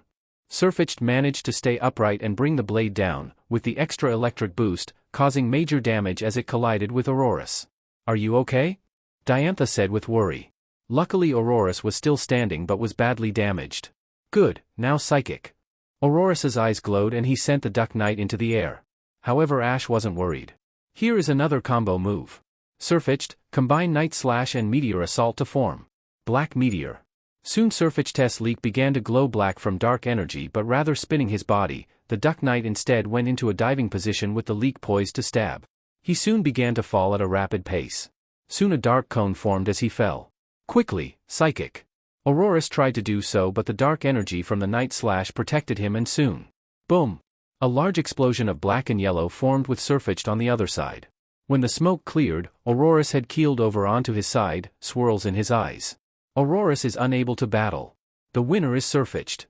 Sirfetch'd managed to stay upright and bring the blade down, with the extra electric boost, causing major damage as it collided with Aurorus. Are you okay? Diantha said with worry. Luckily Aurorus was still standing but was badly damaged. Good, now Psychic. Aurorus's eyes glowed and he sent the Duck Knight into the air. However, Ash wasn't worried. Here is another combo move. Sirfetch'd, combine Night Slash and Meteor Assault to form Black Meteor. Soon Sirfetch'd's leak began to glow black from dark energy, but rather spinning his body, the Duck Knight instead went into a diving position with the leak poised to stab. He soon began to fall at a rapid pace. Soon a dark cone formed as he fell. Quickly, Psychic. Aurorus tried to do so but the dark energy from the Night Slash protected him and soon. Boom! A large explosion of black and yellow formed with Sirfetch'd on the other side. When the smoke cleared, Aurorus had keeled over onto his side, swirls in his eyes. Aurorus is unable to battle. The winner is Sirfetch'd.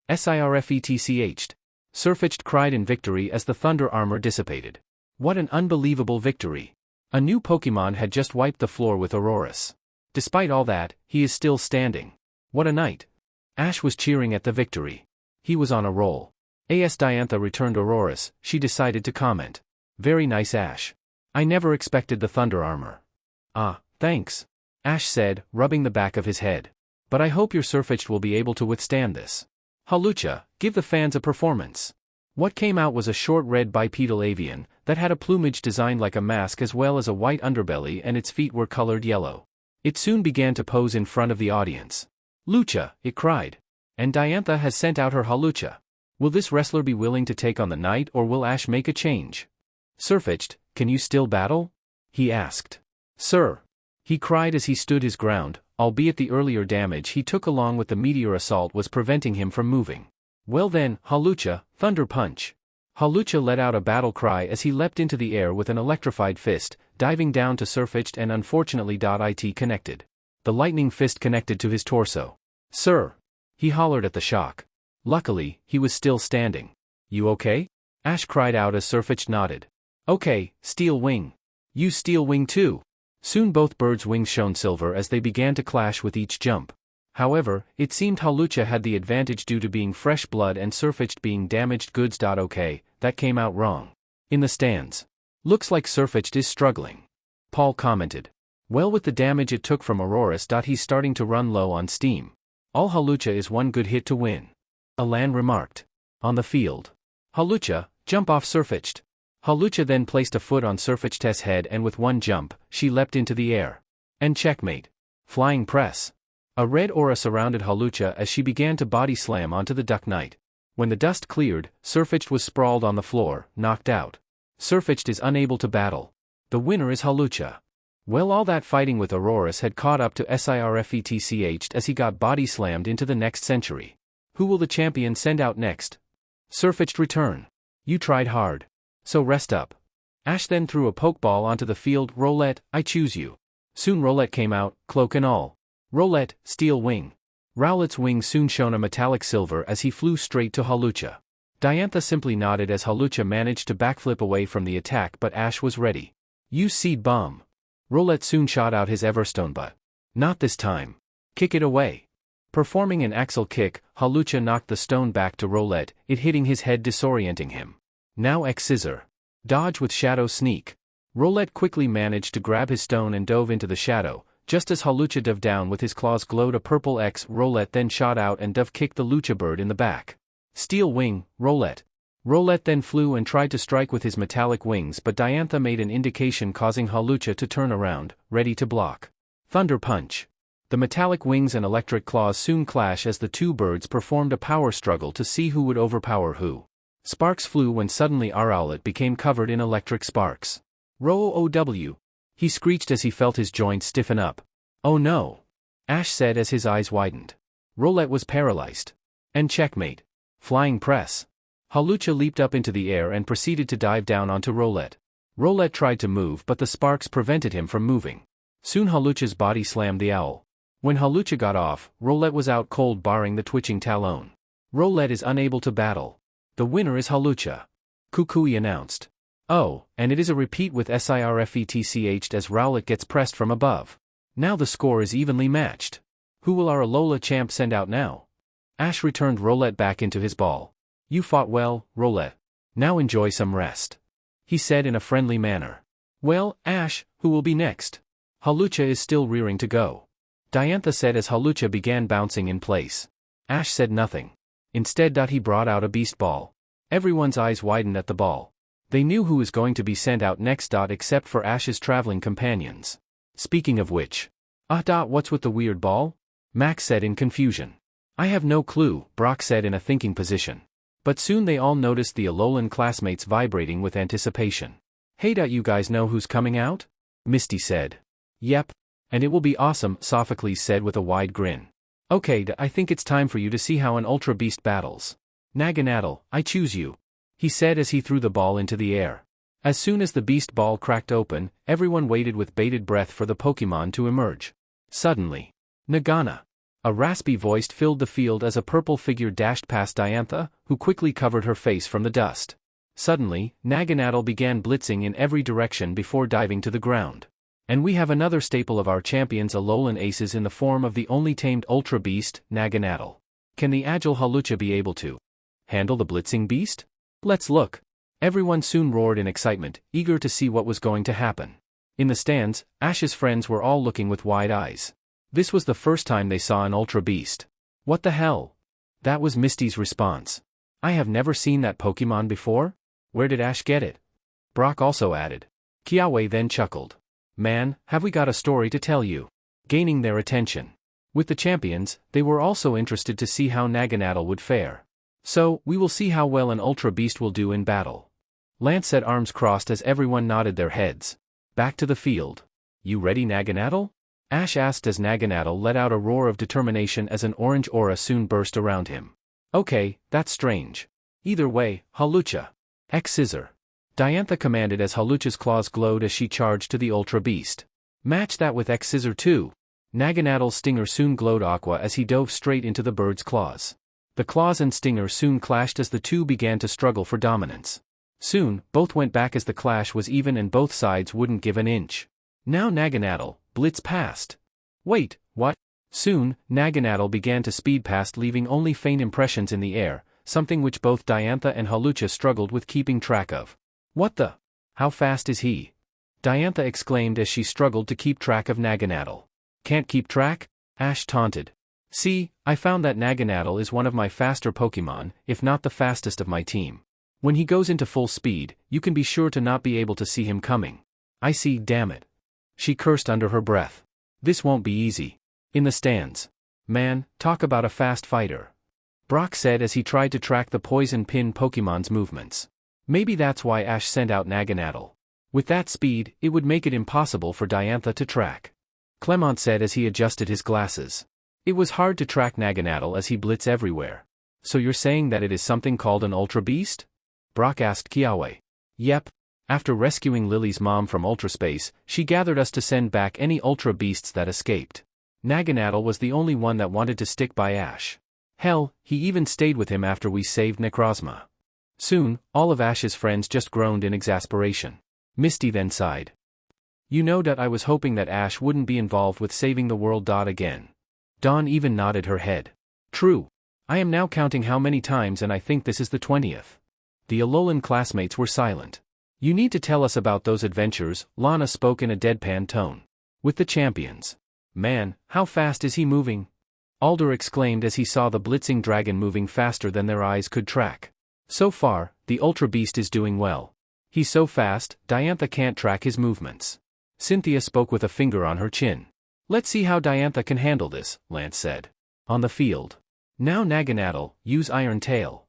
Sirfetch'd. Sirfetch'd cried in victory as the thunder armor dissipated. What an unbelievable victory. A new Pokémon had just wiped the floor with Aurorus. Despite all that, he is still standing. What a night. Ash was cheering at the victory. He was on a roll. As Diantha returned Aurorus, she decided to comment. Very nice, Ash. I never expected the thunder armor. Ah, thanks. Ash said, rubbing the back of his head. But I hope your Sirfetch'd will be able to withstand this. Hawlucha, give the fans a performance. What came out was a short red bipedal avian, that had a plumage designed like a mask as well as a white underbelly and its feet were colored yellow. It soon began to pose in front of the audience. Lucha, it cried. And Diantha has sent out her Hawlucha. Will this wrestler be willing to take on the knight or will Ash make a change? Sirfetch'd, can you still battle? He asked. Sir. He cried as he stood his ground, albeit the earlier damage he took along with the meteor assault was preventing him from moving. Well then, Hawlucha, Thunder Punch. Hawlucha let out a battle cry as he leapt into the air with an electrified fist, diving down to Sirfetch'd and unfortunately it connected. The lightning fist connected to his torso. Sir! He hollered at the shock. Luckily, he was still standing. You okay? Ash cried out as Sirfetch'd nodded. Okay, Steel Wing. Use Steel Wing too. Soon both birds' wings shone silver as they began to clash with each jump. However, it seemed Hawlucha had the advantage due to being fresh blood and Sirfetch'd being damaged goods. Okay, that came out wrong. In the stands. Looks like Sirfetch'd is struggling. Paul commented. Well, with the damage it took from Aurorus. He's starting to run low on steam. All Hawlucha is one good hit to win. Alan remarked. On the field. Hawlucha, jump off Sirfetch'd. Hawlucha then placed a foot on Sirfetch'd's head and with one jump, she leapt into the air. And checkmate. Flying press. A red aura surrounded Hawlucha as she began to body slam onto the Duck Knight. When the dust cleared, Sirfetch'd was sprawled on the floor, knocked out. Sirfetch'd is unable to battle. The winner is Hawlucha. Well, all that fighting with Aurorus had caught up to Sirfetch'd as he got body slammed into the next century. Who will the champion send out next? Sirfetch'd return. You tried hard. So rest up. Ash then threw a Pokeball onto the field. Rowlet, I choose you. Soon Rowlet came out, cloak and all. Rowlet, steel wing. Rowlet's wings soon shone a metallic silver as he flew straight to Hawlucha. Diantha simply nodded as Hawlucha managed to backflip away from the attack, but Ash was ready. Use Seed Bomb. Rowlet soon shot out his Everstone, but not this time. Kick it away. Performing an axle kick, Hawlucha knocked the stone back to Rowlet, it hitting his head, disorienting him. Now X-Scissor. Dodge with Shadow Sneak. Rowlet quickly managed to grab his stone and dove into the shadow. Just as Hawlucha dove down with his claws glowed a purple X. Rowlet then shot out and dove kicked the Lucha bird in the back. Steel Wing, Rowlet. Rowlet then flew and tried to strike with his metallic wings, but Diantha made an indication causing Hawlucha to turn around, ready to block. Thunder Punch. The metallic wings and electric claws soon clash as the two birds performed a power struggle to see who would overpower who. Sparks flew when suddenly Rowlet became covered in electric sparks. Row. He screeched as he felt his joints stiffen up. Oh no! Ash said as his eyes widened. Rowlet was paralyzed. And checkmate. Flying Press. Hawlucha leaped up into the air and proceeded to dive down onto Rowlet. Rowlet tried to move, but the sparks prevented him from moving. Soon Hawlucha's body slammed the owl. When Hawlucha got off, Rowlet was out cold, barring the twitching talon. Rowlet is unable to battle. The winner is Hawlucha. Kukui announced. Oh, and it is a repeat with Sirfetch'd as Rowlet gets pressed from above. Now the score is evenly matched. Who will our Alola champ send out now? Ash returned Rowlet back into his ball. You fought well, Rowlet. Now enjoy some rest. He said in a friendly manner. Well, Ash, who will be next? Hawlucha is still rearing to go. Diantha said as Hawlucha began bouncing in place. Ash said nothing. Instead, he brought out a beast ball. Everyone's eyes widened at the ball. They knew who was going to be sent out next. Except for Ash's traveling companions. Speaking of which. What's with the weird ball? Max said in confusion. I have no clue, Brock said in a thinking position. But soon they all noticed the Alolan classmates vibrating with anticipation. Hey, you guys know who's coming out? Misty said. Yep. And it will be awesome, Sophocles said with a wide grin. Okay, I think it's time for you to see how an Ultra Beast battles. Naganadel, I choose you. He said as he threw the ball into the air. As soon as the beast ball cracked open, everyone waited with bated breath for the Pokémon to emerge. Suddenly. Nagana. A raspy voice filled the field as a purple figure dashed past Diantha, who quickly covered her face from the dust. Suddenly, Naganadel began blitzing in every direction before diving to the ground. And we have another staple of our champions Alolan aces in the form of the only tamed Ultra Beast, Naganadel. Can the agile Hawlucha be able to handle the blitzing beast? Let's look. Everyone soon roared in excitement, eager to see what was going to happen. In the stands, Ash's friends were all looking with wide eyes. This was the first time they saw an Ultra Beast. What the hell? That was Misty's response. I have never seen that Pokémon before? Where did Ash get it? Brock also added. Kiawe then chuckled. Man, have we got a story to tell you. Gaining their attention. With the champions, they were also interested to see how Naganadel would fare. So, we will see how well an Ultra Beast will do in battle. Lance said, arms crossed as everyone nodded their heads. Back to the field. You ready, Naganadel? Ash asked as Naganadel let out a roar of determination as an orange aura soon burst around him. Okay, that's strange. Either way, Hawlucha. X-Scissor. Diantha commanded as Hawlucha's claws glowed as she charged to the Ultra Beast. Match that with X-Scissor too. Naganadel's stinger soon glowed aqua as he dove straight into the bird's claws. The claws and stinger soon clashed as the two began to struggle for dominance. Soon, both went back as the clash was even and both sides wouldn't give an inch. Now Naganadel, blitz past. Wait, what? Soon, Naganadel began to speed past, leaving only faint impressions in the air, something which both Diantha and Hawlucha struggled with keeping track of. What the? How fast is he? Diantha exclaimed as she struggled to keep track of Naganadel. Can't keep track? Ash taunted. See, I found that Naganadel is one of my faster Pokémon, if not the fastest of my team. When he goes into full speed, you can be sure to not be able to see him coming. I see, damn it. She cursed under her breath. This won't be easy. In the stands. Man, talk about a fast fighter. Brock said as he tried to track the poison pin Pokémon's movements. Maybe that's why Ash sent out Naganadel. With that speed, it would make it impossible for Diantha to track. Clement said as he adjusted his glasses. It was hard to track Naganadel as he blitzed everywhere. So you're saying that it is something called an Ultra Beast? Brock asked Kiawe. Yep. After rescuing Lily's mom from Ultraspace, she gathered us to send back any Ultra Beasts that escaped. Naganadel was the only one that wanted to stick by Ash. Hell, he even stayed with him after we saved Necrozma. Soon, all of Ash's friends just groaned in exasperation. Misty then sighed. You know that I was hoping that Ash wouldn't be involved with saving the world. Again. Dawn even nodded her head. True. I am now counting how many times and I think this is the 20th. The Alolan classmates were silent. You need to tell us about those adventures, Lana spoke in a deadpan tone. With the champions. Man, how fast is he moving? Alder exclaimed as he saw the blitzing dragon moving faster than their eyes could track. So far, the Ultra Beast is doing well. He's so fast, Diantha can't track his movements. Cynthia spoke with a finger on her chin. Let's see how Diantha can handle this, Lance said. On the field. Now Naganadel, use Iron Tail.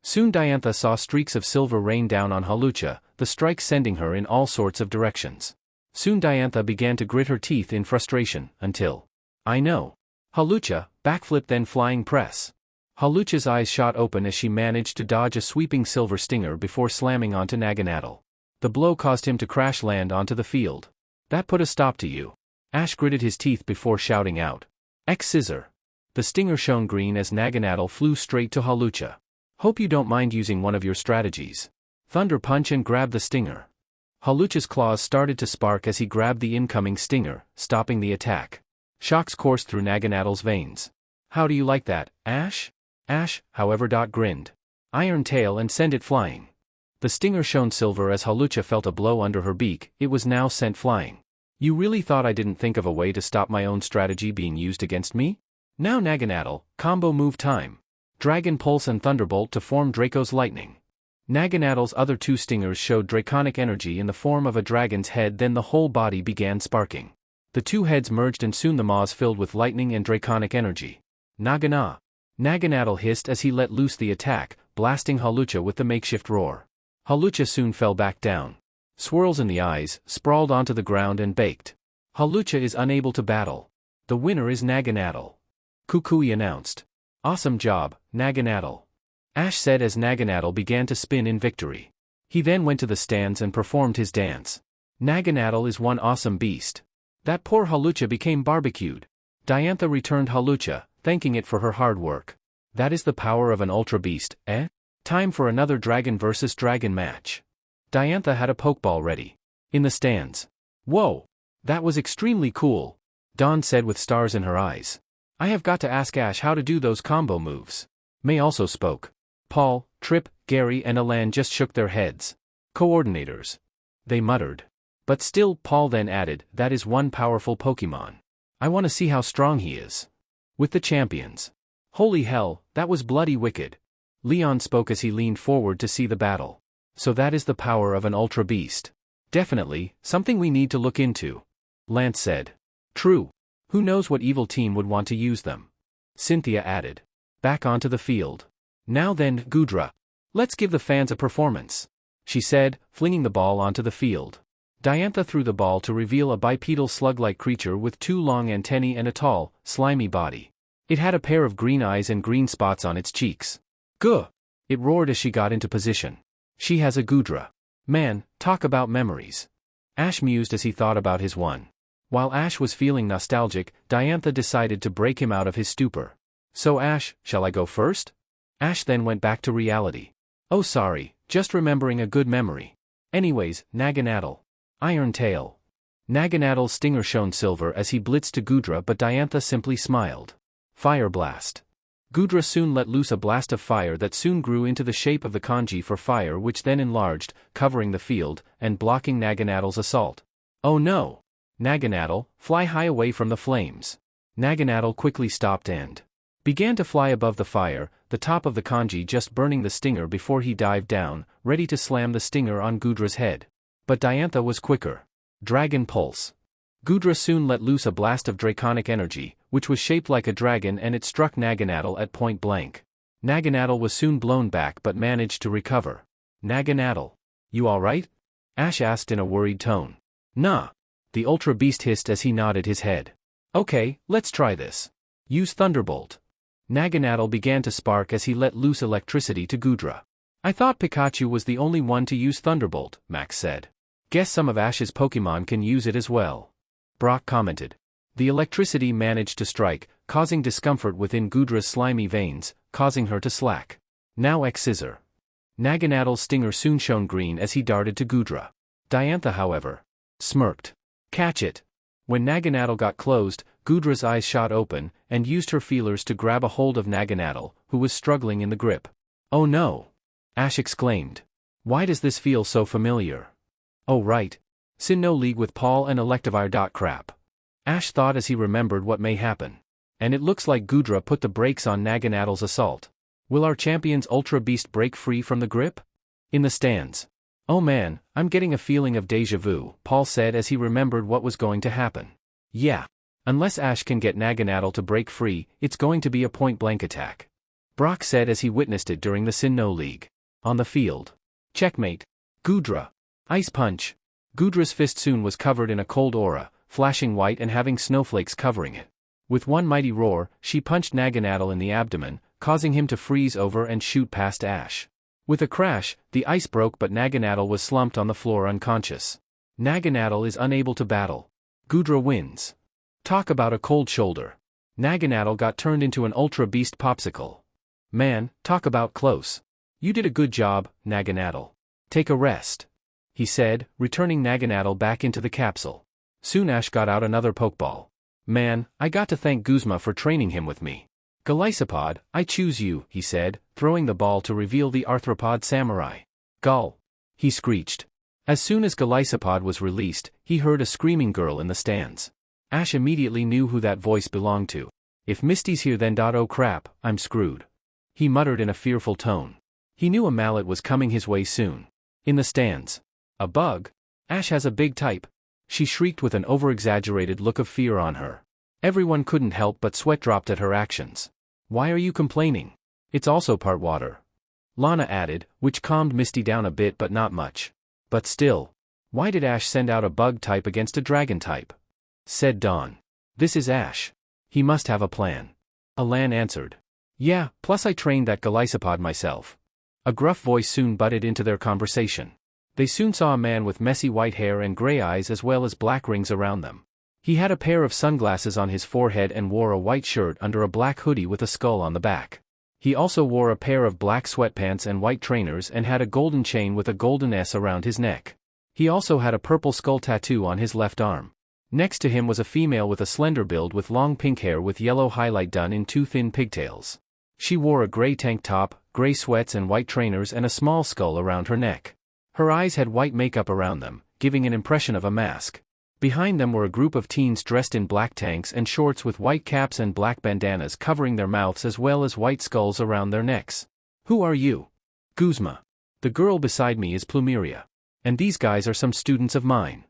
Soon Diantha saw streaks of silver rain down on Hawlucha, the strike sending her in all sorts of directions. Soon Diantha began to grit her teeth in frustration, until... I know. Hawlucha, backflip then flying press. Hawlucha's eyes shot open as she managed to dodge a sweeping silver stinger before slamming onto Naganadel. The blow caused him to crash land onto the field. That put a stop to you. Ash gritted his teeth before shouting out. X-Scissor. The stinger shone green as Naganadel flew straight to Hawlucha. Hope you don't mind using one of your strategies. Thunder punch and grab the stinger. Hawlucha's claws started to spark as he grabbed the incoming stinger, stopping the attack. Shocks coursed through Naganadel's veins. How do you like that, Ash? Ash, however, grinned. Iron Tail and send it flying. The stinger shone silver as Hawlucha felt a blow under her beak. It was now sent flying. You really thought I didn't think of a way to stop my own strategy being used against me? Now Naganadel, combo move time. Dragon Pulse and Thunderbolt to form Draco's Lightning. Naganadel's other two stingers showed draconic energy in the form of a dragon's head, then the whole body began sparking. The two heads merged and soon the maws filled with lightning and draconic energy. Nagana. Naganadel hissed as he let loose the attack, blasting Hawlucha with the makeshift roar. Hawlucha soon fell back down. Swirls in the eyes, sprawled onto the ground and baked. Hawlucha is unable to battle. The winner is Naganadel. Kukui announced. Awesome job, Naganadel. Ash said as Naganadel began to spin in victory. He then went to the stands and performed his dance. Naganadel is one awesome beast. That poor Hawlucha became barbecued. Diantha returned Hawlucha, thanking it for her hard work. That is the power of an Ultra Beast, eh? Time for another dragon versus dragon match. Diantha had a Pokeball ready. In the stands. Whoa! That was extremely cool, Dawn said with stars in her eyes. I have got to ask Ash how to do those combo moves. May also spoke. Paul, Trip, Gary and Alan just shook their heads. Coordinators. They muttered. But still, Paul then added, that is one powerful Pokémon. I want to see how strong he is. With the champions. Holy hell, that was bloody wicked. Leon spoke as he leaned forward to see the battle. So that is the power of an Ultra Beast. Definitely, something we need to look into. Lance said. True. Who knows what evil team would want to use them? Cynthia added. Back onto the field. Now then, Gudra. Let's give the fans a performance, she said, flinging the ball onto the field. Diantha threw the ball to reveal a bipedal slug-like creature with two long antennae and a tall, slimy body. It had a pair of green eyes and green spots on its cheeks. Guh! It roared as she got into position. She has a Gudra. Man, talk about memories. Ash mused as he thought about his one. While Ash was feeling nostalgic, Diantha decided to break him out of his stupor. So Ash, shall I go first? Ash then went back to reality. Oh sorry, just remembering a good memory. Anyways, Naganadel. Iron Tail. Naganadel's stinger shone silver as he blitzed to Gudra, but Diantha simply smiled. Fire Blast. Gudra soon let loose a blast of fire that soon grew into the shape of the kanji for fire, which then enlarged, covering the field, and blocking Naganadel's assault. Oh no! Naganadel, fly high away from the flames. Naganadel quickly stopped and began to fly above the fire, the top of the kanji just burning the stinger before he dived down, ready to slam the stinger on Gudra's head. But Diantha was quicker. Dragon Pulse. Gudra soon let loose a blast of draconic energy, which was shaped like a dragon, and it struck Naganadel at point blank. Naganadel was soon blown back but managed to recover. Naganadel. You alright? Ash asked in a worried tone. Nah. The Ultra Beast hissed as he nodded his head. Okay, let's try this. Use Thunderbolt. Naganadel began to spark as he let loose electricity to Goodra. I thought Pikachu was the only one to use Thunderbolt, Max said. Guess some of Ash's Pokémon can use it as well. Brock commented. The electricity managed to strike, causing discomfort within Goodra's slimy veins, causing her to slack. Now X-Scissor. Naganadel's stinger soon shone green as he darted to Goodra. Diantha, however, smirked. Catch it. When Naganadel got closed, Goodra's eyes shot open, and used her feelers to grab a hold of Naganadel, who was struggling in the grip. Oh no! Ash exclaimed. Why does this feel so familiar? Oh right. Sinnoh League with Paul and Electivire. Crap. Ash thought as he remembered what may happen. And it looks like Goodra put the brakes on Naganadel's assault. Will our champion's Ultra Beast break free from the grip? In the stands. Oh man, I'm getting a feeling of déjà vu, Paul said as he remembered what was going to happen. Yeah. Unless Ash can get Naganadel to break free, it's going to be a point-blank attack. Brock said as he witnessed it during the Sinnoh League. On the field. Checkmate. Goodra. Ice Punch. Goodra's fist soon was covered in a cold aura, flashing white and having snowflakes covering it. With one mighty roar, she punched Naganadel in the abdomen, causing him to freeze over and shoot past Ash. With a crash, the ice broke but Naganadel was slumped on the floor unconscious. Naganadel is unable to battle. Goodra wins. Talk about a cold shoulder. Naganadel got turned into an Ultra Beast popsicle. Man, talk about close. You did a good job, Naganadel. Take a rest. He said, returning Naganadel back into the capsule. Soon Ash got out another Pokeball. Man, I got to thank Guzma for training him with me. Golisopod, I choose you, he said, throwing the ball to reveal the Arthropod Samurai. Gull! He screeched. As soon as Golisopod was released, he heard a screaming girl in the stands. Ash immediately knew who that voice belonged to. If Misty's here then oh crap, I'm screwed. He muttered in a fearful tone. He knew a mallet was coming his way soon. In the stands. A bug? Ash has a big type. She shrieked with an over-exaggerated look of fear on her. Everyone couldn't help but sweat dropped at her actions. Why are you complaining? It's also part water. Lana added, which calmed Misty down a bit but not much. But still. Why did Ash send out a bug type against a dragon type? Said Dawn. This is Ash. He must have a plan. Alan answered. Yeah, plus I trained that Golisopod myself. A gruff voice soon butted into their conversation. They soon saw a man with messy white hair and gray eyes as well as black rings around them. He had a pair of sunglasses on his forehead and wore a white shirt under a black hoodie with a skull on the back. He also wore a pair of black sweatpants and white trainers and had a golden chain with a golden S around his neck. He also had a purple skull tattoo on his left arm. Next to him was a female with a slender build with long pink hair with yellow highlight done in two thin pigtails. She wore a gray tank top, gray sweats and white trainers and a small skull around her neck. Her eyes had white makeup around them, giving an impression of a mask. Behind them were a group of teens dressed in black tanks and shorts with white caps and black bandanas covering their mouths as well as white skulls around their necks. Who are you? Guzma. The girl beside me is Plumeria. And these guys are some students of mine.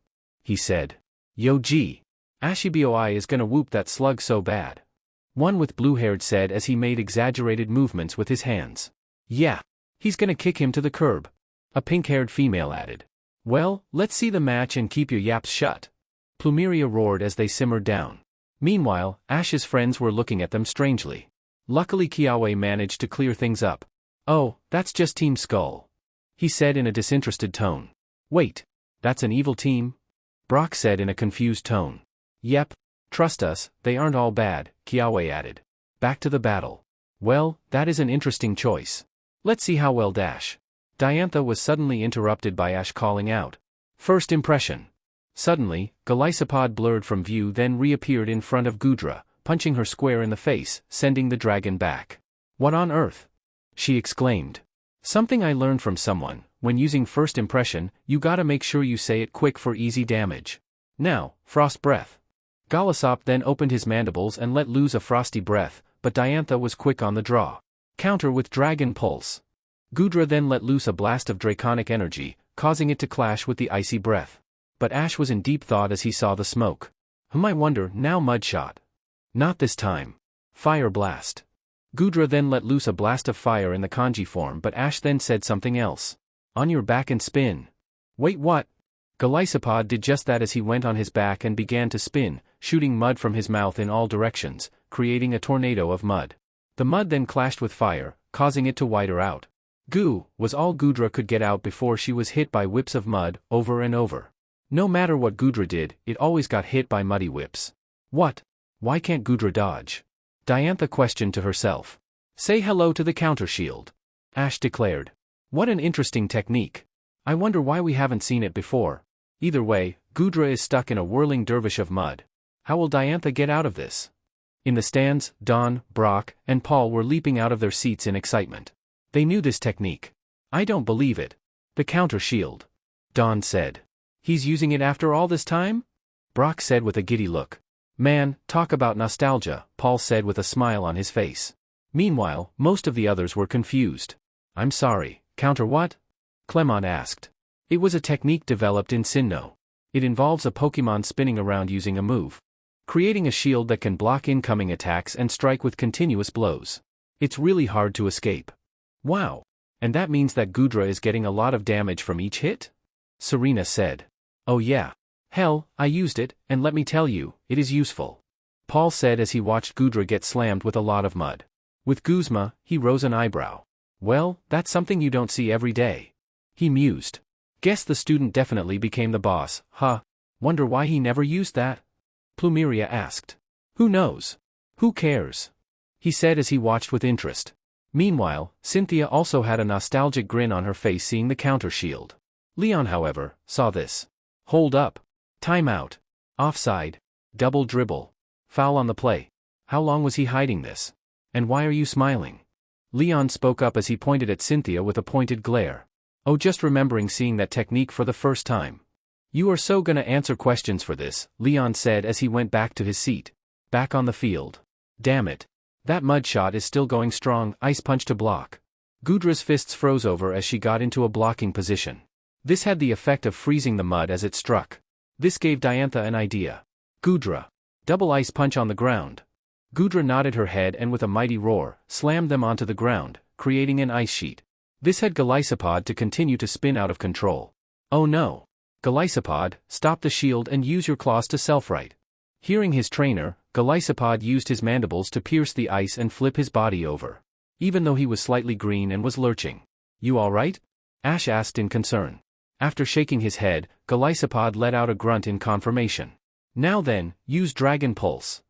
He said. Yo gee. Ashiboi is gonna whoop that slug so bad. One with blue-haired said as he made exaggerated movements with his hands. Yeah. He's gonna kick him to the curb. A pink-haired female added. Well, let's see the match and keep your yaps shut. Plumeria roared as they simmered down. Meanwhile, Ash's friends were looking at them strangely. Luckily Kiawe managed to clear things up. Oh, that's just Team Skull. He said in a disinterested tone. Wait, that's an evil team? Brock said in a confused tone. Yep, trust us, they aren't all bad, Kiawe added. Back to the battle. Well, that is an interesting choice. Let's see how well Dash. Diantha was suddenly interrupted by Ash calling out. First impression. Suddenly, Golisopod blurred from view then reappeared in front of Goodra, punching her square in the face, sending the dragon back. What on earth? She exclaimed. Something I learned from someone, when using first impression, you gotta make sure you say it quick for easy damage. Now, frost breath. Golisopod then opened his mandibles and let loose a frosty breath, but Diantha was quick on the draw. Counter with dragon pulse. Goodra then let loose a blast of draconic energy, causing it to clash with the icy breath. But Ash was in deep thought as he saw the smoke. I wonder, now Mudshot. Not this time. Fire blast. Goodra then let loose a blast of fire in the kanji form but Ash then said something else. On your back and spin. Wait what? Golisopod did just that as he went on his back and began to spin, shooting mud from his mouth in all directions, creating a tornado of mud. The mud then clashed with fire, causing it to witer out. Goo was all Goodra could get out before she was hit by whips of mud, over and over. No matter what Goodra did, it always got hit by muddy whips. What? Why can't Goodra dodge? Diantha questioned to herself. Say hello to the counter shield. Ash declared. What an interesting technique. I wonder why we haven't seen it before. Either way, Goodra is stuck in a whirling dervish of mud. How will Diantha get out of this? In the stands, Dawn, Brock, and Paul were leaping out of their seats in excitement. They knew this technique. I don't believe it. The counter shield. Dawn said. He's using it after all this time? Brock said with a giddy look. Man, talk about nostalgia, Paul said with a smile on his face. Meanwhile, most of the others were confused. I'm sorry, counter what? Clement asked. It was a technique developed in Sinnoh. It involves a Pokémon spinning around using a move, creating a shield that can block incoming attacks and strike with continuous blows. It's really hard to escape. Wow. And that means that Goodra is getting a lot of damage from each hit? Serena said. Oh yeah. Hell, I used it, and let me tell you, it is useful. Paul said as he watched Goodra get slammed with a lot of mud. With Guzma, he rose an eyebrow. Well, that's something you don't see every day. He mused. Guess the student definitely became the boss, huh? Wonder why he never used that? Plumeria asked. Who knows? Who cares? He said as he watched with interest. Meanwhile, Cynthia also had a nostalgic grin on her face seeing the counter shield. Leon, however, saw this. Hold up. Timeout. Offside. Double dribble. Foul on the play. How long was he hiding this? And why are you smiling? Leon spoke up as he pointed at Cynthia with a pointed glare. Oh, just remembering seeing that technique for the first time. You are so gonna answer questions for this, Leon said as he went back to his seat. Back on the field. Damn it. That mud shot is still going strong, ice punch to block. Goodra's fists froze over as she got into a blocking position. This had the effect of freezing the mud as it struck. This gave Diantha an idea. Goodra. Double ice punch on the ground. Goodra nodded her head and with a mighty roar, slammed them onto the ground, creating an ice sheet. This had Golisopod to continue to spin out of control. Oh no. Golisopod, stop the shield and use your claws to self-right. Hearing his trainer, Golisopod used his mandibles to pierce the ice and flip his body over. Even though he was slightly green and was lurching. You alright? Ash asked in concern. After shaking his head, Golisopod let out a grunt in confirmation. Now then, use Dragon Pulse.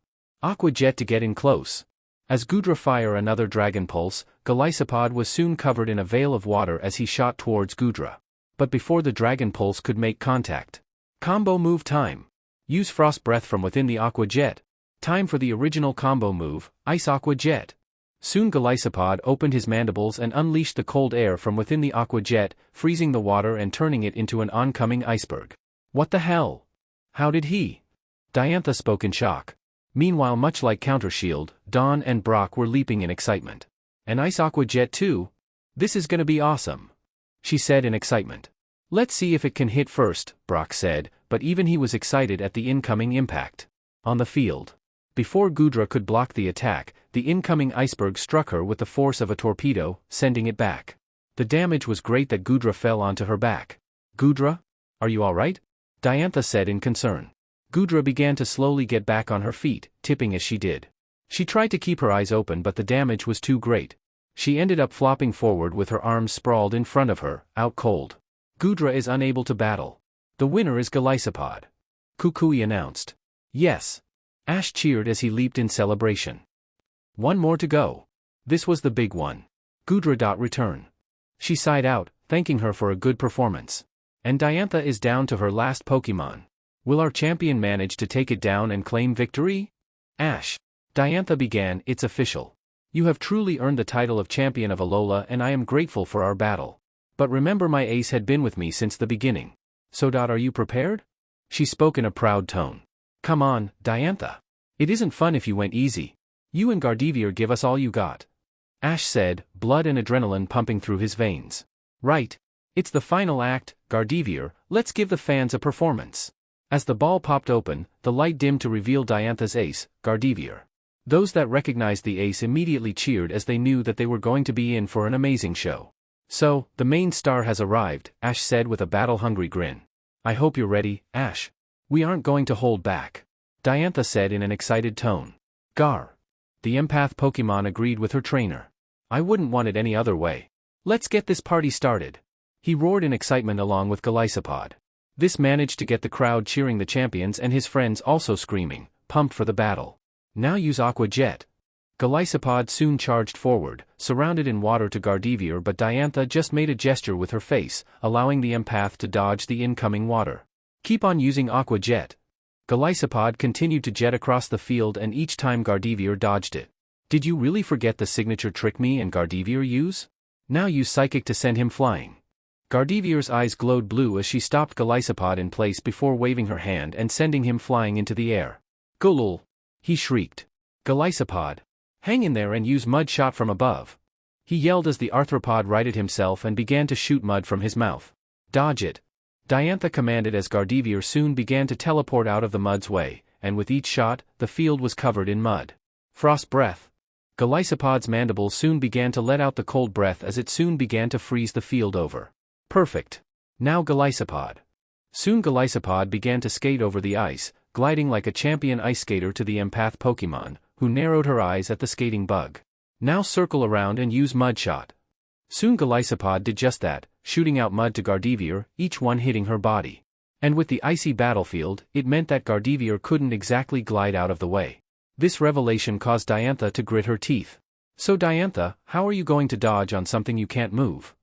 Aqua Jet to get in close. As Goodra fired another Dragon Pulse, Golisopod was soon covered in a veil of water as he shot towards Goodra. But before the Dragon Pulse could make contact. Combo move time. Use Frost Breath from within the Aqua Jet. Time for the original combo move, Ice Aqua Jet. Soon Golisopod opened his mandibles and unleashed the cold air from within the Aqua Jet, freezing the water and turning it into an oncoming iceberg. What the hell? How did he? Diantha spoke in shock. Meanwhile, much like Counter Shield, Dawn and Brock were leaping in excitement. An Ice Aqua Jet too? This is gonna be awesome. She said in excitement. Let's see if it can hit first, Brock said, but even he was excited at the incoming impact. On the field. Before Goodra could block the attack, the incoming iceberg struck her with the force of a torpedo, sending it back. The damage was great that Goodra fell onto her back. Goodra? Are you alright? Diantha said in concern. Goodra began to slowly get back on her feet, tipping as she did. She tried to keep her eyes open but the damage was too great. She ended up flopping forward with her arms sprawled in front of her, out cold. Goodra is unable to battle. The winner is Golisopod. Kukui announced. Yes. Ash cheered as he leaped in celebration. One more to go. This was the big one. Goodra. Return. She sighed out, thanking her for a good performance. And Diantha is down to her last Pokémon. Will our champion manage to take it down and claim victory? Ash. Diantha began, it's official. You have truly earned the title of champion of Alola and I am grateful for our battle. But remember my ace had been with me since the beginning. So. Are you prepared? She spoke in a proud tone. Come on, Diantha. It isn't fun if you went easy. You and Gardevoir give us all you got. Ash said, blood and adrenaline pumping through his veins. Right. It's the final act, Gardevoir, let's give the fans a performance. As the ball popped open, the light dimmed to reveal Diantha's ace, Gardevoir. Those that recognized the ace immediately cheered as they knew that they were going to be in for an amazing show. So, the main star has arrived, Ash said with a battle-hungry grin. I hope you're ready, Ash. We aren't going to hold back, Diantha said in an excited tone. Gar. The empath Pokémon agreed with her trainer. I wouldn't want it any other way. Let's get this party started. He roared in excitement along with Golisopod. This managed to get the crowd cheering, the champions and his friends also screaming, pumped for the battle. Now use Aqua Jet. Golisopod soon charged forward, surrounded in water to Gardevoir, but Diantha just made a gesture with her face, allowing the empath to dodge the incoming water. Keep on using Aqua Jet. Golisopod continued to jet across the field, and each time Gardevoir dodged it. Did you really forget the signature trick me and Gardevoir use? Now use Psychic to send him flying. Gardevoir's eyes glowed blue as she stopped Golisopod in place before waving her hand and sending him flying into the air. Golul! He shrieked. Golisopod! Hang in there and use Mud Shot from above. He yelled as the arthropod righted himself and began to shoot mud from his mouth. Dodge it. Diantha commanded as Gardevoir soon began to teleport out of the mud's way, and with each shot, the field was covered in mud. Frost Breath. Golisopod's mandibles soon began to let out the cold breath as it soon began to freeze the field over. Perfect. Now Golisopod. Soon Golisopod began to skate over the ice, gliding like a champion ice skater to the empath Pokémon, who narrowed her eyes at the skating bug. Now circle around and use Mud Shot. Soon Golisopod did just that, shooting out mud to Gardevoir, each one hitting her body. And with the icy battlefield, it meant that Gardevoir couldn't exactly glide out of the way. This revelation caused Diantha to grit her teeth. So Diantha, how are you going to dodge on something you can't move?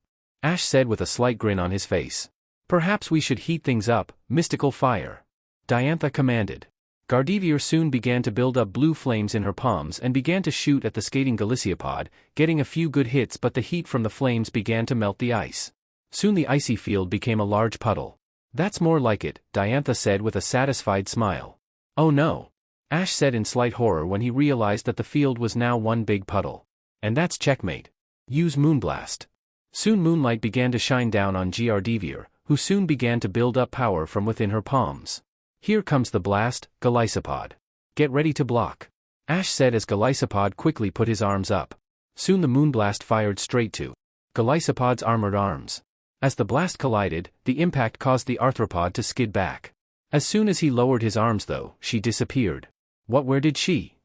Ash said with a slight grin on his face. Perhaps we should heat things up, Mystical Fire. Diantha commanded. Gardevoir soon began to build up blue flames in her palms and began to shoot at the skating Golisopod, getting a few good hits, but the heat from the flames began to melt the ice. Soon the icy field became a large puddle. That's more like it, Diantha said with a satisfied smile. Oh no! Ash said in slight horror when he realized that the field was now one big puddle. And that's checkmate. Use Moonblast. Soon moonlight began to shine down on Gardevoir, who soon began to build up power from within her palms. Here comes the blast, Golisopod. Get ready to block. Ash said as Golisopod quickly put his arms up. Soon the moonblast fired straight to Golisopod's armored arms. As the blast collided, the impact caused the arthropod to skid back. As soon as he lowered his arms though, she disappeared. Where did she?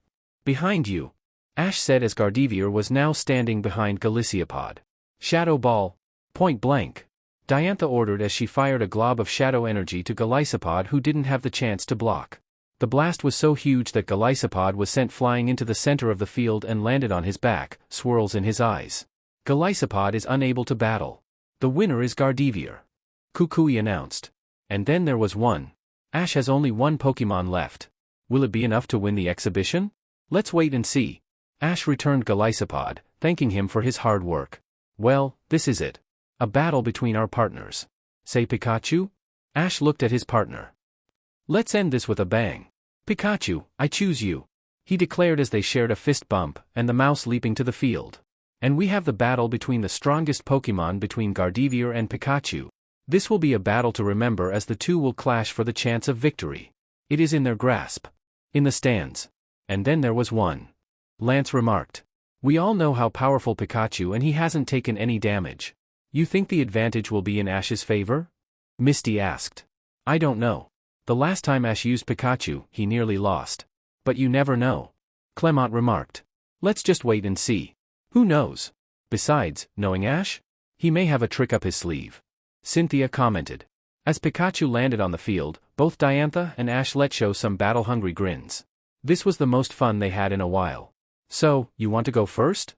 Behind you. Ash said as Gardevoir was now standing behind Golisopod. Shadow Ball. Point blank. Diantha ordered as she fired a glob of shadow energy to Golisopod, who didn't have the chance to block. The blast was so huge that Golisopod was sent flying into the center of the field and landed on his back, swirls in his eyes. Golisopod is unable to battle. The winner is Gardevoir. Kukui announced. And then there was one. Ash has only one Pokémon left. Will it be enough to win the exhibition? Let's wait and see. Ash returned Golisopod, thanking him for his hard work. Well, this is it. A battle between our partners. Say Pikachu? Ash looked at his partner. Let's end this with a bang. Pikachu, I choose you. He declared as they shared a fist bump, and the mouse leaping to the field. And we have the battle between the strongest Pokémon between Gardevoir and Pikachu. This will be a battle to remember as the two will clash for the chance of victory. It is in their grasp. In the stands. And then there was one. Lance remarked. We all know how powerful Pikachu, and he hasn't taken any damage. You think the advantage will be in Ash's favor? Misty asked. I don't know. The last time Ash used Pikachu, he nearly lost. But you never know. Clement remarked. Let's just wait and see. Who knows? Besides, knowing Ash, he may have a trick up his sleeve. Cynthia commented. As Pikachu landed on the field, both Diantha and Ash let show some battle-hungry grins. This was the most fun they had in a while. So, you want to go first?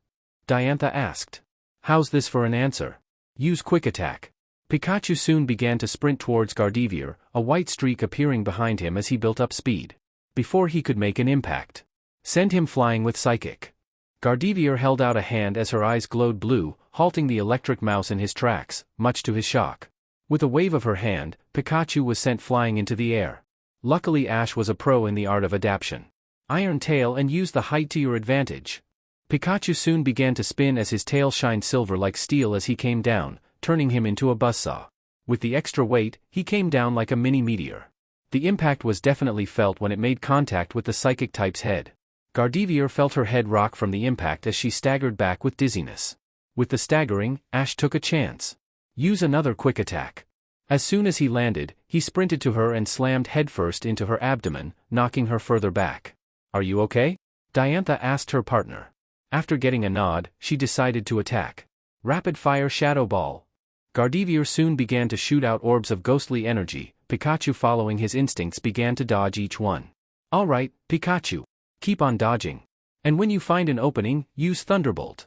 Diantha asked. How's this for an answer? Use Quick Attack. Pikachu soon began to sprint towards Gardevoir, a white streak appearing behind him as he built up speed. Before he could make an impact. Send him flying with Psychic. Gardevoir held out a hand as her eyes glowed blue, halting the electric mouse in his tracks, much to his shock. With a wave of her hand, Pikachu was sent flying into the air. Luckily Ash was a pro in the art of adaptation. Iron Tail and use the height to your advantage. Pikachu soon began to spin as his tail shined silver like steel as he came down, turning him into a buzzsaw. With the extra weight, he came down like a mini meteor. The impact was definitely felt when it made contact with the psychic type's head. Gardevoir felt her head rock from the impact as she staggered back with dizziness. With the staggering, Ash took a chance. Use another Quick Attack. As soon as he landed, He sprinted to her and slammed headfirst into her abdomen, knocking her further back. "Are you okay?" Diantha asked her partner. After getting a nod, she decided to attack. Rapid-fire Shadow Ball. Gardevoir soon began to shoot out orbs of ghostly energy. Pikachu, following his instincts, began to dodge each one. "Alright, Pikachu. Keep on dodging. And when you find an opening, use Thunderbolt."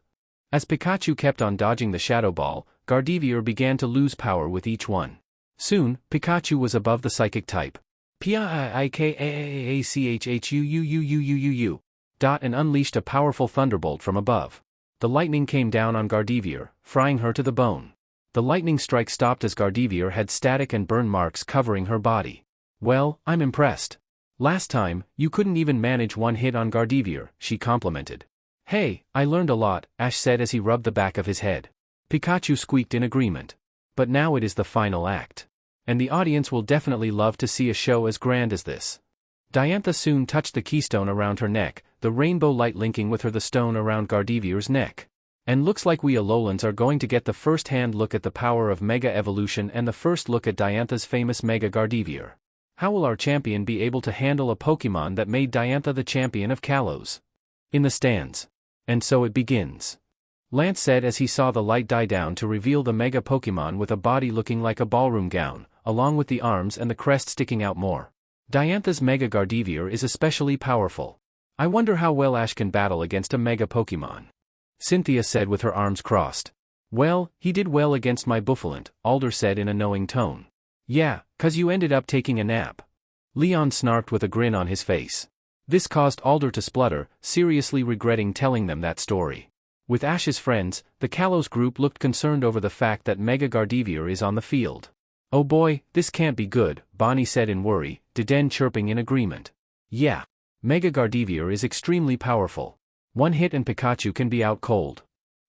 As Pikachu kept on dodging the Shadow Ball, Gardevoir began to lose power with each one. Soon, Pikachu was above the Psychic type. P-I-I-K-A-A-C-H-H-U-U-U-U-U-U-U. And unleashed a powerful Thunderbolt from above. The lightning came down on Gardevoir, frying her to the bone. The lightning strike stopped as Gardevoir had static and burn marks covering her body. "Well, I'm impressed. Last time, you couldn't even manage one hit on Gardevoir," she complimented. "Hey, I learned a lot," Ash said as he rubbed the back of his head. Pikachu squeaked in agreement. But now it is the final act. And the audience will definitely love to see a show as grand as this. Diantha soon touched the keystone around her neck, the rainbow light linking with her the stone around Gardevoir's neck. And looks like we Alolans are going to get the first-hand look at the power of Mega Evolution and the first look at Diantha's famous Mega Gardevoir. How will our champion be able to handle a Pokémon that made Diantha the champion of Kalos? In the stands. And so it begins. Lance said as he saw the light die down to reveal the Mega Pokémon with a body looking like a ballroom gown, along with the arms and the crest sticking out more. Diantha's Mega Gardevoir is especially powerful. I wonder how well Ash can battle against a Mega Pokémon. Cynthia said with her arms crossed. "Well, he did well against my Bouffalant," Alder said in a knowing tone. "Yeah, 'cause you ended up taking a nap." Leon snarked with a grin on his face. This caused Alder to splutter, seriously regretting telling them that story. With Ash's friends, the Kalos group looked concerned over the fact that Mega Gardevoir is on the field. "Oh boy, this can't be good," Bonnie said in worry, Deden chirping in agreement. "Yeah. Mega Gardevoir is extremely powerful. One hit and Pikachu can be out cold,"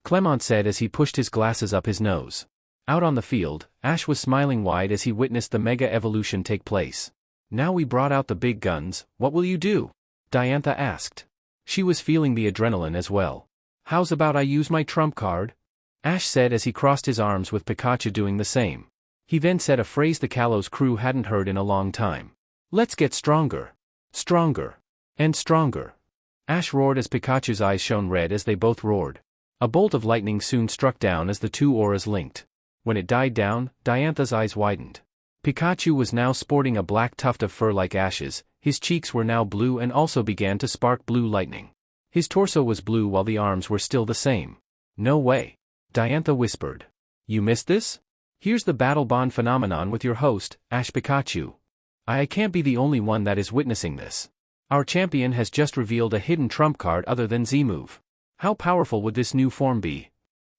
Clement said as he pushed his glasses up his nose. Out on the field, Ash was smiling wide as he witnessed the Mega Evolution take place. "Now we brought out the big guns, what will you do?" Diantha asked. She was feeling the adrenaline as well. "How's about I use my trump card?" Ash said as he crossed his arms with Pikachu doing the same. He then said a phrase the Kalos crew hadn't heard in a long time. "Let's get stronger. Stronger. And stronger." Ash roared as Pikachu's eyes shone red as they both roared. A bolt of lightning soon struck down as the two auras linked. When it died down, Diantha's eyes widened. Pikachu was now sporting a black tuft of fur like Ash's, his cheeks were now blue and also began to spark blue lightning. His torso was blue while the arms were still the same. "No way," Diantha whispered. "You missed this? Here's the Battle Bond phenomenon with your host, Ash Pikachu. I can't be the only one that is witnessing this. Our champion has just revealed a hidden trump card other than Z-move. How powerful would this new form be?"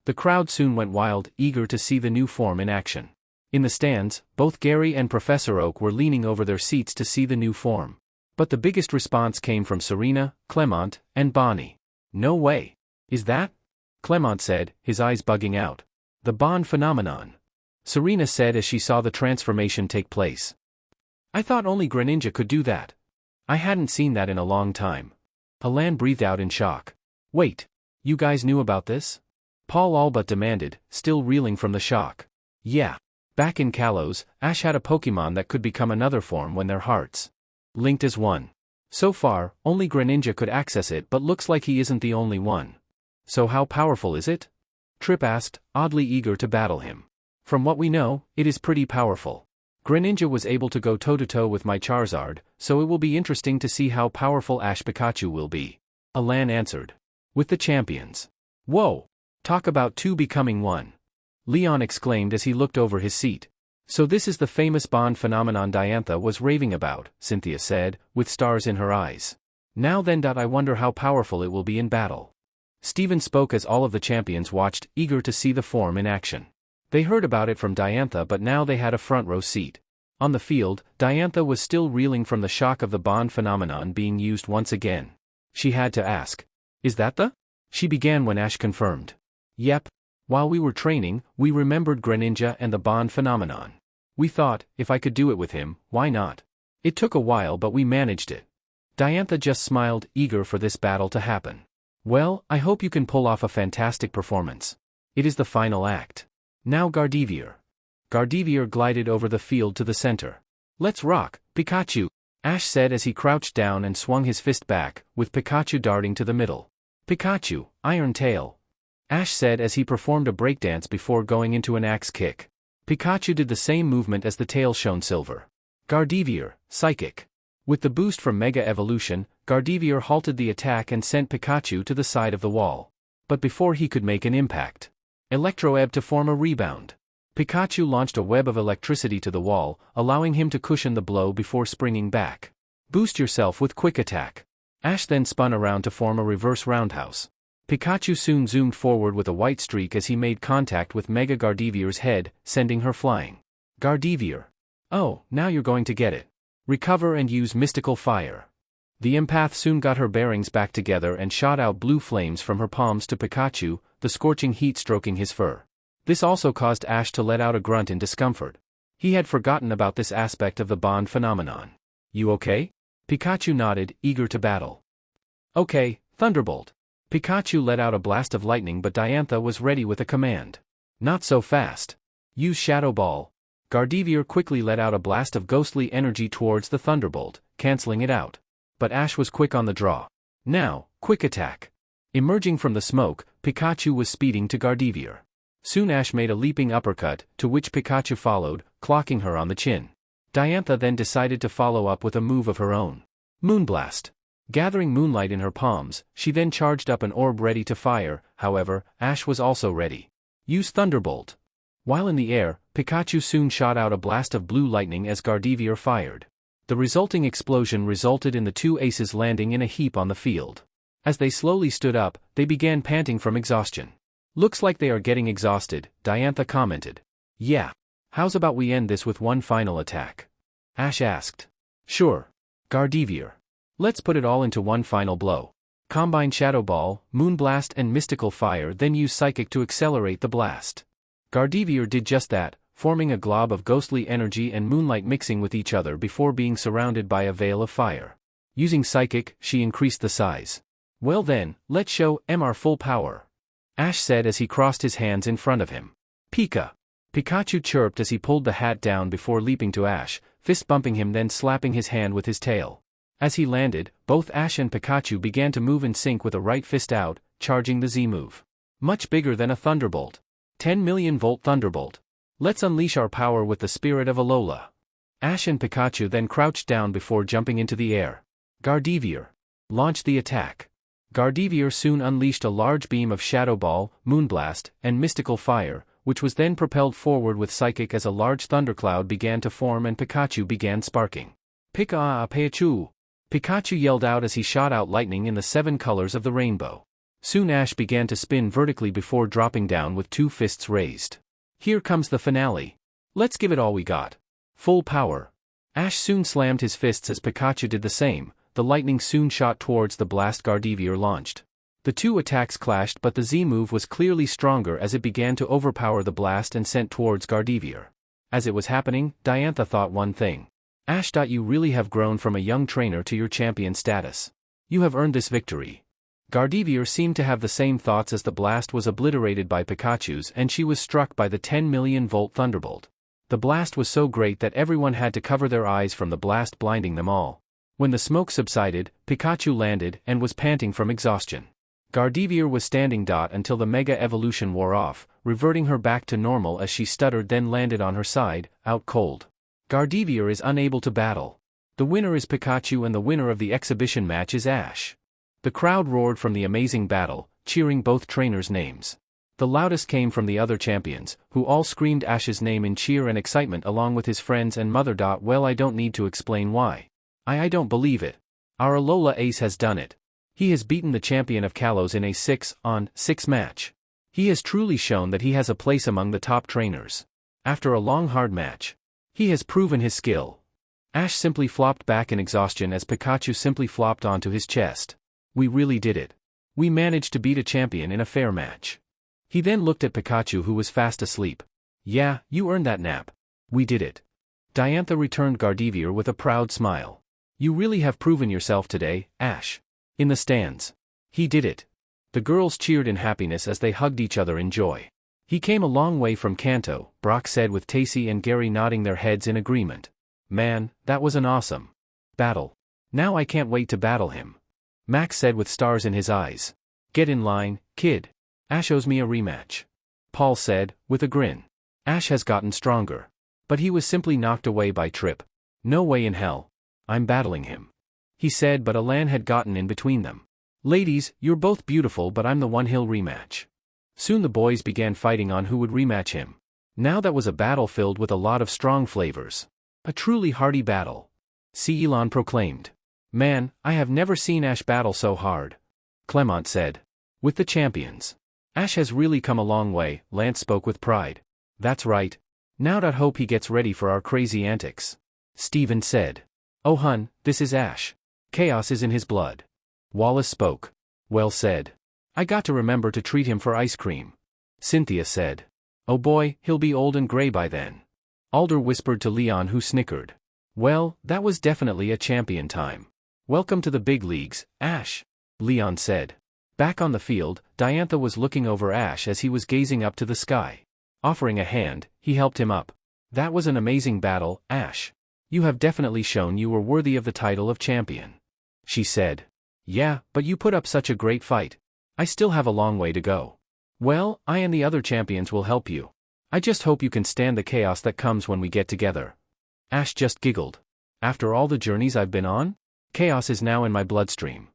The crowd soon went wild, eager to see the new form in action. In the stands, both Gary and Professor Oak were leaning over their seats to see the new form. But the biggest response came from Serena, Clement, and Bonnie. "No way. Is that?" Clement said, his eyes bugging out. "The Bond phenomenon." Serena said as she saw the transformation take place. "I thought only Greninja could do that. I hadn't seen that in a long time." Alan breathed out in shock. "Wait. You guys knew about this?" Paul all but demanded, still reeling from the shock. "Yeah. Back in Kalos, Ash had a Pokémon that could become another form when their hearts linked as one. So far, only Greninja could access it, but looks like he isn't the only one. So how powerful is it?" Trip asked, oddly eager to battle him. "From what we know, it is pretty powerful. Greninja was able to go toe-to-toe with my Charizard, so it will be interesting to see how powerful Ash Pikachu will be," Alan answered. "With the champions. Whoa! Talk about two becoming one," Leon exclaimed as he looked over his seat. "So this is the famous Bond phenomenon Diantha was raving about," Cynthia said, with stars in her eyes. "Now then, I wonder how powerful it will be in battle." Steven spoke as all of the champions watched, eager to see the form in action. They heard about it from Diantha, but now they had a front row seat. On the field, Diantha was still reeling from the shock of the Bond phenomenon being used once again. She had to ask, "Is that the?" She began when Ash confirmed. "Yep. While we were training, we remembered Greninja and the Bond phenomenon. We thought, if I could do it with him, why not? It took a while, but we managed it." Diantha just smiled, eager for this battle to happen. "Well, I hope you can pull off a fantastic performance. It is the final act. Now Gardevoir." Gardevoir glided over the field to the center. Let's rock, Pikachu, Ash said as he crouched down and swung his fist back, with Pikachu darting to the middle. Pikachu, Iron Tail, Ash said as he performed a breakdance before going into an axe kick. Pikachu did the same movement as the tail shone silver. Gardevoir, Psychic. With the boost from Mega Evolution, Gardevoir halted the attack and sent Pikachu to the side of the wall. But before he could make an impact, Electro-Ebb to form a rebound. Pikachu launched a web of electricity to the wall, allowing him to cushion the blow before springing back. Boost yourself with Quick Attack. Ash then spun around to form a reverse roundhouse. Pikachu soon zoomed forward with a white streak as he made contact with Mega Gardevoir's head, sending her flying. Gardevoir. Oh, now you're going to get it. Recover and use Mystical Fire. The empath soon got her bearings back together and shot out blue flames from her palms to Pikachu, the scorching heat stroking his fur. This also caused Ash to let out a grunt in discomfort. He had forgotten about this aspect of the bond phenomenon. You okay? Pikachu nodded, eager to battle. Okay, Thunderbolt. Pikachu let out a blast of lightning, but Diantha was ready with a command. Not so fast. Use Shadow Ball. Gardevoir quickly let out a blast of ghostly energy towards the Thunderbolt, cancelling it out. But Ash was quick on the draw. Now, Quick Attack. Emerging from the smoke, Pikachu was speeding to Gardevoir. Soon Ash made a leaping uppercut, to which Pikachu followed, clocking her on the chin. Diantha then decided to follow up with a move of her own. Moonblast. Gathering moonlight in her palms, she then charged up an orb ready to fire. However, Ash was also ready. Use Thunderbolt. While in the air, Pikachu soon shot out a blast of blue lightning as Gardevoir fired. The resulting explosion resulted in the two aces landing in a heap on the field. As they slowly stood up, they began panting from exhaustion. Looks like they are getting exhausted, Diantha commented. Yeah. How's about we end this with one final attack? Ash asked. Sure. Gardevoir. Let's put it all into one final blow. Combine Shadow Ball, Moonblast and Mystical Fire, then use Psychic to accelerate the blast. Gardevoir did just that, forming a glob of ghostly energy and moonlight mixing with each other before being surrounded by a veil of fire. Using Psychic, she increased the size. Well then, let's show our full power, Ash said as he crossed his hands in front of him. Pika. Pikachu chirped as he pulled the hat down before leaping to Ash, fist bumping him then slapping his hand with his tail. As he landed, both Ash and Pikachu began to move in sync with a right fist out, charging the Z move. Much bigger than a Thunderbolt. 10 million volt Thunderbolt. Let's unleash our power with the spirit of Alola. Ash and Pikachu then crouched down before jumping into the air. Gardevoir. Launched the attack. Gardevoir soon unleashed a large beam of Shadow Ball, Moonblast, and Mystical Fire, which was then propelled forward with Psychic as a large thundercloud began to form and Pikachu began sparking. Pika Pikachu! Pikachu yelled out as he shot out lightning in the 7 colors of the rainbow. Soon Ash began to spin vertically before dropping down with 2 fists raised. Here comes the finale. Let's give it all we got. Full power. Ash soon slammed his fists as Pikachu did the same. The lightning soon shot towards the blast Gardevoir launched. The two attacks clashed, but the Z move was clearly stronger as it began to overpower the blast and sent towards Gardevoir. As it was happening, Diantha thought one thing. Ash, you really have grown from a young trainer to your champion status. You have earned this victory. Gardevoir seemed to have the same thoughts as the blast was obliterated by Pikachu's and she was struck by the 10 million volt Thunderbolt. The blast was so great that everyone had to cover their eyes from the blast blinding them all. When the smoke subsided, Pikachu landed and was panting from exhaustion. Gardevoir was standing until the Mega Evolution wore off, reverting her back to normal as she stuttered then landed on her side, out cold. Gardevoir is unable to battle. The winner is Pikachu and the winner of the exhibition match is Ash. The crowd roared from the amazing battle, cheering both trainers' names. The loudest came from the other champions, who all screamed Ash's name in cheer and excitement along with his friends and mother. Well, I don't need to explain why. I don't believe it. Our Alola ace has done it. He has beaten the champion of Kalos in a 6-on-6 match. He has truly shown that he has a place among the top trainers. After a long hard match, he has proven his skill. Ash simply flopped back in exhaustion as Pikachu simply flopped onto his chest. We really did it. We managed to beat a champion in a fair match. He then looked at Pikachu who was fast asleep. Yeah, you earned that nap. We did it. Diantha returned Gardevoir with a proud smile. You really have proven yourself today, Ash. In the stands. He did it. The girls cheered in happiness as they hugged each other in joy. He came a long way from Kanto, Brock said with Tacy and Gary nodding their heads in agreement. Man, that was an awesome battle. Now I can't wait to battle him. Max said with stars in his eyes. Get in line, kid. Ash owes me a rematch. Paul said, with a grin. Ash has gotten stronger. But he was simply knocked away by Trip. No way in hell. I'm battling him. He said, but Alan had gotten in between them. Ladies, you're both beautiful, but I'm the one he'll rematch. Soon the boys began fighting on who would rematch him. Now that was a battle filled with a lot of strong flavors. A truly hearty battle. Elon proclaimed. Man, I have never seen Ash battle so hard. Clement said. With the champions. Ash has really come a long way, Lance spoke with pride. That's right. Now I'd hope he gets ready for our crazy antics. Steven said. Oh hun, this is Ash. Chaos is in his blood. Wallace spoke. Well said. I got to remember to treat him for ice cream. Cynthia said. Oh boy, he'll be old and gray by then. Alder whispered to Leon, who snickered. Well, that was definitely a champion time. Welcome to the big leagues, Ash. Leon said. Back on the field, Diantha was looking over Ash as he was gazing up to the sky. Offering a hand, he helped him up. That was an amazing battle, Ash. You have definitely shown you were worthy of the title of champion. She said. Yeah, but you put up such a great fight. I still have a long way to go. Well, I and the other champions will help you. I just hope you can stand the chaos that comes when we get together. Ash just giggled. After all the journeys I've been on? Chaos is now in my bloodstream.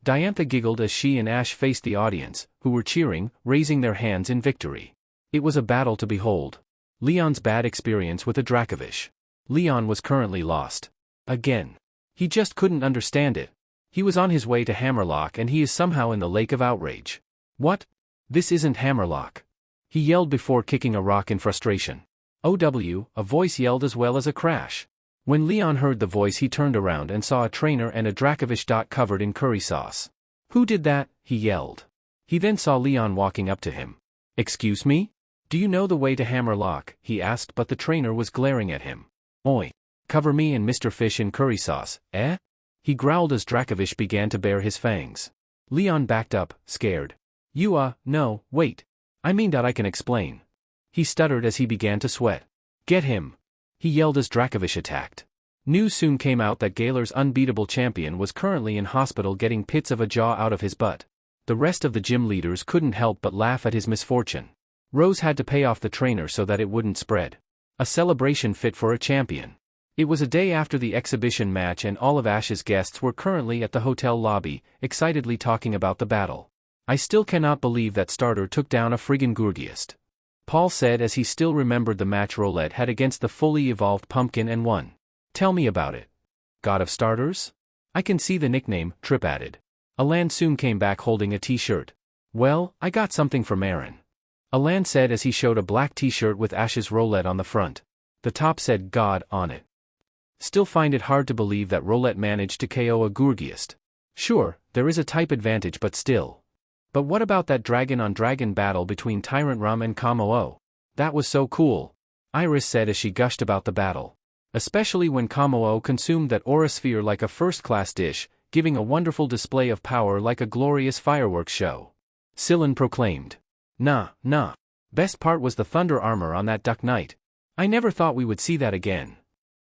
Diantha giggled as she and Ash faced the audience, who were cheering, raising their hands in victory. It was a battle to behold. Leon's bad experience with a Dracovish. Leon was currently lost. Again. He just couldn't understand it. He was on his way to Hammerlock and he is somehow in the lake of outrage. What? This isn't Hammerlock. He yelled before kicking a rock in frustration. OW, a voice yelled as well as a crash. When Leon heard the voice he turned around and saw a trainer and a Dracovish covered in curry sauce. Who did that? He yelled. He then saw Leon walking up to him. Excuse me? Do you know the way to Hammerlock? He asked, but the trainer was glaring at him. Oi. Cover me and Mr. Fish in curry sauce, eh? He growled as Dracovish began to bare his fangs. Leon backed up, scared. No, wait. I mean that I can explain. He stuttered as he began to sweat. Get him. He yelled as Dracovish attacked. News soon came out that Galar's unbeatable champion was currently in hospital getting pits of a jaw out of his butt. The rest of the gym leaders couldn't help but laugh at his misfortune. Rose had to pay off the trainer so that it wouldn't spread. A celebration fit for a champion. It was a day after the exhibition match and all of Ash's guests were currently at the hotel lobby, excitedly talking about the battle. I still cannot believe that starter took down a friggin' Gourgeist. Paul said as he still remembered the match Rowlet had against the fully evolved pumpkin and won. Tell me about it. God of starters? I can see the nickname, Trip added. Alan soon came back holding a t-shirt. Well, I got something from Aaron. Alan said as he showed a black t-shirt with Ash's Rowlet on the front. The top said God on it. Still find it hard to believe that Rowlet managed to KO a Gourgeist. Sure, there is a type advantage but still. But what about that dragon-on-dragon battle between Tyrantrum and Kommo-o? That was so cool. Iris said as she gushed about the battle. Especially when Kommo-o consumed that aura sphere like a first-class dish, giving a wonderful display of power like a glorious fireworks show. Syllan proclaimed. Nah. Best part was the thunder armor on that Duck Knight. I never thought we would see that again.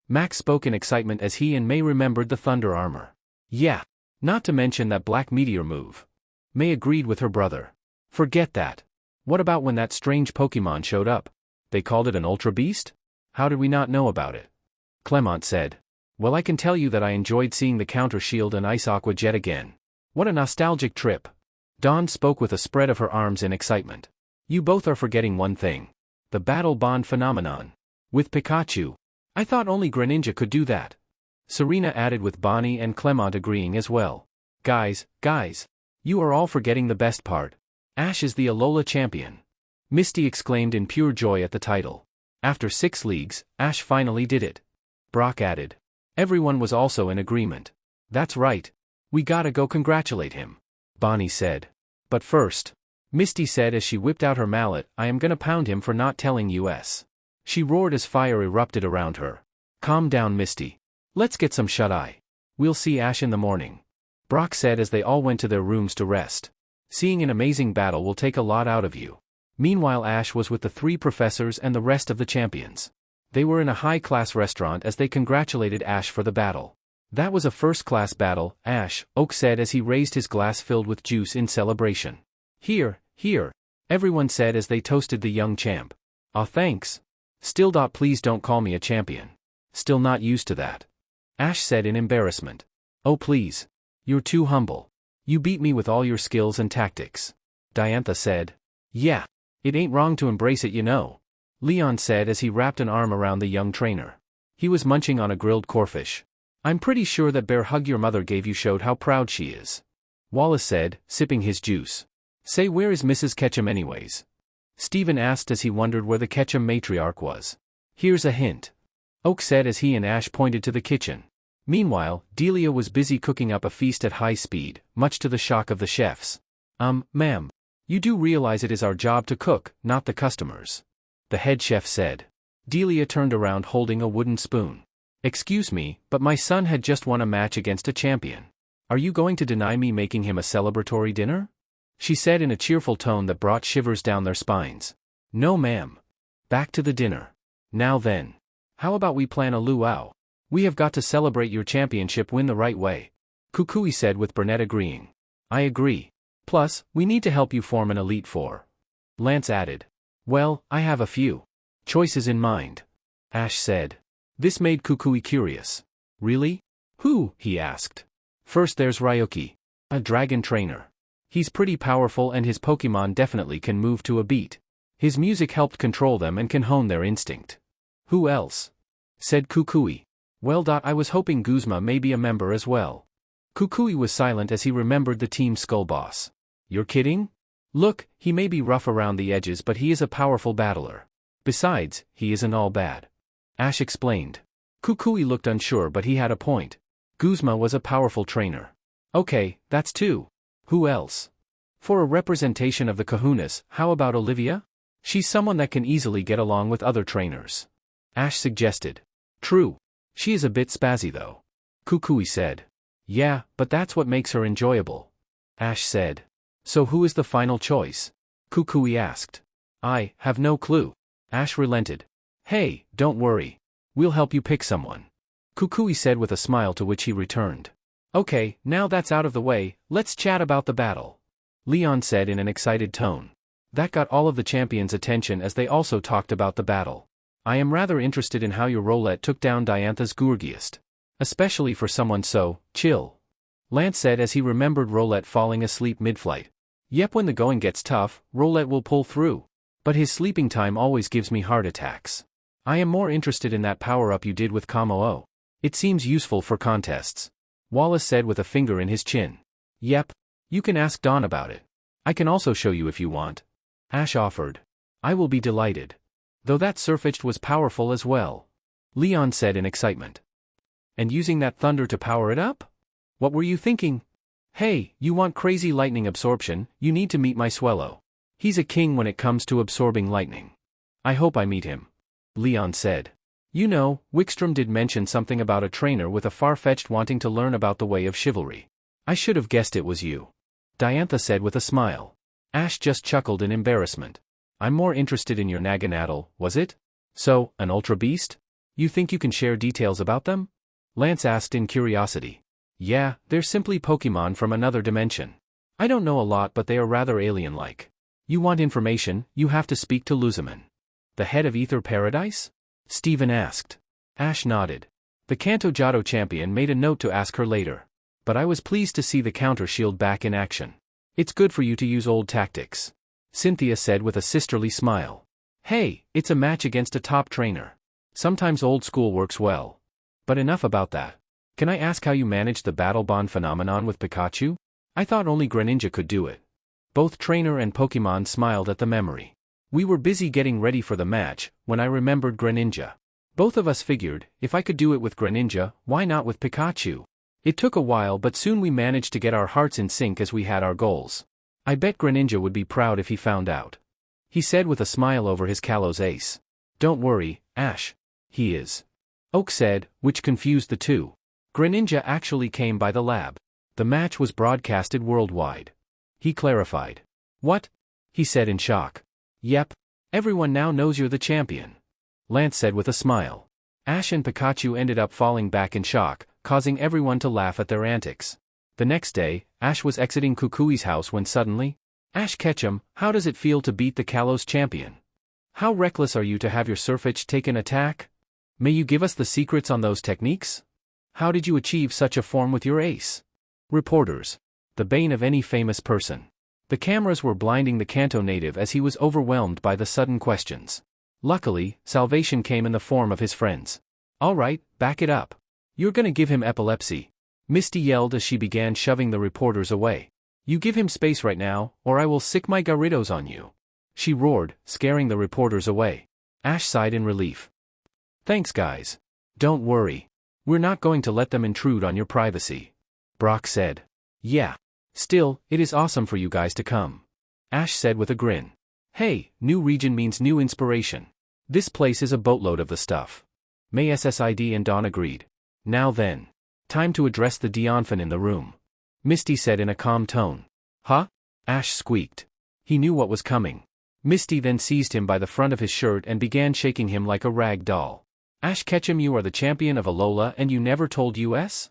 Max spoke in excitement as he and May remembered the thunder armor. Yeah. Not to mention that black meteor move. May agreed with her brother. Forget that. What about when that strange Pokémon showed up? They called it an Ultra Beast? How did we not know about it? Clement said. Well, I can tell you that I enjoyed seeing the Counter Shield and Ice Aqua Jet again. What a nostalgic trip. Dawn spoke with a spread of her arms in excitement. You both are forgetting one thing. The Battle Bond phenomenon. With Pikachu. I thought only Greninja could do that. Serena added with Bonnie and Clement agreeing as well. Guys. You are all forgetting the best part. Ash is the Alola champion. Misty exclaimed in pure joy at the title. After 6 leagues, Ash finally did it. Brock added. Everyone was also in agreement. That's right. We gotta go congratulate him. Bonnie said. But first. Misty said as she whipped out her mallet, I am gonna pound him for not telling us. She roared as fire erupted around her. Calm down, Misty. Let's get some shut-eye. We'll see Ash in the morning. Brock said as they all went to their rooms to rest. Seeing an amazing battle will take a lot out of you. Meanwhile, Ash was with the 3 professors and the rest of the champions. They were in a high-class restaurant as they congratulated Ash for the battle. That was a first-class battle, Ash, Oak said as he raised his glass filled with juice in celebration. Here, here, everyone said as they toasted the young champ. Aw, thanks. Still. Please don't call me a champion. Still not used to that. Ash said in embarrassment. Oh please. You're too humble. You beat me with all your skills and tactics. Diantha said. Yeah. It ain't wrong to embrace it, you know. Leon said as he wrapped an arm around the young trainer. He was munching on a grilled corfish. I'm pretty sure that bear hug your mother gave you showed how proud she is. Wallace said, sipping his juice. Say, where is Mrs. Ketchum anyways? Stephen asked as he wondered where the Ketchum matriarch was. Here's a hint. Oak said as he and Ash pointed to the kitchen. Meanwhile, Delia was busy cooking up a feast at high speed, much to the shock of the chefs. Ma'am. You do realize it is our job to cook, not the customers. The head chef said. Delia turned around holding a wooden spoon. Excuse me, but my son had just won a match against a champion. Are you going to deny me making him a celebratory dinner? She said in a cheerful tone that brought shivers down their spines. No ma'am. Back to the dinner. Now then. How about we plan a luau? We have got to celebrate your championship win the right way. Kukui said with Burnett agreeing. I agree. Plus, we need to help you form an Elite Four. Lance added. Well, I have a few choices in mind. Ash said. This made Kukui curious. Really? Who? He asked. First there's Ryoki. A dragon trainer. He's pretty powerful and his Pokémon definitely can move to a beat. His music helped control them and can hone their instinct. Who else? Said Kukui. Well. I was hoping Guzma may be a member as well. Kukui was silent as he remembered the team Skull Boss. You're kidding? Look, he may be rough around the edges but he is a powerful battler. Besides, he isn't all bad. Ash explained. Kukui looked unsure but he had a point. Guzma was a powerful trainer. Okay, that's two. Who else? For a representation of the kahunas, how about Olivia? She's someone that can easily get along with other trainers. Ash suggested. True. She is a bit spazzy though. Kukui said. Yeah, but that's what makes her enjoyable. Ash said. So who is the final choice? Kukui asked. I have no clue. Ash relented. Hey, don't worry. We'll help you pick someone. Kukui said with a smile to which he returned. Okay, now that's out of the way, let's chat about the battle. Leon said in an excited tone. That got all of the champions' attention as they also talked about the battle. I am rather interested in how your Rowlet took down Diantha's Gourgeist. Especially for someone so chill. Lance said as he remembered Rowlet falling asleep mid-flight. Yep, when the going gets tough, Rowlet will pull through. But his sleeping time always gives me heart attacks. I am more interested in that power-up you did with Kommo-o. It seems useful for contests. Wallace said with a finger in his chin. Yep. You can ask Dawn about it. I can also show you if you want. Ash offered. I will be delighted. Though that Sirfetch'd was powerful as well. Leon said in excitement. And using that thunder to power it up? What were you thinking? Hey, you want crazy lightning absorption, you need to meet my Swellow. He's a king when it comes to absorbing lightning. I hope I meet him. Leon said. You know, Wickstrom did mention something about a trainer with a Farfetch'd wanting to learn about the way of chivalry. I should have guessed it was you. Diantha said with a smile. Ash just chuckled in embarrassment. I'm more interested in your Naganadel, was it? So, an Ultra Beast? You think you can share details about them? Lance asked in curiosity. Yeah, they're simply Pokémon from another dimension. I don't know a lot but they are rather alien-like. You want information, you have to speak to Luzaman. The head of Ether Paradise? Stephen asked. Ash nodded. The Kanto Jado champion made a note to ask her later. But I was pleased to see the counter shield back in action. It's good for you to use old tactics. Cynthia said with a sisterly smile. Hey, it's a match against a top trainer. Sometimes old school works well. But enough about that. Can I ask how you managed the battle bond phenomenon with Pikachu? I thought only Greninja could do it. Both trainer and Pokémon smiled at the memory. We were busy getting ready for the match, when I remembered Greninja. Both of us figured, if I could do it with Greninja, why not with Pikachu? It took a while but soon we managed to get our hearts in sync as we had our goals. I bet Greninja would be proud if he found out. He said with a smile over his Kalos ace. Don't worry, Ash. He is. Oak said, which confused the two. Greninja actually came by the lab. The match was broadcasted worldwide. He clarified. What? He said in shock. Yep. Everyone now knows you're the champion. Lance said with a smile. Ash and Pikachu ended up falling back in shock, causing everyone to laugh at their antics. The next day, Ash was exiting Kukui's house when suddenly, Ash Ketchum, how does it feel to beat the Kalos champion? How reckless are you to have your Sirfetch'd take an attack? May you give us the secrets on those techniques? How did you achieve such a form with your ace? Reporters. The bane of any famous person. The cameras were blinding the Kanto native as he was overwhelmed by the sudden questions. Luckily, salvation came in the form of his friends. All right, back it up. You're gonna give him epilepsy. Misty yelled as she began shoving the reporters away. You give him space right now, or I will sick my Gyarados on you. She roared, scaring the reporters away. Ash sighed in relief. Thanks guys. Don't worry. We're not going to let them intrude on your privacy. Brock said. Yeah. Still, it is awesome for you guys to come. Ash said with a grin. Hey, new region means new inspiration. This place is a boatload of the stuff. May SSID and Dawn agreed. Now then. Time to address the Diantha in the room. Misty said in a calm tone. Huh? Ash squeaked. He knew what was coming. Misty then seized him by the front of his shirt and began shaking him like a rag doll. Ash Ketchum, you are the champion of Alola and you never told us?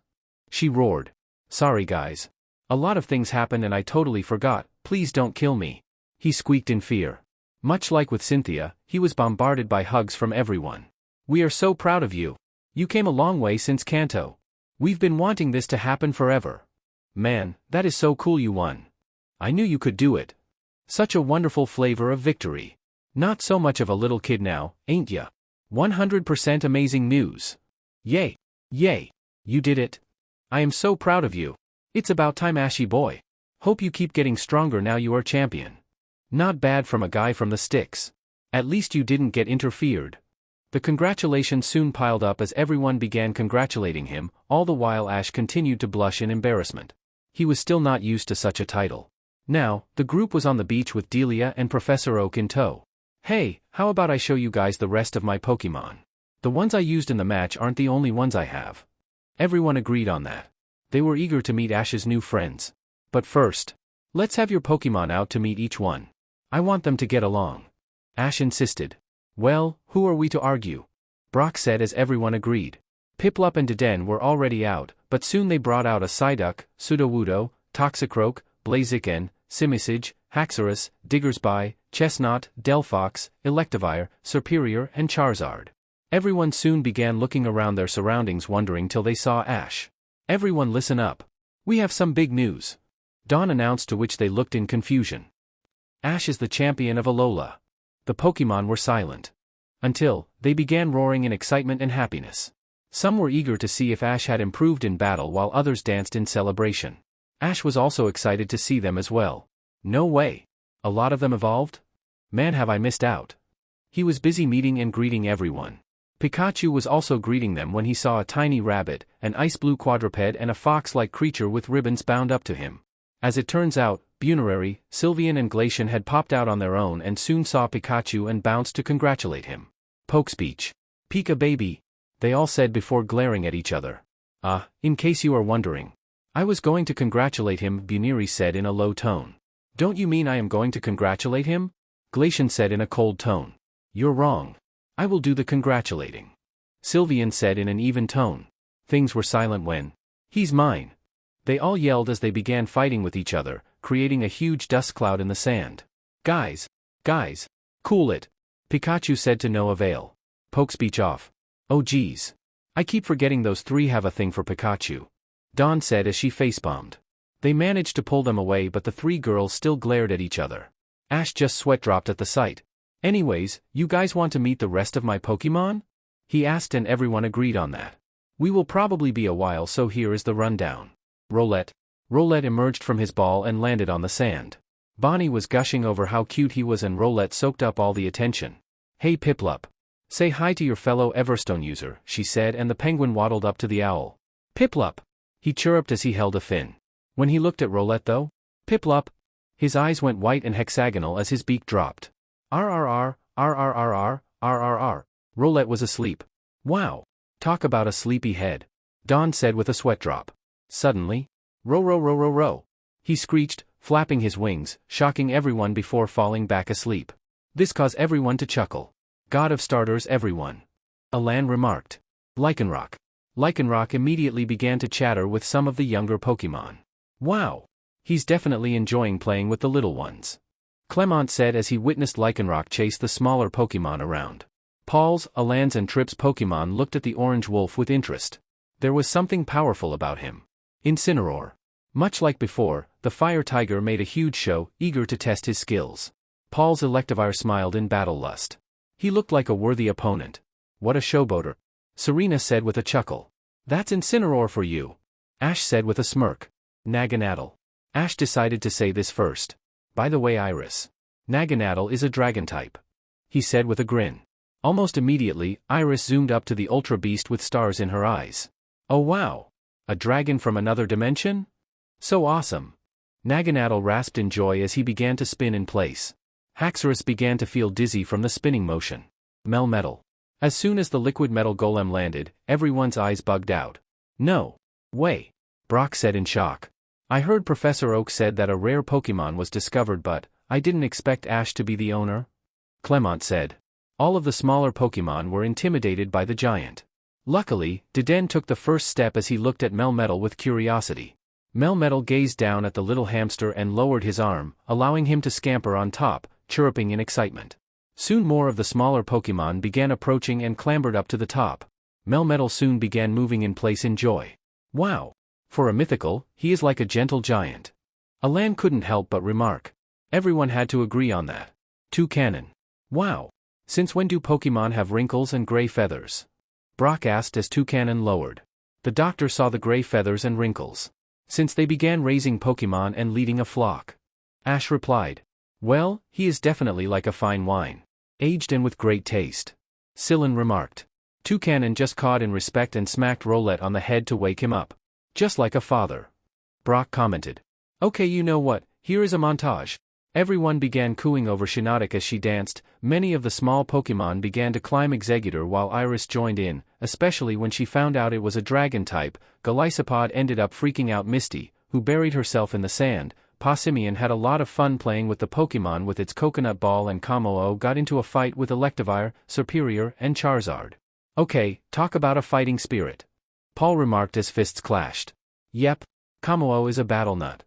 She roared. Sorry guys. A lot of things happened and I totally forgot, please don't kill me. He squeaked in fear. Much like with Cynthia, he was bombarded by hugs from everyone. We are so proud of you. You came a long way since Kanto. We've been wanting this to happen forever. Man, that is so cool you won. I knew you could do it. Such a wonderful flavor of victory. Not so much of a little kid now, ain't ya? 100% amazing news. Yay. Yay. You did it. I am so proud of you. It's about time, Ashy boy. Hope you keep getting stronger now you are champion. Not bad from a guy from the sticks. At least you didn't get interfered. The congratulations soon piled up as everyone began congratulating him, all the while Ash continued to blush in embarrassment. He was still not used to such a title. Now, the group was on the beach with Delia and Professor Oak in tow. Hey, how about I show you guys the rest of my Pokémon? The ones I used in the match aren't the only ones I have. Everyone agreed on that. They were eager to meet Ash's new friends. But first, let's have your Pokémon out to meet each one. I want them to get along. Ash insisted. Well, who are we to argue? Brock said as everyone agreed. Piplup and Deden were already out, but soon they brought out a Psyduck, Sudowoodo, Toxicroak, Blaziken, Simisage, Haxorus, Diggersby, Chestnut, Delphox, Electivire, Serperior and Charizard. Everyone soon began looking around their surroundings wondering till they saw Ash. Everyone listen up. We have some big news. Dawn announced, to which they looked in confusion. Ash is the champion of Alola. The Pokémon were silent. Until, they began roaring in excitement and happiness. Some were eager to see if Ash had improved in battle while others danced in celebration. Ash was also excited to see them as well. No way. A lot of them evolved? Man, have I missed out. He was busy meeting and greeting everyone. Pikachu was also greeting them when he saw a tiny rabbit, an ice-blue quadruped and a fox-like creature with ribbons bound up to him. As it turns out, Bunarary, Sylveon and Glacian had popped out on their own and soon saw Pikachu and bounced to congratulate him. Pokespeech. Pika baby. They all said before glaring at each other. In case you are wondering. I was going to congratulate him, Bunary said in a low tone. Don't you mean I am going to congratulate him? Glacian said in a cold tone. You're wrong. I will do the congratulating. Sylveon said in an even tone. Things were silent when. He's mine. They all yelled as they began fighting with each other, creating a huge dust cloud in the sand. Guys, cool it. Pikachu said to no avail. Pokespeech off. Oh geez. I keep forgetting those three have a thing for Pikachu. Dawn said as she facepalmed. They managed to pull them away, but the three girls still glared at each other. Ash just sweat dropped at the sight. Anyways, you guys want to meet the rest of my Pokémon? He asked and everyone agreed on that. We will probably be a while, so here is the rundown. Rowlet emerged from his ball and landed on the sand. Bonnie was gushing over how cute he was and Rowlet soaked up all the attention. Hey Piplup. Say hi to your fellow Everstone user, she said, and the penguin waddled up to the owl. Piplup. He chirruped as he held a fin. When he looked at Rowlet though, Piplup. His eyes went white and hexagonal as his beak dropped. RRR, RRRR, RRR. Rowlet was asleep. Wow. Talk about a sleepy head. Dawn said with a sweat drop. Suddenly, row. He screeched, flapping his wings, shocking everyone before falling back asleep. This caused everyone to chuckle. God of starters everyone. Alan remarked. Lycanroc. Lycanroc immediately began to chatter with some of the younger Pokémon. Wow! He's definitely enjoying playing with the little ones. Clement said as he witnessed Lycanroc chase the smaller Pokémon around. Paul's, Alan's and Trip's Pokémon looked at the orange wolf with interest. There was something powerful about him. Incineroar. Much like before, the fire tiger made a huge show, eager to test his skills. Paul's Electivire smiled in battle lust. He looked like a worthy opponent. What a showboater. Serena said with a chuckle. That's Incineroar for you. Ash said with a smirk. Naganadel. Ash decided to say this first. By the way, Iris. Naganadel is a dragon type. He said with a grin. Almost immediately, Iris zoomed up to the ultra beast with stars in her eyes. Oh wow! A dragon from another dimension? So awesome! Naganadel rasped in joy as he began to spin in place. Haxorus began to feel dizzy from the spinning motion. Melmetal. As soon as the liquid metal golem landed, everyone's eyes bugged out. No way! Brock said in shock. I heard Professor Oak said that a rare Pokémon was discovered, but I didn't expect Ash to be the owner. Clement said. All of the smaller Pokémon were intimidated by the giant. Luckily, Deden took the first step as he looked at Melmetal with curiosity. Melmetal gazed down at the little hamster and lowered his arm, allowing him to scamper on top, chirruping in excitement. Soon more of the smaller Pokémon began approaching and clambered up to the top. Melmetal soon began moving in place in joy. Wow! For a mythical, he is like a gentle giant. Alan couldn't help but remark. Everyone had to agree on that. Toucanon. Wow! Since when do Pokémon have wrinkles and gray feathers? Brock asked as Toucanon lowered. The doctor saw the gray feathers and wrinkles. Since they began raising Pokémon and leading a flock. Ash replied. Well, he is definitely like a fine wine. Aged and with great taste. Sillin remarked. Toucanon just cawed in respect and smacked Rowlet on the head to wake him up. Just like a father. Brock commented. Okay, you know what, here is a montage. Everyone began cooing over Shiinotic as she danced. Many of the small Pokémon began to climb Exeggutor while Iris joined in, especially when she found out it was a dragon type. Golisopod ended up freaking out Misty, who buried herself in the sand. Passimian had a lot of fun playing with the Pokémon with its coconut ball, and Kommo-o got into a fight with Electivire, Serperior, and Charizard. Okay, talk about a fighting spirit. Paul remarked as fists clashed. Yep. Kommo-o is a battle nut.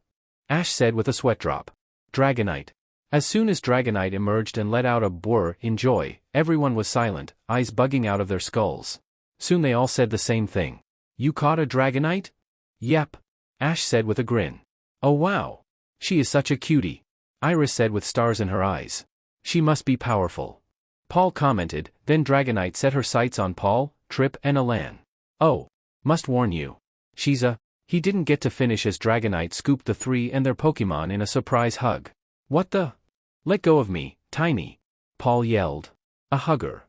Ash said with a sweat drop. Dragonite. As soon as Dragonite emerged and let out a whir in joy, everyone was silent, eyes bugging out of their skulls. Soon they all said the same thing. You caught a Dragonite? Yep. Ash said with a grin. Oh wow. She is such a cutie. Iris said with stars in her eyes. She must be powerful. Paul commented, then Dragonite set her sights on Paul, Trip, and Alan. Oh. Must warn you. She's a... He didn't get to finish as Dragonite scooped the three and their Pokémon in a surprise hug. What the? Let go of me, Tiny. Paul yelled. A hugger.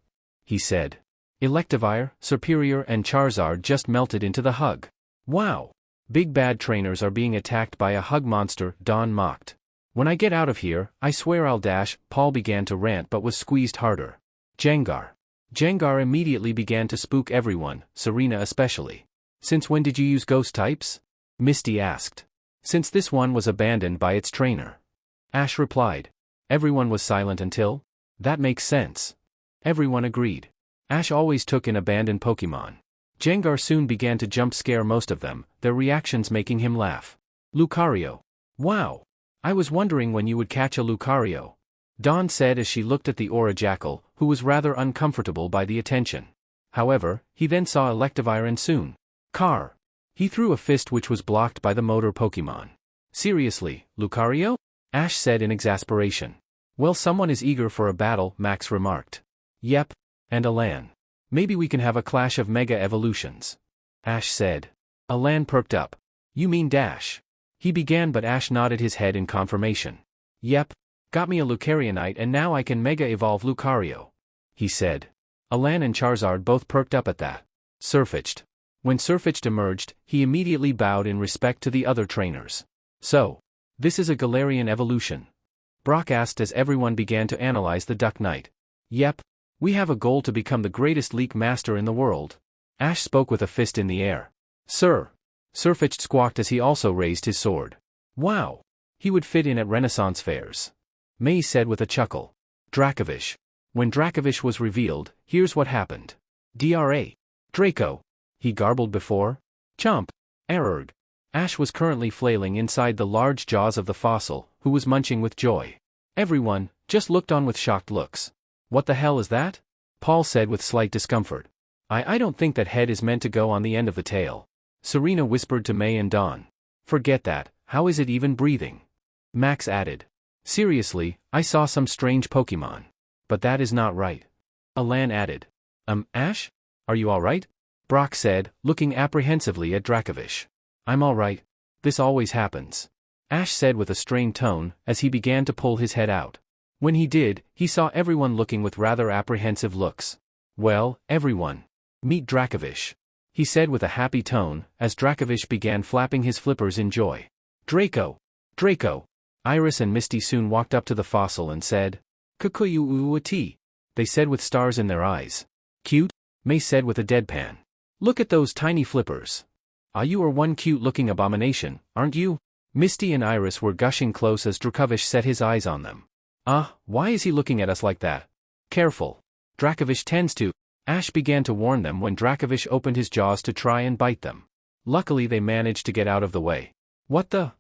He said. Electivire, Serperior and Charizard just melted into the hug. Wow. Big bad trainers are being attacked by a hug monster, Dawn mocked. When I get out of here, I swear I'll dash. Paul began to rant but was squeezed harder. Gengar. Gengar immediately began to spook everyone, Serena especially. Since when did you use ghost types? Misty asked. Since this one was abandoned by its trainer. Ash replied. Everyone was silent until? That makes sense. Everyone agreed. Ash always took in abandoned Pokémon. Gengar soon began to jump scare most of them, their reactions making him laugh. Lucario. Wow. I was wondering when you would catch a Lucario. Dawn said as she looked at the Aura Jackal, who was rather uncomfortable by the attention. However, he then saw Electivire and soon. Car. He threw a fist which was blocked by the motor Pokémon. Seriously, Lucario? Ash said in exasperation. Well, someone is eager for a battle, Max remarked. Yep. And Alan. Maybe we can have a clash of mega evolutions. Ash said. Alan perked up. You mean Dash? He began but Ash nodded his head in confirmation. Yep. Got me a Lucarionite and now I can mega evolve Lucario. He said. Alan and Charizard both perked up at that. Sirfetch'd. When Sirfetch'd emerged, he immediately bowed in respect to the other trainers. So, this is a Galarian evolution? Brock asked as everyone began to analyze the Duck Knight. Yep. We have a goal to become the greatest leak master in the world. Ash spoke with a fist in the air. Sir. Sirfetch'd squawked as he also raised his sword. Wow. He would fit in at Renaissance fairs. May said with a chuckle. Dracovish. When Dracovish was revealed, here's what happened. Dra. Draco. He garbled before. Chomp. Errg. Ash was currently flailing inside the large jaws of the fossil, who was munching with joy. Everyone just looked on with shocked looks. What the hell is that? Paul said with slight discomfort. I don't think that head is meant to go on the end of the tail. Serena whispered to May and Dawn. Forget that, how is it even breathing? Max added. Seriously, I saw some strange Pokémon. But that is not right. Alan added. Ash? Are you alright? Brock said, looking apprehensively at Dracovish. I'm alright. This always happens. Ash said with a strained tone, as he began to pull his head out. When he did, he saw everyone looking with rather apprehensive looks. Well, everyone. Meet Dracovish. He said with a happy tone, as Dracovish began flapping his flippers in joy. Draco! Draco! Iris and Misty soon walked up to the fossil and said, Kukuyu-uati. They said with stars in their eyes. Cute? May said with a deadpan. Look at those tiny flippers. You are one cute-looking abomination, aren't you? Misty and Iris were gushing close as Dracovish set his eyes on them. Why is he looking at us like that? Careful. Dracovish tends to. Ash began to warn them when Dracovish opened his jaws to try and bite them. Luckily they managed to get out of the way. What the?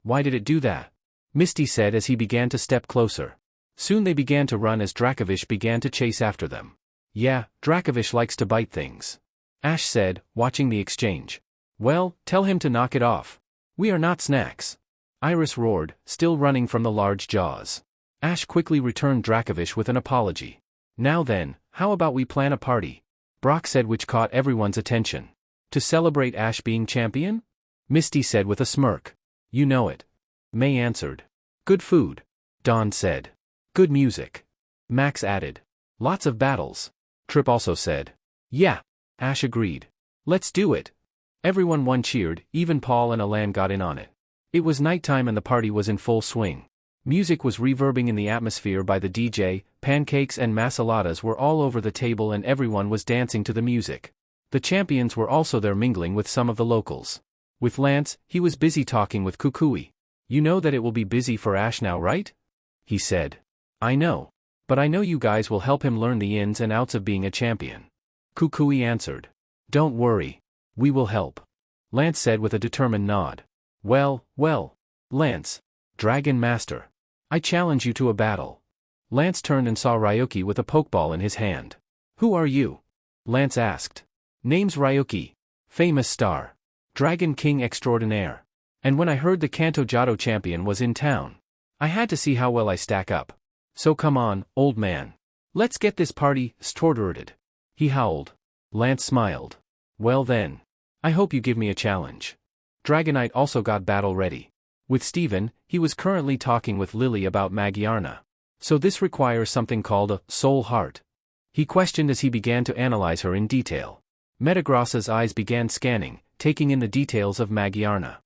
Why did it do that? Misty said as he began to step closer. Soon they began to run as Dracovish began to chase after them. Yeah, Dracovish likes to bite things. Ash said, watching the exchange. Well, tell him to knock it off. We are not snacks. Iris roared, still running from the large jaws. Ash quickly returned Dracovish with an apology. Now then, how about we plan a party? Brock said, which caught everyone's attention. To celebrate Ash being champion? Misty said with a smirk. You know it. May answered. Good food. Dawn said. Good music. Max added. Lots of battles. Trip also said. Yeah. Ash agreed. Let's do it. Everyone cheered, even Paul and Alan got in on it. It was nighttime and the party was in full swing. Music was reverbing in the atmosphere by the DJ, pancakes and masaladas were all over the table and everyone was dancing to the music. The champions were also there mingling with some of the locals. With Lance, he was busy talking with Kukui. You know that it will be busy for Ash now, right? He said. I know. But I know you guys will help him learn the ins and outs of being a champion. Kukui answered. Don't worry. We will help. Lance said with a determined nod. Well, Lance. Dragon Master. I challenge you to a battle. Lance turned and saw Ryuki with a pokeball in his hand. Who are you? Lance asked. Name's Ryuki. Famous star. Dragon King extraordinaire. And when I heard the Kanto Jado champion was in town, I had to see how well I stack up. So come on, old man. Let's get this party started. He howled. Lance smiled. Well then. I hope you give me a challenge. Dragonite also got battle ready. With Steven, he was currently talking with Lily about Magyarna. So this requires something called a soul heart. He questioned as he began to analyze her in detail. Metagross's eyes began scanning, taking in the details of Magyarna.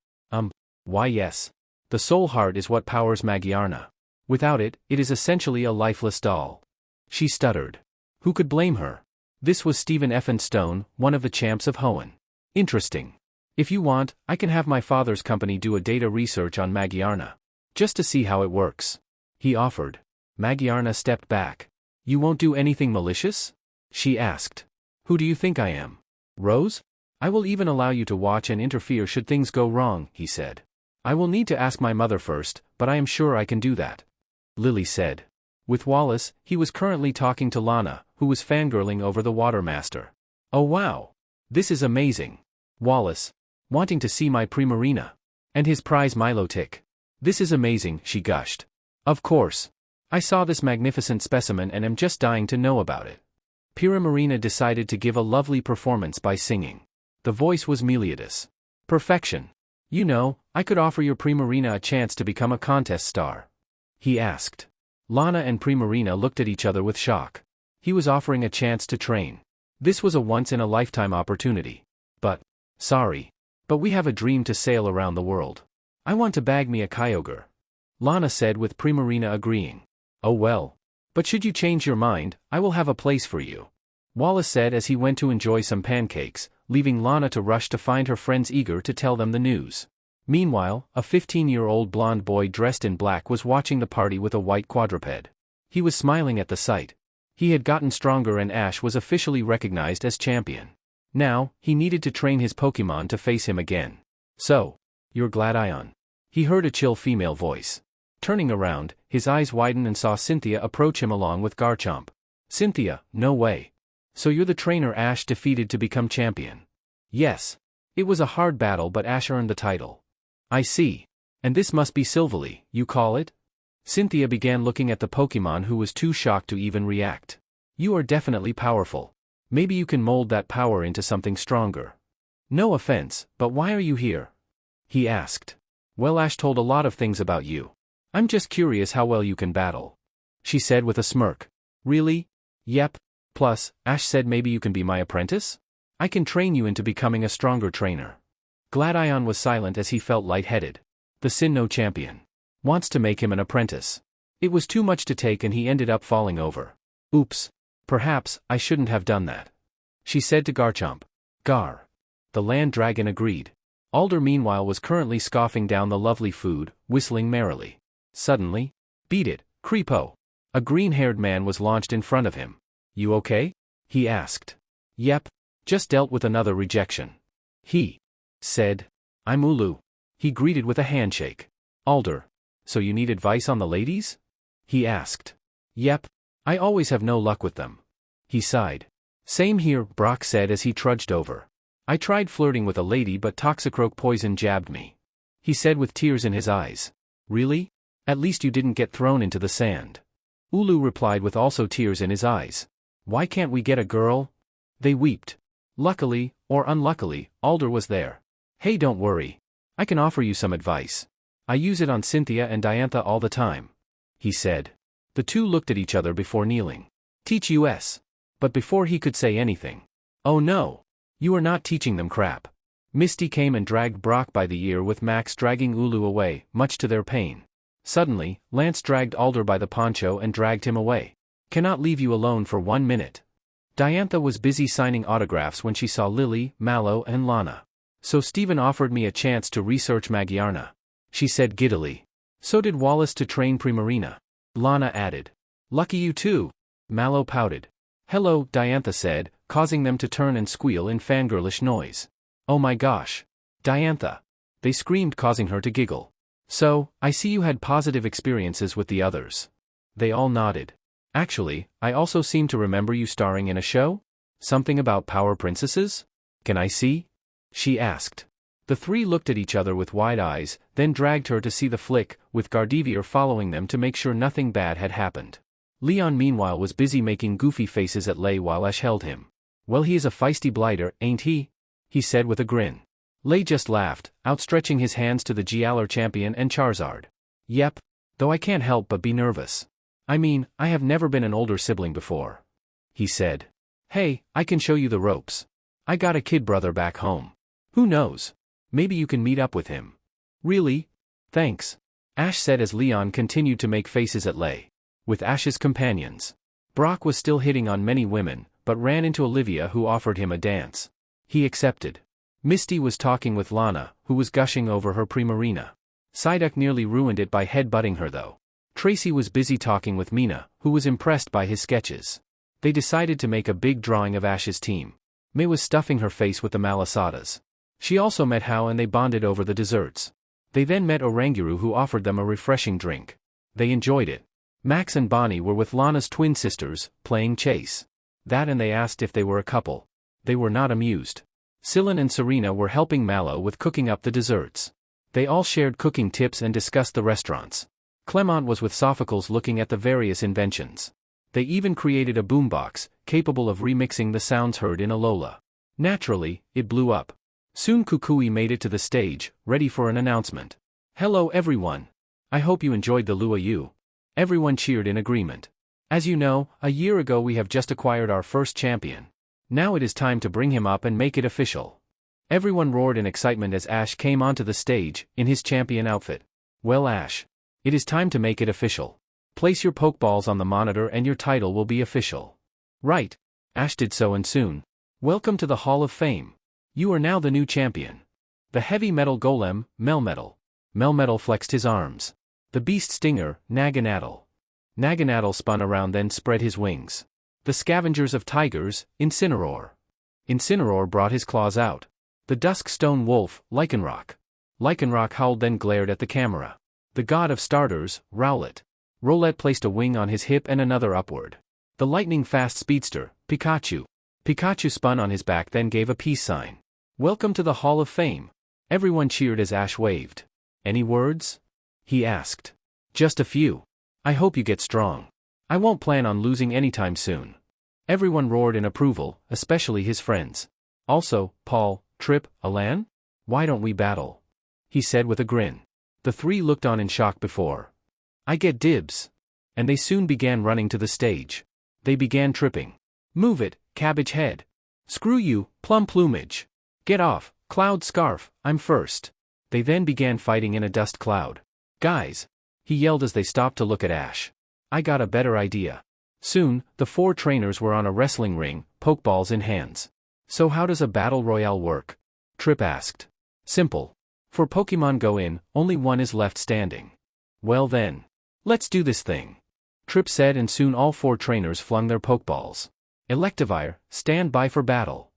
Why yes. The soul heart is what powers Magyarna. Without it, it is essentially a lifeless doll. She stuttered. Who could blame her? This was Stephen Effin Stone, one of the champs of Hoenn. Interesting. If you want, I can have my father's company do a data research on Magyarna. Just to see how it works. He offered. Magyarna stepped back. You won't do anything malicious? She asked. Who do you think I am? Rose? I will even allow you to watch and interfere should things go wrong, he said. I will need to ask my mother first, but I am sure I can do that. Lily said. With Wallace, he was currently talking to Lana, who was fangirling over the Watermaster. Oh wow. This is amazing. Wallace. Wanting to see my Primarina. And his prize Milotic. This is amazing, she gushed. Of course. I saw this magnificent specimen and am just dying to know about it. Primarina decided to give a lovely performance by singing. The voice was Meliadus. Perfection. You know, I could offer your Primarina a chance to become a contest star. He asked. Lana and Primarina looked at each other with shock. He was offering a chance to train. This was a once-in-a-lifetime opportunity. Sorry. But we have a dream to sail around the world. I want to bag me a Kyogre. Lana said with Primarina agreeing. Oh well. But should you change your mind, I will have a place for you. Wallace said as he went to enjoy some pancakes, leaving Lana to rush to find her friends eager to tell them the news. Meanwhile, a 15-year-old blonde boy dressed in black was watching the party with a white quadruped. He was smiling at the sight. He had gotten stronger and Ash was officially recognized as champion. Now, he needed to train his Pokémon to face him again. So, you're Gladion? He heard a chill female voice. Turning around, his eyes widened and saw Cynthia approach him along with Garchomp. Cynthia, no way. So you're the trainer Ash defeated to become champion? Yes. It was a hard battle but Ash earned the title. I see. And this must be Silvally, you call it? Cynthia began looking at the Pokémon who was too shocked to even react. You are definitely powerful. Maybe you can mold that power into something stronger. No offense, but why are you here? He asked. Well, Ash told a lot of things about you. I'm just curious how well you can battle. She said with a smirk. Really? Yep. Plus, Ash said maybe you can be my apprentice? I can train you into becoming a stronger trainer. Gladion was silent as he felt lightheaded. The Sinnoh champion wants to make him an apprentice. It was too much to take and he ended up falling over. Oops. Perhaps I shouldn't have done that. She said to Garchomp. Gar. The land dragon agreed. Alder meanwhile was currently scoffing down the lovely food, whistling merrily. Suddenly, beat it, Creepo. A green-haired man was launched in front of him. You okay? He asked. Yep. Just dealt with another rejection. He said. I'm Ulu. He greeted with a handshake. Alder. So you need advice on the ladies? He asked. Yep. I always have no luck with them. He sighed. Same here, Brock said as he trudged over. I tried flirting with a lady but Toxicroak poison jabbed me. He said with tears in his eyes. Really? At least you didn't get thrown into the sand. Ulu replied with also tears in his eyes. Why can't we get a girl? They wept. Luckily, or unluckily, Alder was there. Hey, don't worry. I can offer you some advice. I use it on Cynthia and Diantha all the time. He said. The two looked at each other before kneeling. Teach us. But before he could say anything. Oh no. You are not teaching them crap. Misty came and dragged Brock by the ear with Max dragging Ulu away, much to their pain. Suddenly, Lance dragged Alder by the poncho and dragged him away. Cannot leave you alone for 1 minute. Diantha was busy signing autographs when she saw Lily, Mallow and Lana. So Steven offered me a chance to research Magyarna. She said giddily. So did Wallace to train Primarina. Lana added. Lucky you too. Mallow pouted. Hello, Diantha said, causing them to turn and squeal in fangirlish noise. Oh my gosh. Diantha. They screamed, causing her to giggle. So, I see you had positive experiences with the others. They all nodded. Actually, I also seem to remember you starring in a show? Something about power princesses? Can I see? She asked. The three looked at each other with wide eyes, then dragged her to see the flick, with Gardevoir following them to make sure nothing bad had happened. Leon meanwhile was busy making goofy faces at Lei while Ash held him. Well, he is a feisty blighter, ain't he? He said with a grin. Lei just laughed, outstretching his hands to the Galar champion and Charizard. Yep. Though I can't help but be nervous. I mean, I have never been an older sibling before. He said. Hey, I can show you the ropes. I got a kid brother back home. Who knows? Maybe you can meet up with him. Really? Thanks. Ash said as Leon continued to make faces at Lei. With Ash's companions. Brock was still hitting on many women, but ran into Olivia who offered him a dance. He accepted. Misty was talking with Lana, who was gushing over her Primarina. Psyduck nearly ruined it by headbutting her though. Tracy was busy talking with Mina, who was impressed by his sketches. They decided to make a big drawing of Ash's team. May was stuffing her face with the malasadas. She also met Hao and they bonded over the desserts. They then met Oranguru who offered them a refreshing drink. They enjoyed it. Max and Bonnie were with Lana's twin sisters, playing chase. That and they asked if they were a couple. They were not amused. Syllan and Serena were helping Mallow with cooking up the desserts. They all shared cooking tips and discussed the restaurants. Clement was with Sophocles looking at the various inventions. They even created a boombox, capable of remixing the sounds heard in Alola. Naturally, it blew up. Soon Kukui made it to the stage, ready for an announcement. Hello everyone. I hope you enjoyed the Lua U. Everyone cheered in agreement. As you know, a year ago we have just acquired our first champion. Now it is time to bring him up and make it official. Everyone roared in excitement as Ash came onto the stage, in his champion outfit. Well Ash. It is time to make it official. Place your Pokeballs on the monitor and your title will be official. Right. Ash did so and soon. Welcome to the Hall of Fame. You are now the new champion. The heavy metal golem, Melmetal. Melmetal flexed his arms. The beast stinger, Naganadel. Naganadel spun around then spread his wings. The scavengers of tigers, Incineroar. Incineroar brought his claws out. The Duskstone Wolf, Lycanroc. Lycanroc howled then glared at the camera. The god of starters, Rowlet. Rowlet placed a wing on his hip and another upward. The lightning-fast speedster, Pikachu. Pikachu spun on his back then gave a peace sign. Welcome to the Hall of Fame. Everyone cheered as Ash waved. Any words? He asked. Just a few. I hope you get strong. I won't plan on losing anytime soon. Everyone roared in approval, especially his friends. Also, Paul, Trip, Alan? Why don't we battle? He said with a grin. The three looked on in shock before. I get dibs. And they soon began running to the stage. They began tripping. Move it, Cabbage Head. Screw you, Plum Plumage. Get off, Cloud Scarf, I'm first. They then began fighting in a dust cloud. Guys! He yelled as they stopped to look at Ash. I got a better idea. Soon, the four trainers were on a wrestling ring, pokeballs in hands. So how does a battle royale work? Trip asked. Simple. For Pokemon Go in, only one is left standing. Well then. Let's do this thing. Trip said and soon all four trainers flung their pokeballs. Electivire, stand by for battle.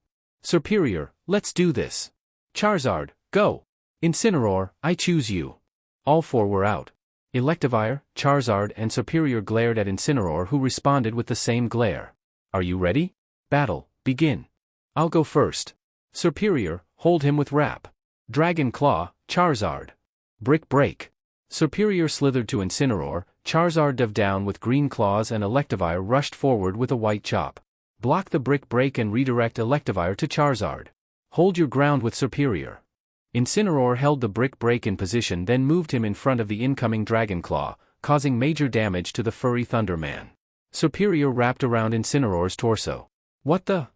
Serperior, let's do this. Charizard, go. Incineroar, I choose you. All four were out. Electivire, Charizard and Serperior glared at Incineroar who responded with the same glare. Are you ready? Battle, begin. I'll go first. Serperior, hold him with Wrap. Dragon Claw, Charizard. Brick Break. Serperior slithered to Incineroar, Charizard dove down with green claws and Electivire rushed forward with a white chop. Block the Brick Break and redirect Electivire to Charizard. Hold your ground with Serperior. Incineroar held the Brick Break in position then moved him in front of the incoming Dragon Claw, causing major damage to the furry Thunderman. Serperior wrapped around Incineroar's torso. What the?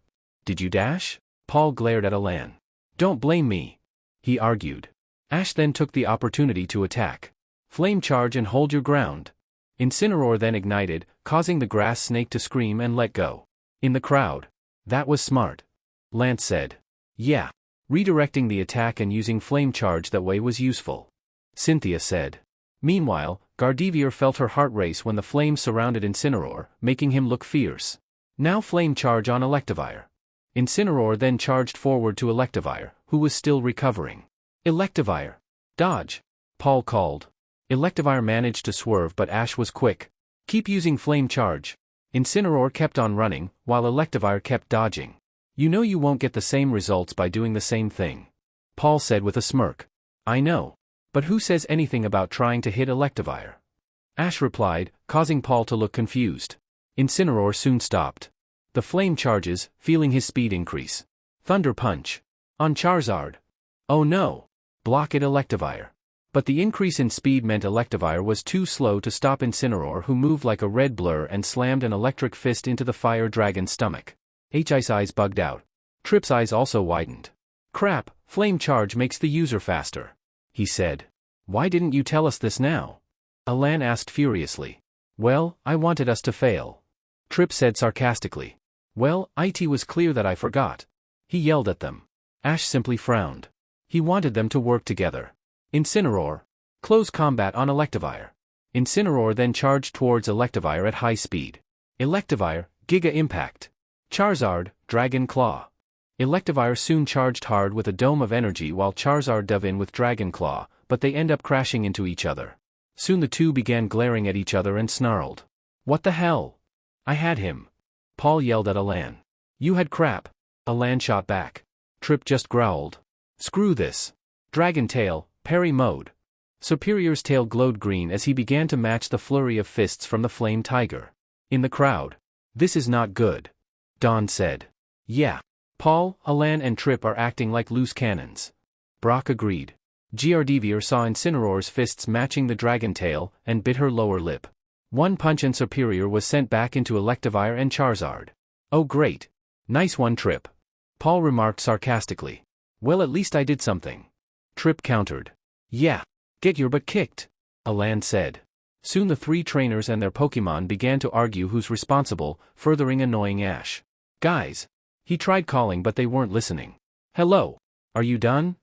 Did you dash? Paul glared at Alan. Don't blame me. He argued. Ash then took the opportunity to attack. Flame Charge and hold your ground. Incineroar then ignited, causing the grass snake to scream and let go. In the crowd. That was smart. Lance said. Yeah. Redirecting the attack and using Flame Charge that way was useful. Cynthia said. Meanwhile, Gardevoir felt her heart race when the flames surrounded Incineroar, making him look fierce. Now Flame Charge on Electivire. Incineroar then charged forward to Electivire, who was still recovering. Electivire. Dodge. Paul called. Electivire managed to swerve but Ash was quick. Keep using Flame Charge. Incineroar kept on running, while Electivire kept dodging. You know you won't get the same results by doing the same thing. Paul said with a smirk. I know. But who says anything about trying to hit Electivire? Ash replied, causing Paul to look confused. Incineroar soon stopped. The flame charges, feeling his speed increase. Thunder Punch. On Charizard. Oh no. Block it Electivire. But the increase in speed meant Electivire was too slow to stop Incineroar who moved like a red blur and slammed an electric fist into the fire dragon's stomach. H's eyes bugged out. Trip's eyes also widened. Crap, Flame Charge makes the user faster. He said. Why didn't you tell us this now? Alan asked furiously. Well, I wanted us to fail. Trip said sarcastically. Well, it was clear that I forgot. He yelled at them. Ash simply frowned. He wanted them to work together. Incineroar. Close combat on Electivire. Incineroar then charged towards Electivire at high speed. Electivire, Giga Impact. Charizard, Dragon Claw. Electivire soon charged hard with a dome of energy while Charizard dove in with Dragon Claw, but they end up crashing into each other. Soon the two began glaring at each other and snarled. What the hell? I had him. Paul yelled at Alan. You had crap. Alan shot back. Trip just growled. Screw this. Dragon Tail, Parry Mode. Serperior's tail glowed green as he began to match the flurry of fists from the Flame Tiger. In the crowd. This is not good. Dawn said. Yeah. Paul, Alan and Trip are acting like loose cannons. Brock agreed. Gardevoir saw Incineroar's fists matching the dragon tail and bit her lower lip. One punch and Serperior was sent back into Electivire and Charizard. Oh great. Nice one Trip. Paul remarked sarcastically. Well at least I did something. Trip countered. Yeah. Get your butt kicked. Alan said. Soon the three trainers and their Pokemon began to argue who's responsible, furthering annoying Ash. Guys. He tried calling but they weren't listening. Hello. Are you done?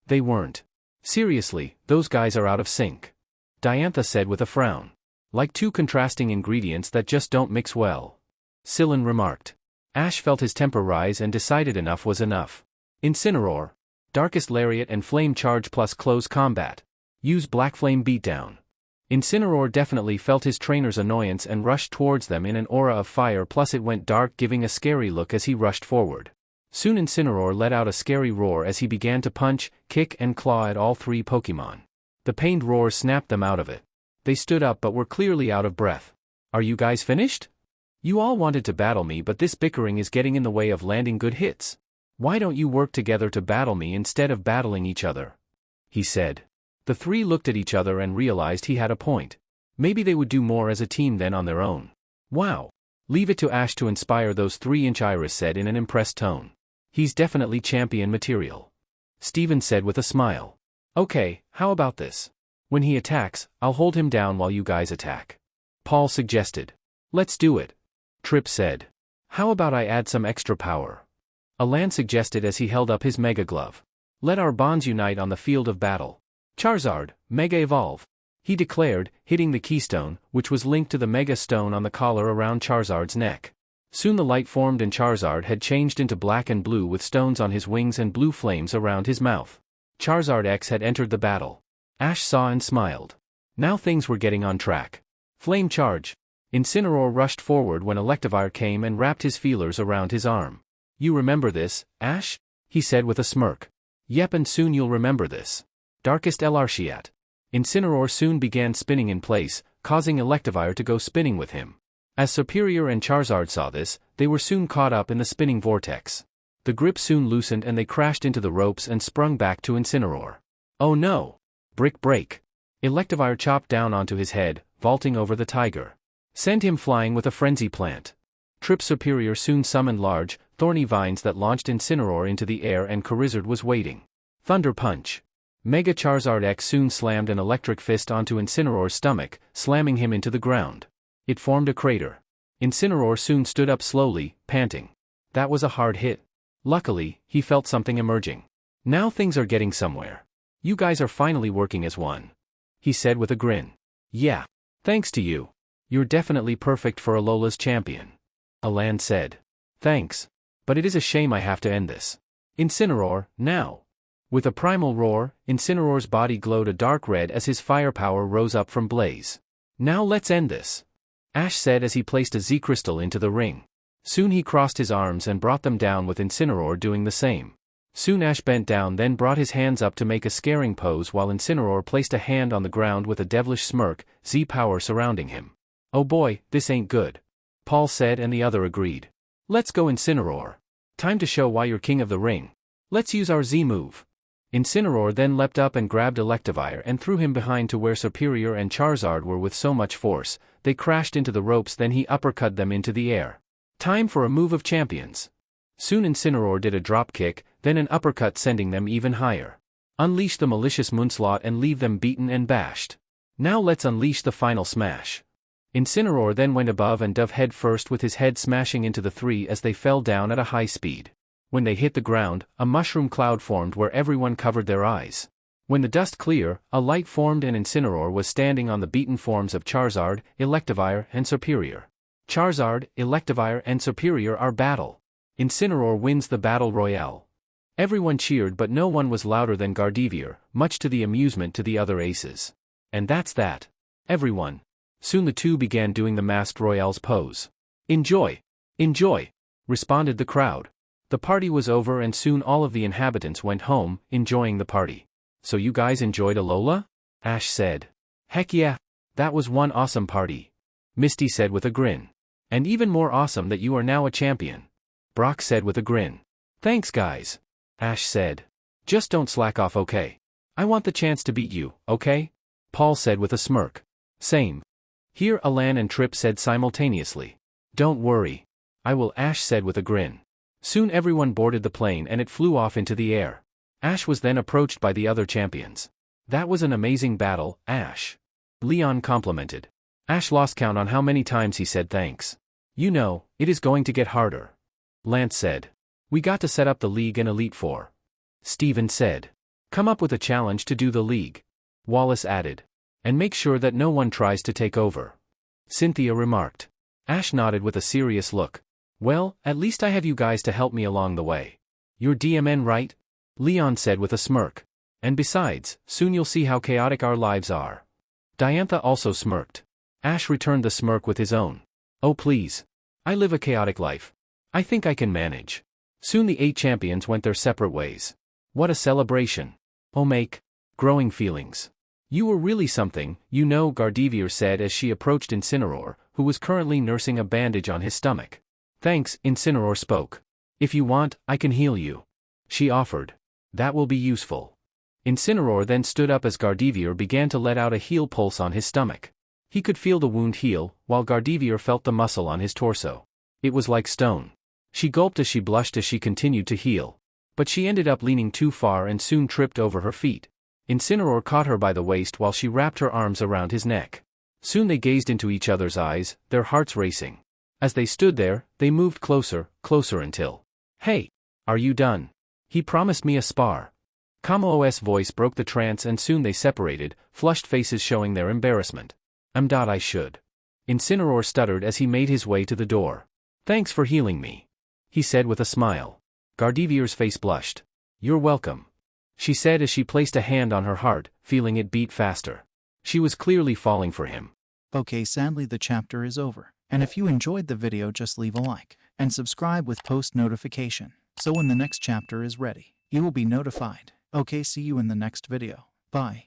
They weren't. Seriously, those guys are out of sync. Diantha said with a frown. Like two contrasting ingredients that just don't mix well. Sylvan remarked. Ash felt his temper rise and decided enough was enough. Incineroar. Darkest Lariat and Flame Charge plus Close Combat. Use Black Flame Beatdown. Incineroar definitely felt his trainer's annoyance and rushed towards them in an aura of fire, plus it went dark, giving a scary look as he rushed forward. Soon Incineroar let out a scary roar as he began to punch, kick and claw at all three Pokémon. The pained roar snapped them out of it. They stood up but were clearly out of breath. Are you guys finished? You all wanted to battle me, but this bickering is getting in the way of landing good hits. Why don't you work together to battle me instead of battling each other? He said. The three looked at each other and realized he had a point. Maybe they would do more as a team than on their own. Wow. Leave it to Ash to inspire those 3-inch Iris said in an impressed tone. He's definitely champion material. Steven said with a smile. Okay, how about this? When he attacks, I'll hold him down while you guys attack. Paul suggested. Let's do it. Trip said. How about I add some extra power? Alan suggested as he held up his Mega Glove. Let our bonds unite on the field of battle. Charizard, Mega Evolve. He declared, hitting the keystone, which was linked to the Mega Stone on the collar around Charizard's neck. Soon the light formed and Charizard had changed into black and blue with stones on his wings and blue flames around his mouth. Charizard X had entered the battle. Ash saw and smiled. Now things were getting on track. Flame Charge. Incineroar rushed forward when Electivire came and wrapped his feelers around his arm. You remember this, Ash? He said with a smirk. Yep, and soon you'll remember this. Darkest Elartiat. Incineroar soon began spinning in place, causing Electivire to go spinning with him. As Superior and Charizard saw this, they were soon caught up in the spinning vortex. The grip soon loosened and they crashed into the ropes and sprung back to Incineroar. Oh no! Brick break. Electivire chopped down onto his head, vaulting over the tiger. Send him flying with a frenzy plant. Trip Superior soon summoned large, thorny vines that launched Incineroar into the air and Charizard was waiting. Thunder Punch. Mega Charizard X soon slammed an electric fist onto Incineroar's stomach, slamming him into the ground. It formed a crater. Incineroar soon stood up slowly, panting. That was a hard hit. Luckily, he felt something emerging. Now things are getting somewhere. You guys are finally working as one. He said with a grin. Yeah. Thanks to you. You're definitely perfect for Alola's champion. Alan said. Thanks. But it is a shame I have to end this. Incineroar, now. With a primal roar, Incineroar's body glowed a dark red as his firepower rose up from blaze. Now let's end this. Ash said as he placed a Z-crystal into the ring. Soon he crossed his arms and brought them down with Incineroar doing the same. Soon Ash bent down, then brought his hands up to make a scaring pose while Incineroar placed a hand on the ground with a devilish smirk, Z-power surrounding him. Oh boy, this ain't good. Paul said and the other agreed. Let's go Incineroar. Time to show why you're king of the ring. Let's use our Z-move. Incineroar then leapt up and grabbed Electivire and threw him behind to where Superior and Charizard were with so much force, they crashed into the ropes, then he uppercut them into the air. Time for a move of champions. Soon Incineroar did a drop kick, then an uppercut sending them even higher. Unleash the malicious Moonslaught and leave them beaten and bashed. Now let's unleash the final smash. Incineroar then went above and dove head first with his head smashing into the three as they fell down at a high speed. When they hit the ground, a mushroom cloud formed where everyone covered their eyes. When the dust cleared, a light formed and Incineroar was standing on the beaten forms of Charizard, Electivire, and Superior. Charizard, Electivire, and Superior are battle. Incineroar wins the battle royale. Everyone cheered, but no one was louder than Gardevoir, much to the amusement to the other aces. And that's that. Everyone. Soon the two began doing the masked royale's pose. Enjoy! Enjoy! Responded the crowd. The party was over and soon all of the inhabitants went home, enjoying the party. So you guys enjoyed Alola? Ash said. Heck yeah! That was one awesome party. Misty said with a grin. And even more awesome that you are now a champion. Brock said with a grin. Thanks guys. Ash said. Just don't slack off, okay? I want the chance to beat you, okay? Paul said with a smirk. Same. Here Alan and Trip said simultaneously. Don't worry. I will, Ash said with a grin. Soon everyone boarded the plane and it flew off into the air. Ash was then approached by the other champions. That was an amazing battle, Ash. Leon complimented. Ash lost count on how many times he said thanks. You know, it is going to get harder. Lance said. We got to set up the League and Elite Four. Steven said. Come up with a challenge to do the League. Wallace added. And make sure that no one tries to take over. Cynthia remarked. Ash nodded with a serious look. Well, at least I have you guys to help me along the way. You're DMN, right? Leon said with a smirk. And besides, soon you'll see how chaotic our lives are. Diantha also smirked. Ash returned the smirk with his own. Oh please. I live a chaotic life. I think I can manage. Soon the 8 champions went their separate ways. What a celebration. Oh make. Growing feelings. You were really something, you know, Gardevoir said as she approached Incineroar, who was currently nursing a bandage on his stomach. Thanks, Incineroar spoke. If you want, I can heal you. She offered. That will be useful. Incineroar then stood up as Gardevoir began to let out a heal pulse on his stomach. He could feel the wound heal, while Gardevoir felt the muscle on his torso. It was like stone. She gulped as she blushed as she continued to heal. But she ended up leaning too far and soon tripped over her feet. Incineroar caught her by the waist while she wrapped her arms around his neck. Soon they gazed into each other's eyes, their hearts racing. As they stood there, they moved closer, closer until... Hey! Are you done? He promised me a spar. Kommo-o's voice broke the trance and soon they separated, flushed faces showing their embarrassment. I should. Incineroar stuttered as he made his way to the door. Thanks for healing me. He said with a smile. Gardevoir's face blushed. You're welcome. She said as she placed a hand on her heart, feeling it beat faster. She was clearly falling for him. Okay, sadly the chapter is over. And if you enjoyed the video, just leave a like and subscribe with post notification. So when the next chapter is ready, you will be notified. Okay, see you in the next video. Bye.